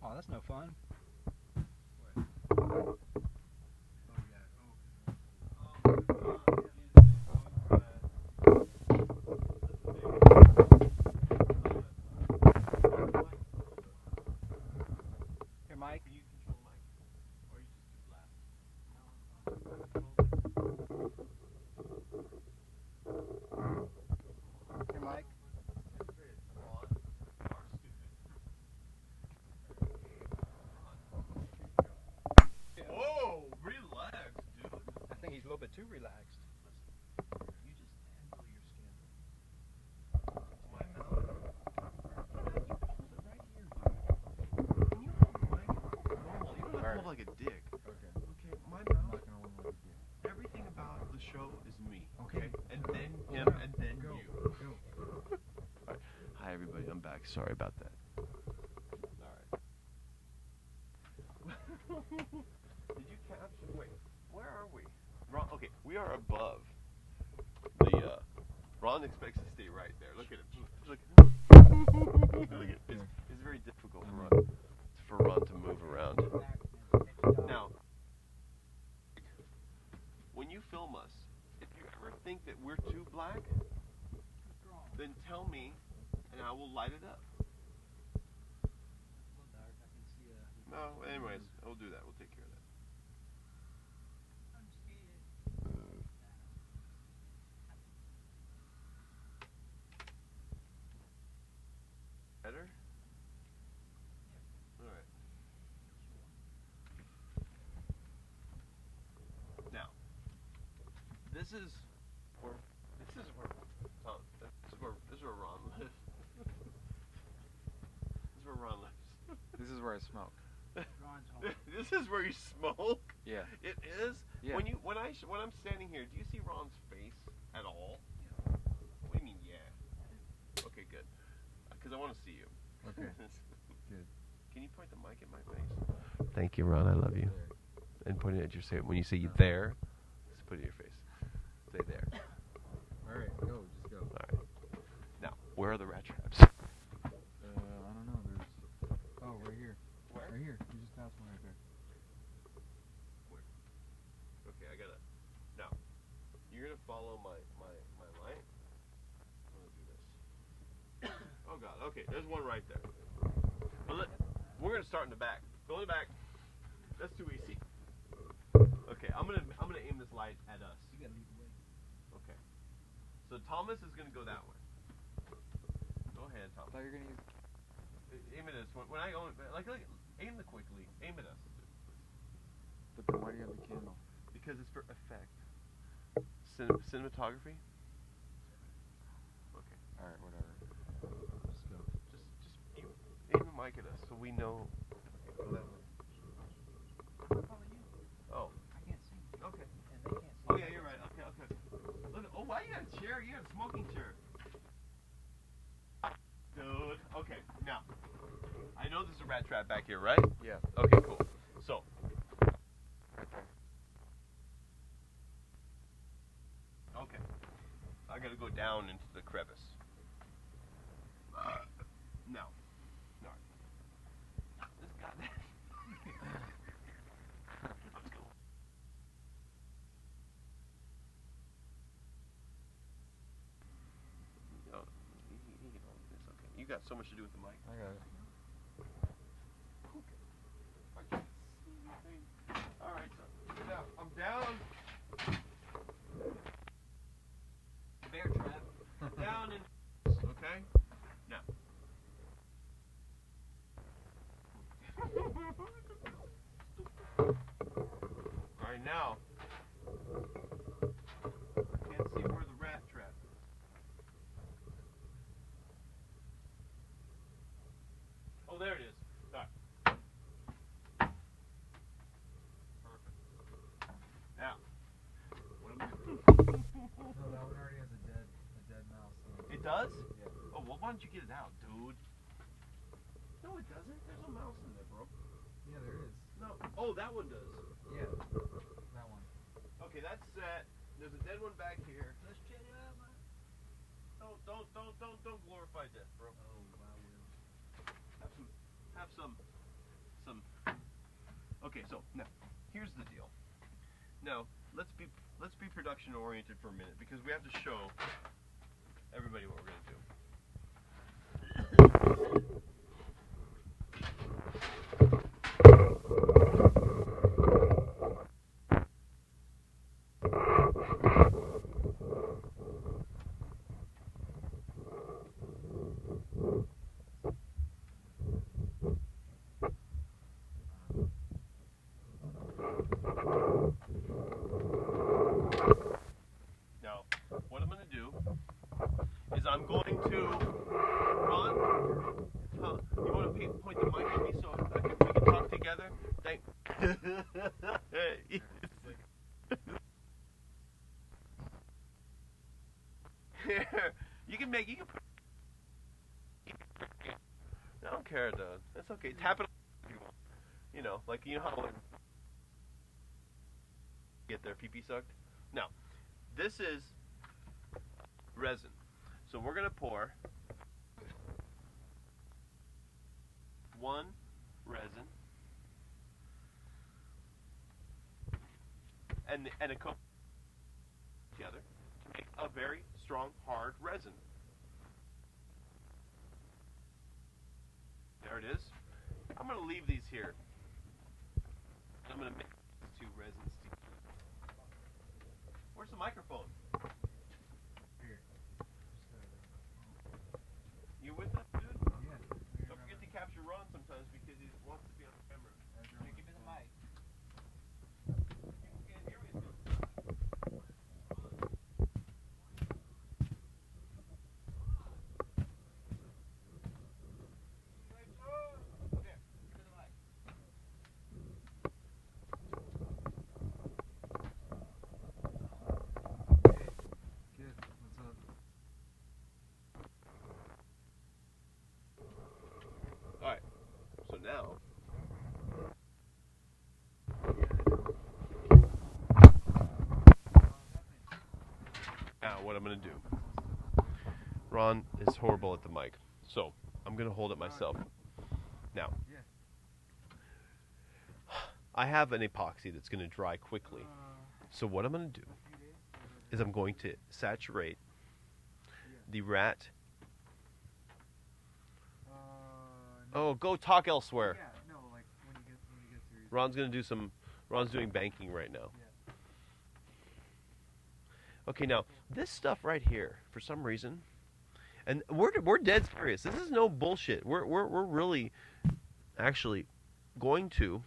Oh, that's no fun. Here, Mike. Can you control Mike? Or you just do blast? Here, Mike. Whoa, relax, dude. I think he's a little bit too relaxed. You just handle your skin. My mouth. Right here, dude. Can you hold the mic normal? You don't have to hold like a dick. Okay. Okay, my I'm mouth. not gonna hold my dick. Everything about the show is me. Okay. And then him, and then Go. you. Go. Alright. Hi, everybody. I'm back. Sorry about that. Alright. Did you capture? Wait, where are we? Ron, okay, we are above the. Ron expects to stay right there. Look at him. Look at him. Look at it. It's very difficult for Ron to move around. Now, when you film us, if you ever think that we're too black, then tell me, and I will light it up. No, anyways, we'll do that. We'll take care of that. Better? Alright. Now, this is where Tom, this is where Ron lives. This is where Ron lives. This is where I smoke. This is where you smoke? Yeah. It is? Yeah. When I'm standing here, do you see Ron's face at all? What do you mean, yeah? Okay, good. Because I want to see you. Okay. Good. Can you point the mic at my face? Thank you, Ron. I love you. And point it at your face. When you say you there, just put it in your face. Say there. All right, go. Just go. All right. Now, where are the rat traps? I don't know. There's. Oh, right here. Where? Right here. You just passed one right there. Okay, I gotta. Now, you're gonna follow my light. I'm gonna do this. Oh God. Okay, there's one right there. But we're gonna start in the back. Go in the back. That's too easy. Okay, I'm gonna aim this light at us. You gotta lead the way. Okay. So Thomas is gonna go that way. Go ahead, I Thomas. thought you were gonna use. Aim at us. When I go, aim the quickly. Aim at us. But then why do you have the candle? Because it's for effect. Cinematography. Okay. All right, whatever. Just go. Just you aim the mic at us so we know. Okay, go that way. Oh. I can't see. Okay. And they can't see. Oh yeah, you're right. Okay. Look. Oh, why you got a chair? You got a smoking chair. Now, I know there's a rat trap back here, right? Yeah. Okay, cool. So, okay, I gotta go down into the crevice. Now, no. This goddamn. Let's go. Oh, he can hold this. Okay, you got so much to do with the mic. I got it. All right, so now I'm down. Bear trap. Down in. Okay. Now. All right, now. I can't see where the rat trap is. Oh, there it is. All right. Perfect. Now, what am I doing? No, that one already has a dead mouse. It does? Yeah. Oh, well, why don't you get it out, dude? No, it doesn't. There's no mouse in there, bro. Yeah, there is. No. Oh, that one does. Yeah. That one. Okay, that's set. There's a dead one back here. Let's check it out, man. Don't glorify death, bro. Oh, wow. Have some. Okay, so now, here's the deal. Now, let's be production oriented for a minute because we have to show everybody what we're gonna do. Now, what I'm going to do is I'm going to Ron. You want to point the mic at me so we can talk together? Thank. Hey. Here, you can put. I don't care, dude. That's okay. Tap it if you want. You know, like you know how like, get their pee-pee sucked. Now, this is resin. So we're gonna pour one resin and a coat together to make a very strong, hard resin. There it is. I'm gonna leave these here. I'm gonna mix these two resins together. Where's the microphone? Here. You with us, dude? Yeah. Don't forget to capture Ron sometimes because he wants to be on camera. Here, give me the mic. People can't hear me. Good. What's up? All right. So now. Now what I'm gonna do. Ron is horrible at the mic, so I'm gonna hold it myself. Now. Yeah. I have an epoxy that's gonna dry quickly. So what I'm gonna do is I'm going to saturate the rat. No. Oh, go talk elsewhere. Yeah, no, like when you get through. Ron's doing banking right now. Yeah. Okay, now this stuff right here, for some reason, and we're dead serious. This is no bullshit. We're really actually going to.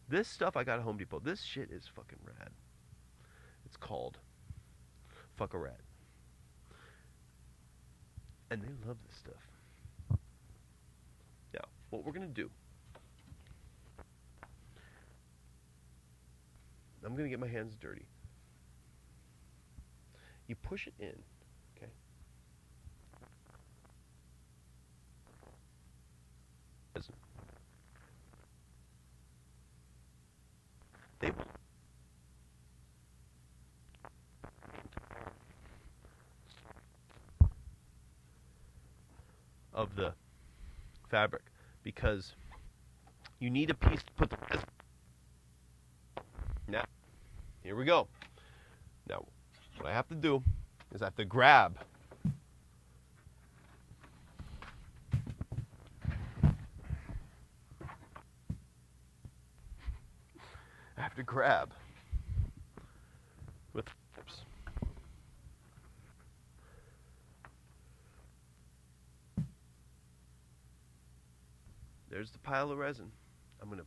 This stuff I got at Home Depot. This shit is fucking rad. It's called Fuck a Rat. And they love this stuff. Now, what we're going to do, I'm going to get my hands dirty. You push it in, okay? resin. They will of the fabric because you need a piece to put the resin. Now, here we go. Now, what I have to do is I have to grab with oops. There's the pile of resin. I'm gonna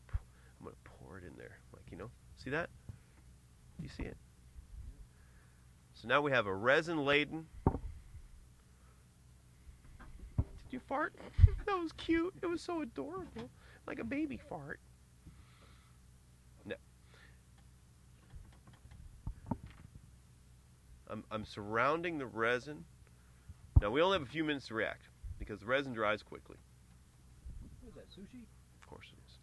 pour it in there, like, you know. See that? You see it? So now we have a resin laden. Did you fart? That was cute. It was so adorable, like a baby fart. No. I'm surrounding the resin. Now we only have a few minutes to react because the resin dries quickly. What is that, sushi? Of course it is.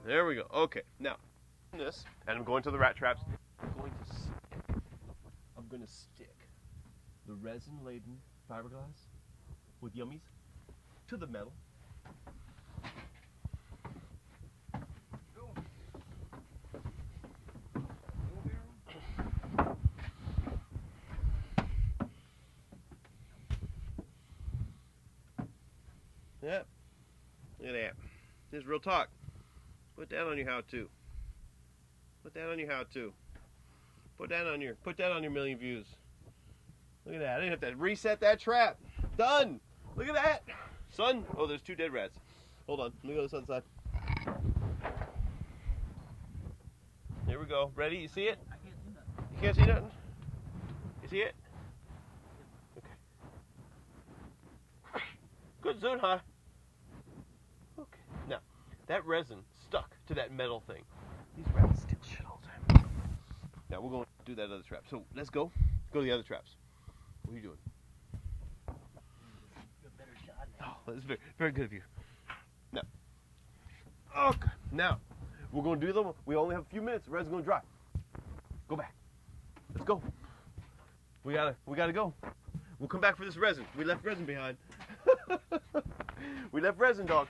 There we go. Okay, now this, and I'm going to the rat traps. I'm going to stick the resin-laden fiberglass with yummies to the metal. Yep. Look at that. This is real talk. Put that on your how-to. Put that on your how-to. Put that on your million views. Look at that. I didn't have to reset that trap. Done. Look at that. Son. Oh, there's 2 dead rats. Hold on. Let me go to the sun side. Here we go. Ready? You see it? I can't see nothing. You can't see nothing? You see it? Okay. Good zoom, huh? Okay. Now, that resin stuck to that metal thing. These rats did shit all the time. Now we're going to do that other trap. So let's go. Go to the other traps. What are you doing? Oh, that's very, very good of you. Now, okay. Now, we're going to do them. We only have a few minutes. The resin's going to dry. Go back. Let's go. We gotta go. We'll come back for this resin. We left resin behind. We left resin, dog.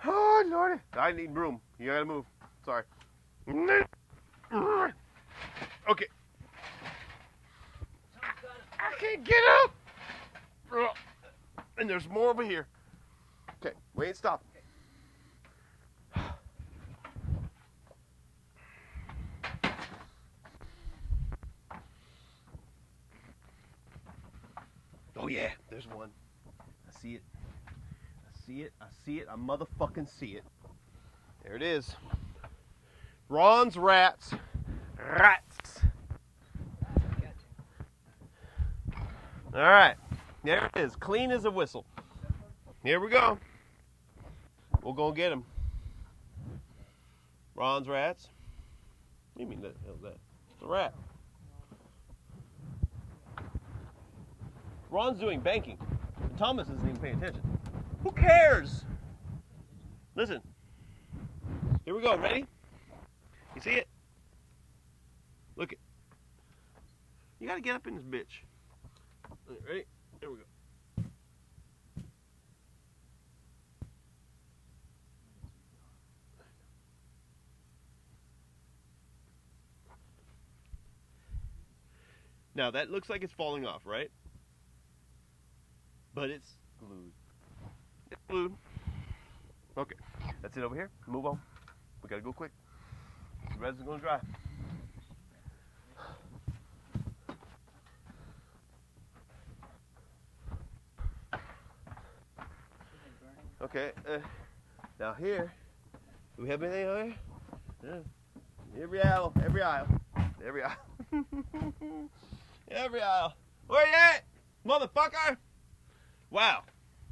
Oh, Lordy. I need room. You gotta move. Sorry. Okay. I can't get up. And there's more over here. Okay, we ain't stopping. Oh yeah, there's one. I see it. I see it. I see it. I motherfucking see it. There it is. Ron's rats. Rats. All right. There it is. Clean as a whistle. Here we go. We'll go get him. Ron's rats. What do you mean that? It's a rat. Ron's doing banking. And Thomas isn't even paying attention. Who cares? Listen. Here we go. Ready? You see it? Look it. You gotta get up in this bitch. Ready? Here we go. Now that looks like it's falling off, right? But it's glued. It's glued. Okay, that's it over here. Move on. We gotta go quick. The resin's gonna dry. Okay, now here, do we have anything on here? Yeah. Every aisle. Every aisle. Every aisle. Where you at, motherfucker? Wow,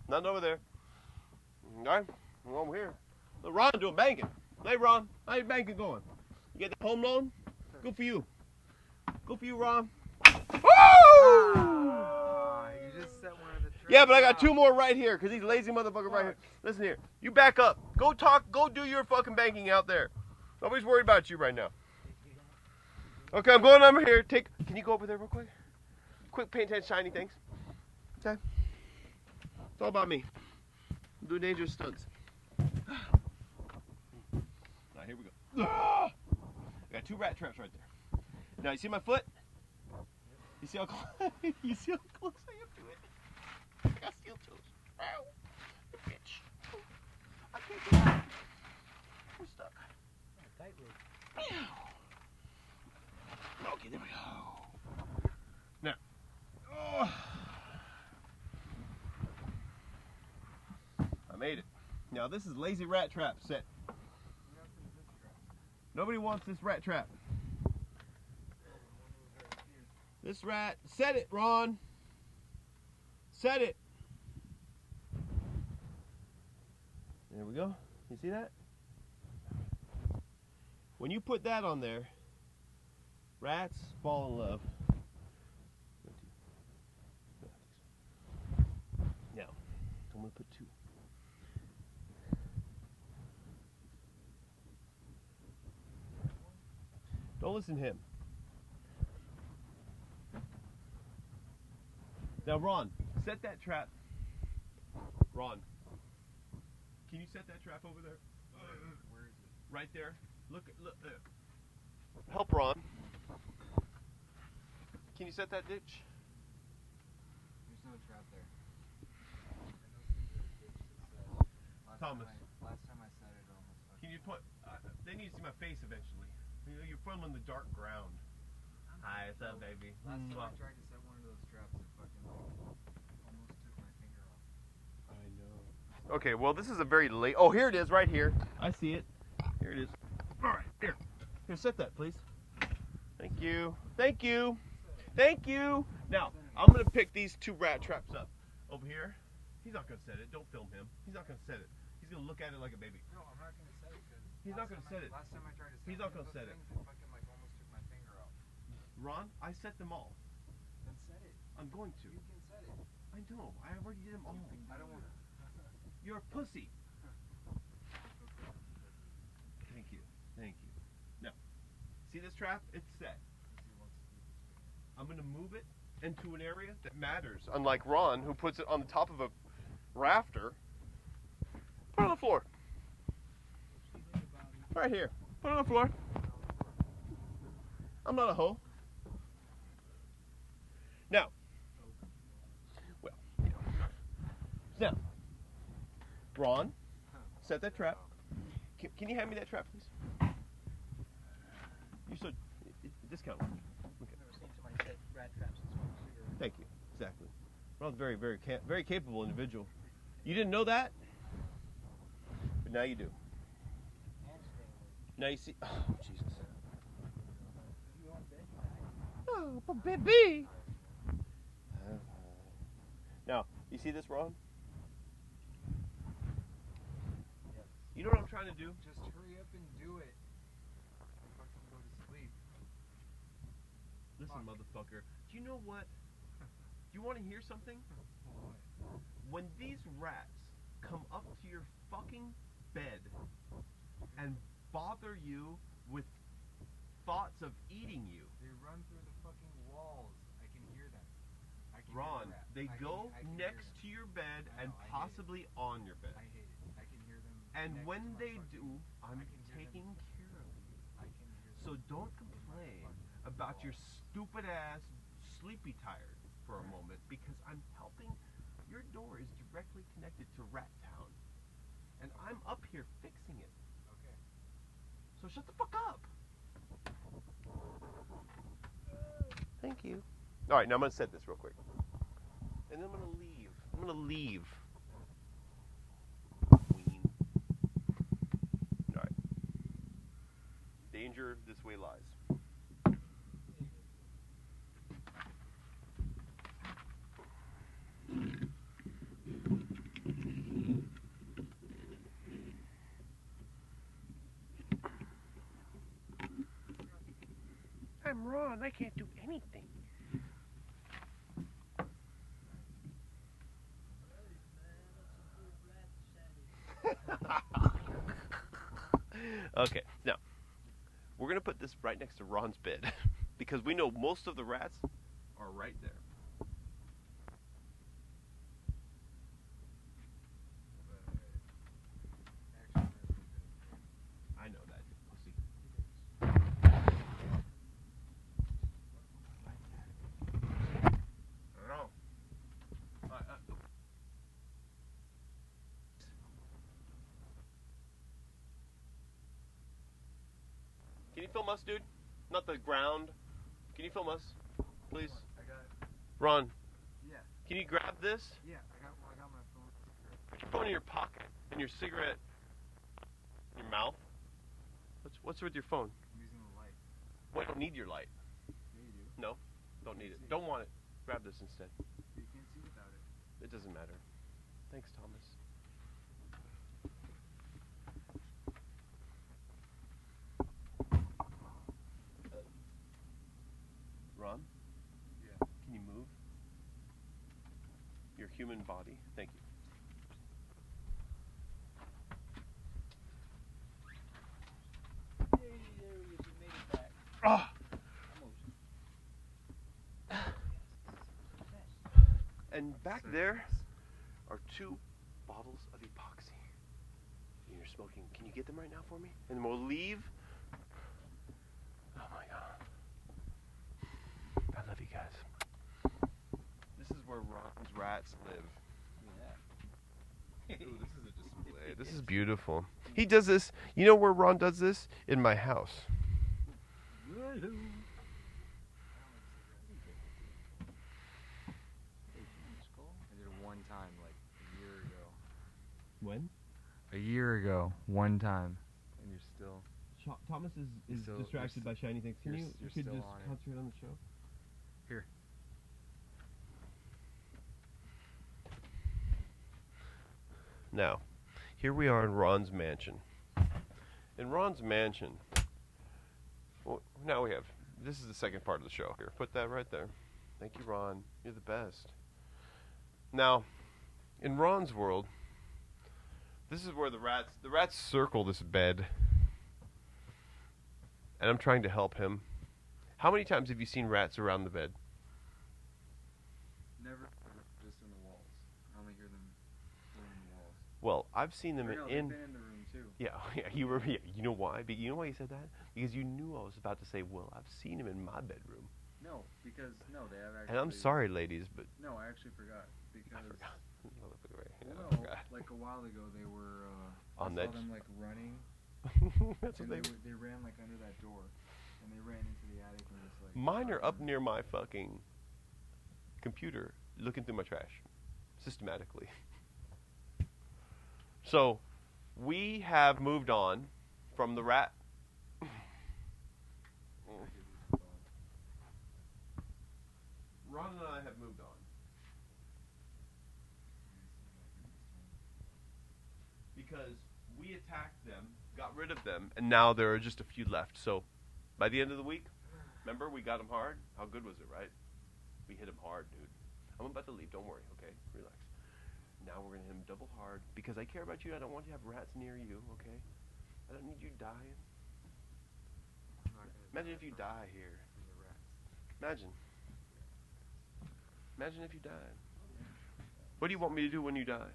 nothing over there. Okay, we're over here. Look, Ron doing banking. Hey, Ron, how your banking going? You get the home loan? Good for you. Good for you, Ron. You just set one of the Yeah, but I got two more right here because he's lazy motherfucker right here. Listen here. You back up. Go talk. Go do your fucking banking out there. Nobody's worried about you right now. Okay, I'm going over here. Can you go over there real quick? Quick, pay attention, shiny things. Okay. It's all about me. I'm doing dangerous stunts. Now here we go. I got two rat traps right there. Now you see my foot? You see how close? You see how close I am to it? I got steel toes. Ow, you bitch. I can't get out. We're stuck. Tight rope. Okay, there we go. Now, I made it. Now this is lazy rat trap set. Nobody wants this rat trap. This rat, set it, Ron. Set it. There we go. You see that? When you put that on there, rats fall in love. Now, I'm going to put two. Don't listen to him. Now, Ron, set that trap. Ron, can you set that trap over there? Where is it? Right there. Look. Help Ron. Can you set that ditch? There's no trap there. Thomas. Last time I said it almost fucking. Can you put? They need to see my face eventually. You're from on the dark ground. Hi, what's up, baby? Last time I tried to set one of those traps, it fucking almost took my finger off. I know. Okay, well, this is a very late. Oh, here it is, right here. I see it. Here it is. All right, here. Here, set that, please. Thank you. Thank you. Thank you. Now, I'm going to pick these two rat traps up. Over here. He's not going to set it. Don't film him. He's not going to set it. He's going to look at it like a baby. No, I'm not gonna set it because He's not going to set it. last time I tried to set He's not going to set it. it fucking like almost took my finger off. Ron, I set them all. Then set it. I'm going to. You can set it. I know. I already did them all. I don't want to. You're a pussy. Thank you. Thank you. Now, see this trap? It's set. I'm going to move it into an area that matters. Unlike Ron, who puts it on the top of a rafter. Put it on the floor. Right here. Put it on the floor. I'm not a hoe. Now. Well, you know. Now. Ron, set that trap. Can you hand me that trap, please? You said discount. Okay. Never seen somebody set rat traps and smoke cigarettes. Thank you. Exactly. Ron's very, very capable individual. You didn't know that, but now you do. Now you see. Oh, Jesus. Oh, but baby. Now, you see this, Ron? You know what I'm trying to do? Just hurry up and do it. Fucking go to sleep. Listen, motherfucker. Do you know what? Do you want to hear something? When these rats come up to your fucking bed and bother you with thoughts of eating you, They run through the fucking walls. I can hear them. I can Ron, hear the rat. they go I can next hear to your bed I and know, I hate it. possibly on your bed. them. I hate it. I can hear them. And next when to my they fucking- do, I'm I can hear taking them. care of you. I can hear them. So don't complain about your stupid ass sleepy tired for a moment, because I'm helping. Your door is directly connected to Rat Town, and I'm up here fixing it. Okay. So shut the fuck up. Thank you. All right, now I'm gonna set this real quick, and then I'm gonna leave. I'm gonna leave. Queen. All right. Danger this way lies. I'm Ron. I can't do anything. Okay, now we're gonna put this right next to Ron's bed because we know most of the rats are right there. I know that, you pussy. No. Can you film us, dude? Not the ground. Can you film us, please? I got it. Ron, Yeah. can you grab this? Yeah, I got my phone. Put your phone in your pocket and your cigarette in your mouth. What's with your phone? I'm using the light. Well, I don't need your light. Yeah, you do. No, don't need it. Don't want it. Grab this instead. You can't see without it. It doesn't matter. Thanks, Thomas. Ron? Yeah. Can you move? Your human body? Thank you. Ah! And back there are 2 bottles of epoxy. And you're smoking. Can you get them right now for me? And then we'll leave. Oh my god. I love you guys. This is where Ron's rats live. Yeah. Ooh, this is a display. This is beautiful. He does this. You know where Ron does this? In my house. I did it one time, like a year ago. When? A year ago, one time, and you're still. Thomas is So distracted by shiny things. Can you're- you you're could still just on it. concentrate on the show? Here. Now, here we are in Ron's mansion. In Ron's mansion, well, now we have, this is the second part of the show. Here, put that right there. Thank you, Ron. You're the best. Now, in Ron's world, this is where the rats circle this bed. And I'm trying to help him. How many times have you seen rats around the bed? Never, just in the walls. I only hear them going in the walls. Well, I've seen them Or no, in. they've been in the room too. Yeah, you were. Yeah, you know why? You know why you said that? Because you knew I was about to say, "Well, I've seen him in my bedroom." No, because no, they have actually. And I'm sorry, ladies, but No, I actually forgot because. I forgot. Motherfucker, right? Yeah, Well, I no, forgot. like a while ago, they were. On I that- saw them like running, That's and what they ran like under that door, and they ran into the attic and just like. Mine are up near my fucking computer, looking through my trash, systematically. So, we have moved on from the rat. Ron and I have moved on. Because we attacked them, got rid of them, and now there are just a few left. So, by the end of the week, remember we got them hard? How good was it, right? We hit them hard, dude. I'm about to leave. Don't worry, okay? Relax. Now we're going to hit them double hard because I care about you. I don't want you to have rats near you, okay? I don't need you dying. Imagine if you die here. Imagine. Imagine if you died. What do you want me to do when you die?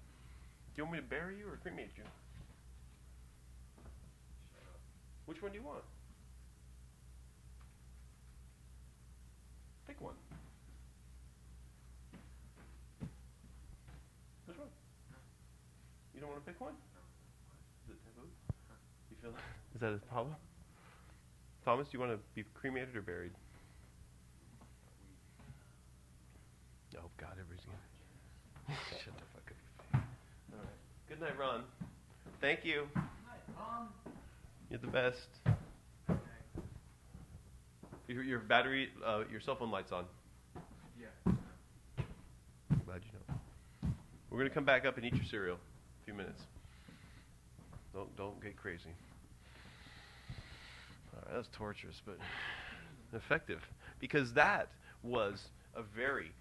Do you want me to bury you or cremate you? Which one do you want? Pick one. Which one? You don't want to pick one? Is it taboo? You feel is that a problem? Thomas, do you want to be cremated or buried? Oh God, everybody's gonna shut the fuck up. All right. Good night, Ron. Thank you. You're the best. Your battery, your cell phone light's on. Yeah. I'm glad you know. We're gonna come back up and eat your cereal. In a few minutes. Don't get crazy. All right, that was torturous, but effective, because that was a very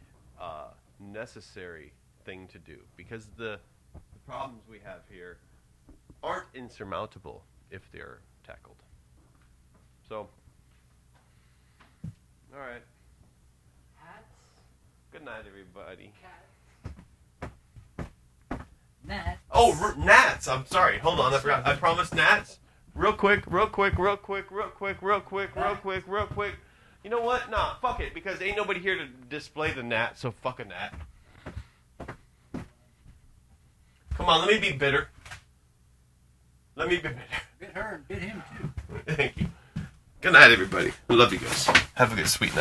necessary thing to do, because the problems we have here aren't insurmountable if they're tackled. So, all right. Good night, everybody. Gnats. Oh, Gnats. I'm sorry. Hold on. I forgot. I promised Gnats. Real quick. You know what? Nah, fuck it. Because ain't nobody here to display the gnat, so fuck a gnat. Come on, let me be bitter. Bit her and bit him too. Thank you. Good night, everybody. I love you guys. Have a good, sweet night.